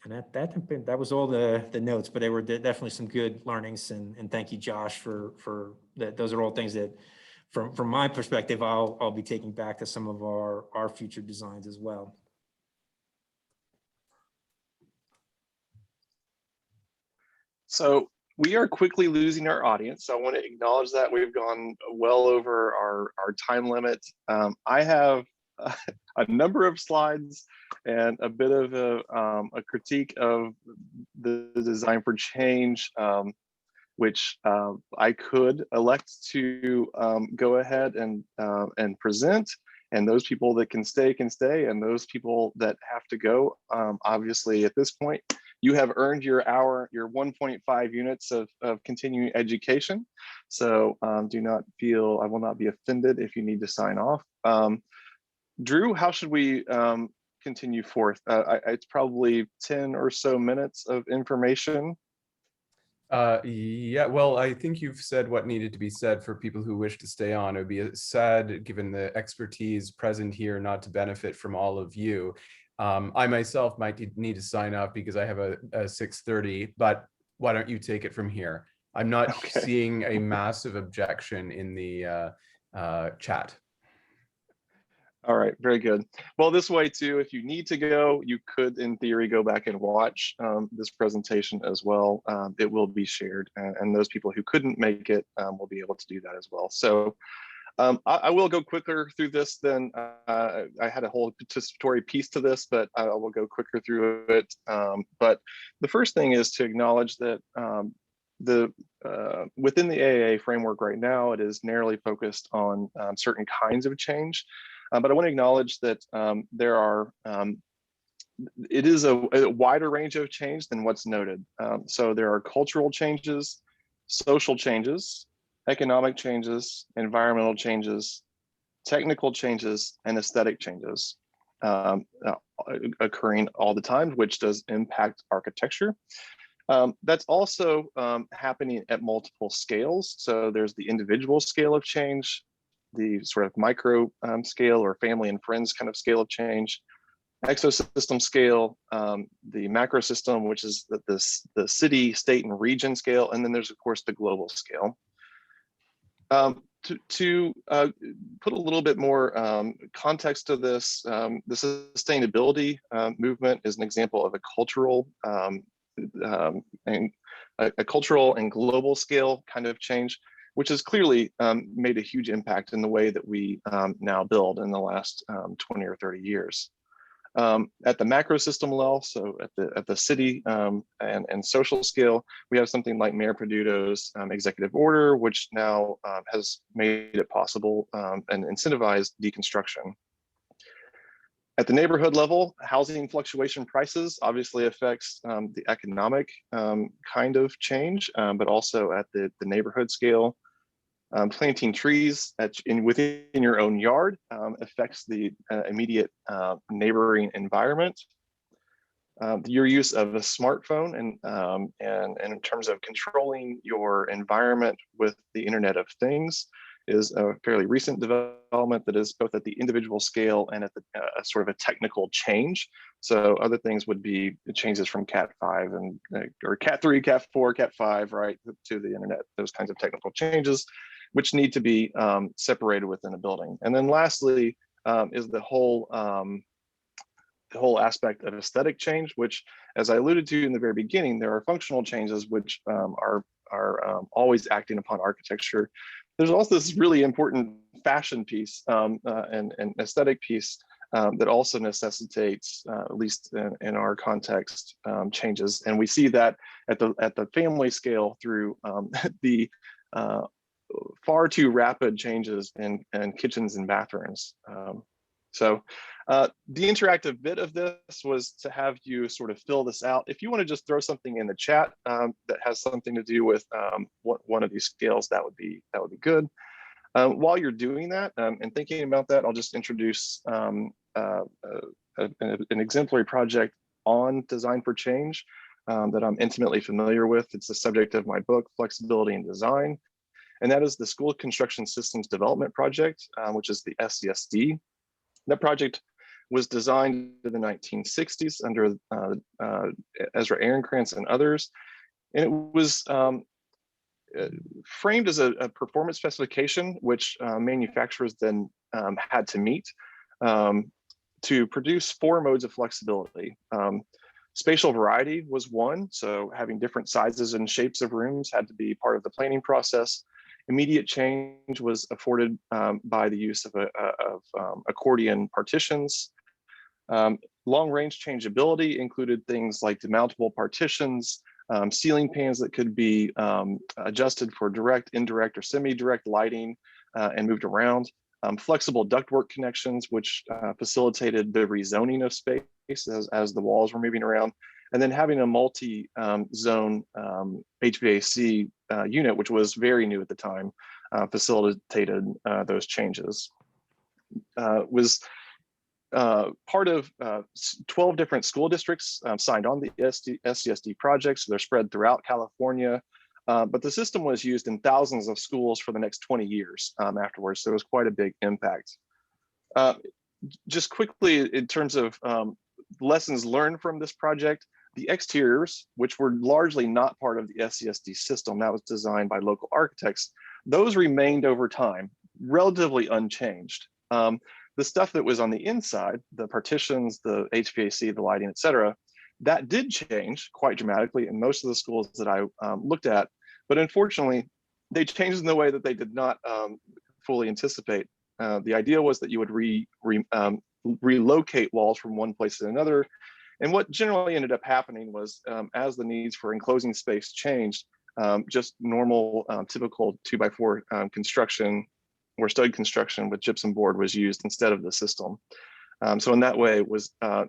And that was all the notes, but there were definitely some good learnings, and thank you, Josh, for that. Those are all things that, from my perspective, I'll be taking back to some of our future designs as well. So we are quickly losing our audience. So I want to acknowledge that we've gone well over our time limit. I have a number of slides and a bit of a critique of the design for change, which I could elect to go ahead and present. And those people that can stay, and those people that have to go, obviously at this point, you have earned your 1.5 units of continuing education. So do not feel, I will not be offended if you need to sign off. Drew, how should we continue forth? It's probably 10 or so minutes of information. Yeah, well, I think you've said what needed to be said for people who wish to stay on. It would be sad, given the expertise present here, not to benefit from all of you. I myself might need to sign off because I have a 6:30, but why don't you take it from here? I'm not Okay. seeing a massive objection in the chat. All right, very good. Well, this way too, if you need to go, you could, in theory, go back and watch this presentation as well. It will be shared, and those people who couldn't make it will be able to do that as well. So I will go quicker through this than I had a whole participatory piece to this, but I will go quicker through it. But the first thing is to acknowledge that within the AAA framework right now, it is narrowly focused on certain kinds of change. But I want to acknowledge that it is a wider range of change than what's noted. So there are cultural changes, social changes, economic changes, environmental changes, technical changes, and aesthetic changes occurring all the time, which does impact architecture. That's also happening at multiple scales. So there's the individual scale of change, the sort of micro scale or family and friends kind of scale of change, exosystem scale, the macro system, which is the city, state, and region scale, and then there's of course the global scale. To put a little bit more context to this, the sustainability movement is an example of a cultural and global scale kind of change, which has clearly made a huge impact in the way that we now build in the last 20 or 30 years. At the macro system level, so at the city and social scale, we have something like Mayor Peduto's executive order, which now has made it possible and incentivized deconstruction. At the neighborhood level, housing fluctuation prices obviously affects the economic kind of change, but also at the neighborhood scale. Planting trees within your own yard affects the immediate neighboring environment. Your use of a smartphone and in terms of controlling your environment with the Internet of Things is a fairly recent development that is both at the individual scale and at the sort of a technical change. So other things would be changes from Cat 5 and or Cat 3, Cat 4, Cat 5, right, to the internet, those kinds of technical changes, which need to be separated within a building. And then lastly is the whole aspect of aesthetic change, which, as I alluded to in the very beginning, there are functional changes which are always acting upon architecture. There's also this really important fashion piece and aesthetic piece that also necessitates, at least in our context, changes. And we see that at the family scale through the far too rapid changes in kitchens and bathrooms. So the interactive bit of this was to have you sort of fill this out. If you want to just throw something in the chat that has something to do with one of these scales, that would be good. While you're doing that and thinking about that, I'll just introduce an exemplary project on design for change that I'm intimately familiar with. It's the subject of my book, Flexibility in Design, and that is the School Construction Systems Development Project, which is the SCSD. That project was designed in the 1960s under Ezra Ehrenkrantz and others, and it was framed as a performance specification, which manufacturers then had to meet to produce 4 modes of flexibility. Spatial variety was one, so having different sizes and shapes of rooms had to be part of the planning process. Immediate change was afforded by the use of accordion partitions. Long-range changeability included things like demountable partitions, ceiling pans that could be adjusted for direct, indirect, or semi-direct lighting and moved around. Flexible ductwork connections, which facilitated the rezoning of space as the walls were moving around. And then having a multi-zone HVAC unit, which was very new at the time, facilitated those changes. Was part of 12 different school districts signed on the SCSD project, so they're spread throughout California. But the system was used in thousands of schools for the next 20 years afterwards, so it was quite a big impact. Just quickly, in terms of lessons learned from this project, the exteriors, which were largely not part of the SCSD system, that was designed by local architects, those remained over time, relatively unchanged. The stuff that was on the inside, the partitions, the HVAC, the lighting, et cetera, that did change quite dramatically in most of the schools that I looked at. But unfortunately, they changed in the way that they did not fully anticipate. The idea was that you would relocate walls from one place to another. And what generally ended up happening was as the needs for enclosing space changed, just normal, typical 2x4 construction or stud construction with gypsum board was used instead of the system. So in that way,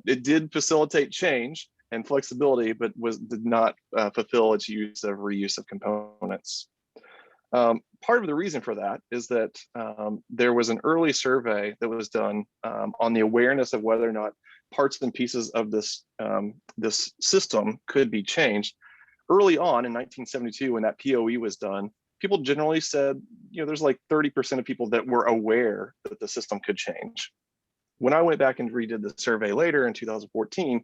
it did facilitate change and flexibility, but did not fulfill its use of reuse of components. Part of the reason for that is that there was an early survey that was done on the awareness of whether or not parts and pieces of this system could be changed. Early on in 1972, when that POE was done, people generally said, there's like 30% of people that were aware that the system could change. When I went back and redid the survey later in 2014,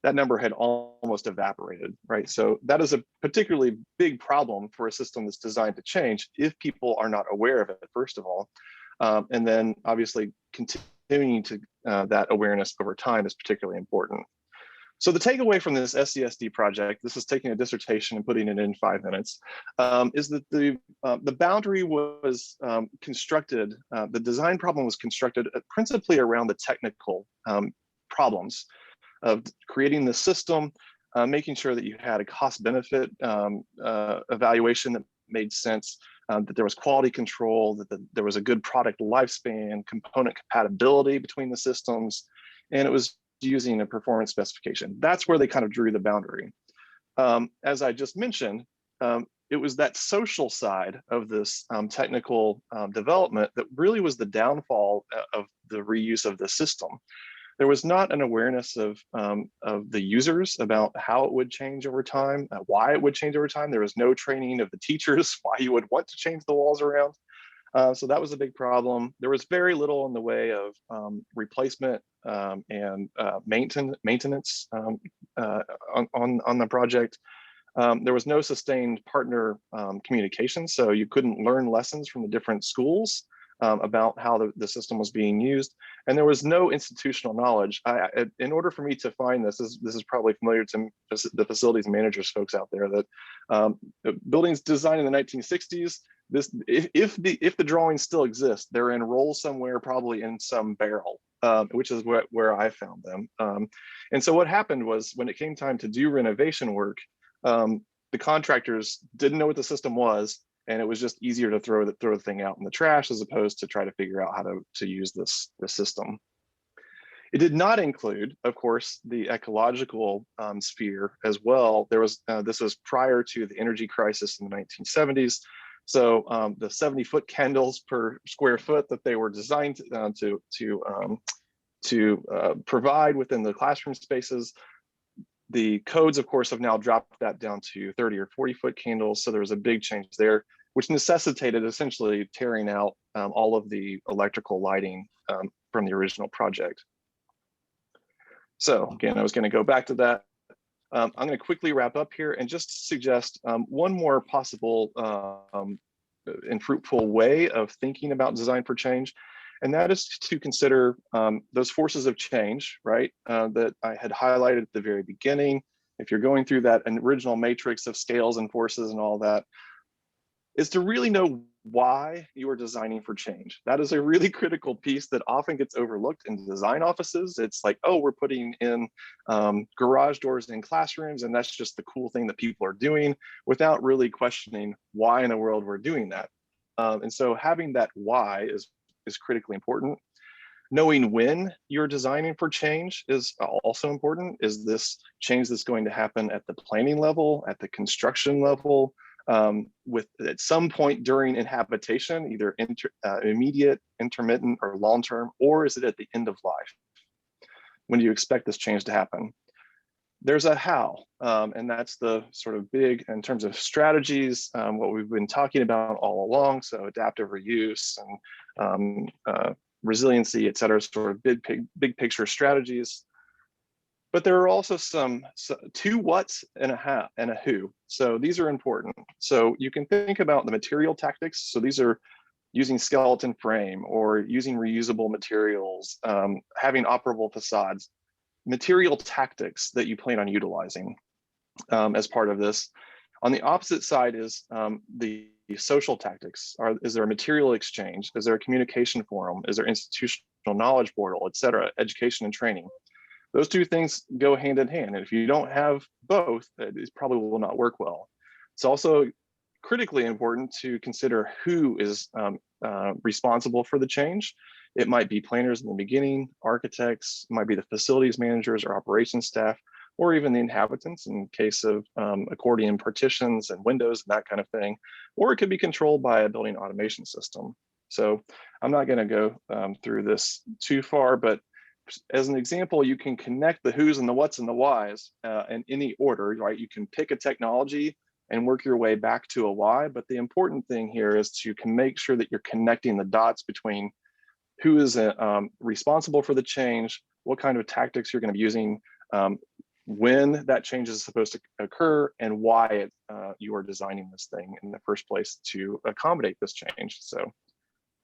that number had almost evaporated, right? So that is a particularly big problem for a system that's designed to change if people are not aware of it, first of all. And then obviously continuing to that awareness over time is particularly important. So the takeaway from this SCSD project, this is taking a dissertation and putting it in 5 minutes, is that the boundary was constructed, the design problem was constructed principally around the technical problems of creating the system, making sure that you had a cost-benefit evaluation that made sense, that there was quality control, that there was a good product lifespan, component compatibility between the systems, and it was using a performance specification. That's where they kind of drew the boundary. As I just mentioned, it was that social side of this technical development that really was the downfall of the reuse of the system. There was not an awareness of the users about how it would change over time, why it would change over time. There was no training of the teachers why you would want to change the walls around. So that was a big problem. There was very little in the way of replacement and maintenance on the project. There was no sustained partner communication, so you couldn't learn lessons from the different schools about how the system was being used, and there was no institutional knowledge. In order for me to find this is probably familiar to the facilities managers folks out there, that buildings designed in the 1960s, if the drawings still exist, they're enrolled somewhere, probably in some barrel, which is where I found them. And so what happened was, when it came time to do renovation work, the contractors didn't know what the system was, and it was just easier to throw the thing out in the trash as opposed to try to figure out how to use this system. It did not include, of course, the ecological sphere as well. There was this was prior to the energy crisis in the 1970s. So the 70-foot candles per square foot that they were designed to provide within the classroom spaces, the codes, of course, have now dropped that down to 30 or 40-foot candles. So there was a big change there, which necessitated essentially tearing out all of the electrical lighting from the original project. So again, I was going to go back to that. I'm going to quickly wrap up here and just suggest one more possible and fruitful way of thinking about design for change. And that is to consider those forces of change, right, that I had highlighted at the very beginning. If you're going through that original matrix of scales and forces and all that, is to really know why you are designing for change. That is a really critical piece that often gets overlooked in design offices. It's like, oh, we're putting in garage doors in classrooms, and that's just the cool thing that people are doing, without really questioning why in the world we're doing that. And so having that why is critically important. Knowing when you're designing for change is also important. Is this change that's going to happen at the planning level, at the construction level, at some point during inhabitation, either immediate, intermittent, or long-term, or is it at the end of life? when do you expect this change to happen? There's a how, and that's the sort of big in terms of strategies, what we've been talking about all along. So adaptive reuse and resiliency, et cetera, sort of big picture strategies. But there are also two whats and a how and a who. So these are important. So you can think about the material tactics. So these are using skeleton frame or using reusable materials, having operable facades, material tactics that you plan on utilizing as part of this. On the opposite side is the social tactics. Is there a material exchange? Is there a communication forum? Is there institutional knowledge portal, et cetera, education and training? Those two things go hand in hand. And if you don't have both, it probably will not work well. It's also critically important to consider who is responsible for the change. It might be planners in the beginning, architects, might be the facilities managers or operations staff, or even the inhabitants in case of accordion partitions and windows and that kind of thing. Or it could be controlled by a building automation system. So I'm not going to go through this too far, but as an example, you can connect the who's and the what's and the whys in any order, right? You can pick a technology and work your way back to a why, but the important thing here is to make sure that you're connecting the dots between who is responsible for the change, what kind of tactics you're going to be using, when that change is supposed to occur, and why you are designing this thing in the first place to accommodate this change. So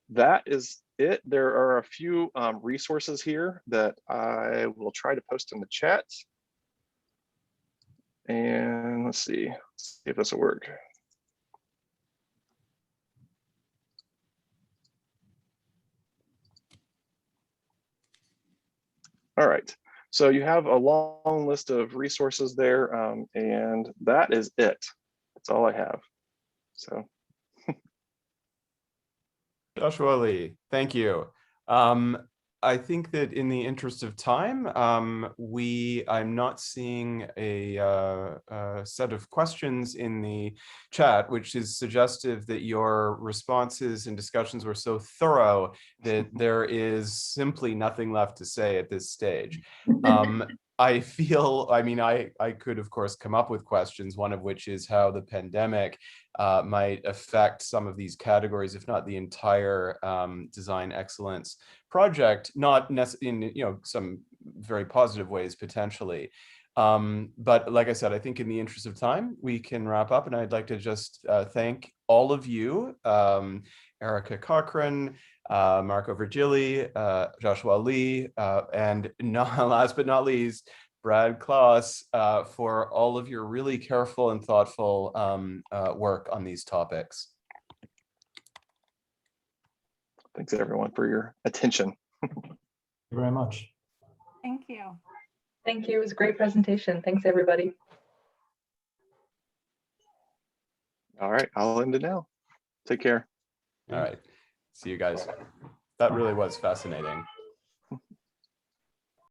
that is it. There are a few resources here that I will try to post in the chat. And let's see if this will work. All right, so you have a long list of resources there, and that is it. That's all I have. So. Joshua Lee, thank you. I think that in the interest of time, I'm not seeing a set of questions in the chat, which is suggestive that your responses and discussions were so thorough that there is simply nothing left to say at this stage. I feel, I mean, I could, of course, come up with questions, one of which is how the pandemic might affect some of these categories, if not the entire design excellence project, not necessarily in some very positive ways potentially. But like I said, I think in the interest of time, we can wrap up, and I'd like to just thank all of you, Erica Cochran, Marco Virgili, Joshua Lee, and last but not least, Brad Klaus, for all of your really careful and thoughtful work on these topics. Thanks everyone for your attention. Thank you very much. Thank you. Thank you. It was a great presentation. Thanks, everybody. All right, I'll end it now. Take care. All right. See you guys. That really was fascinating.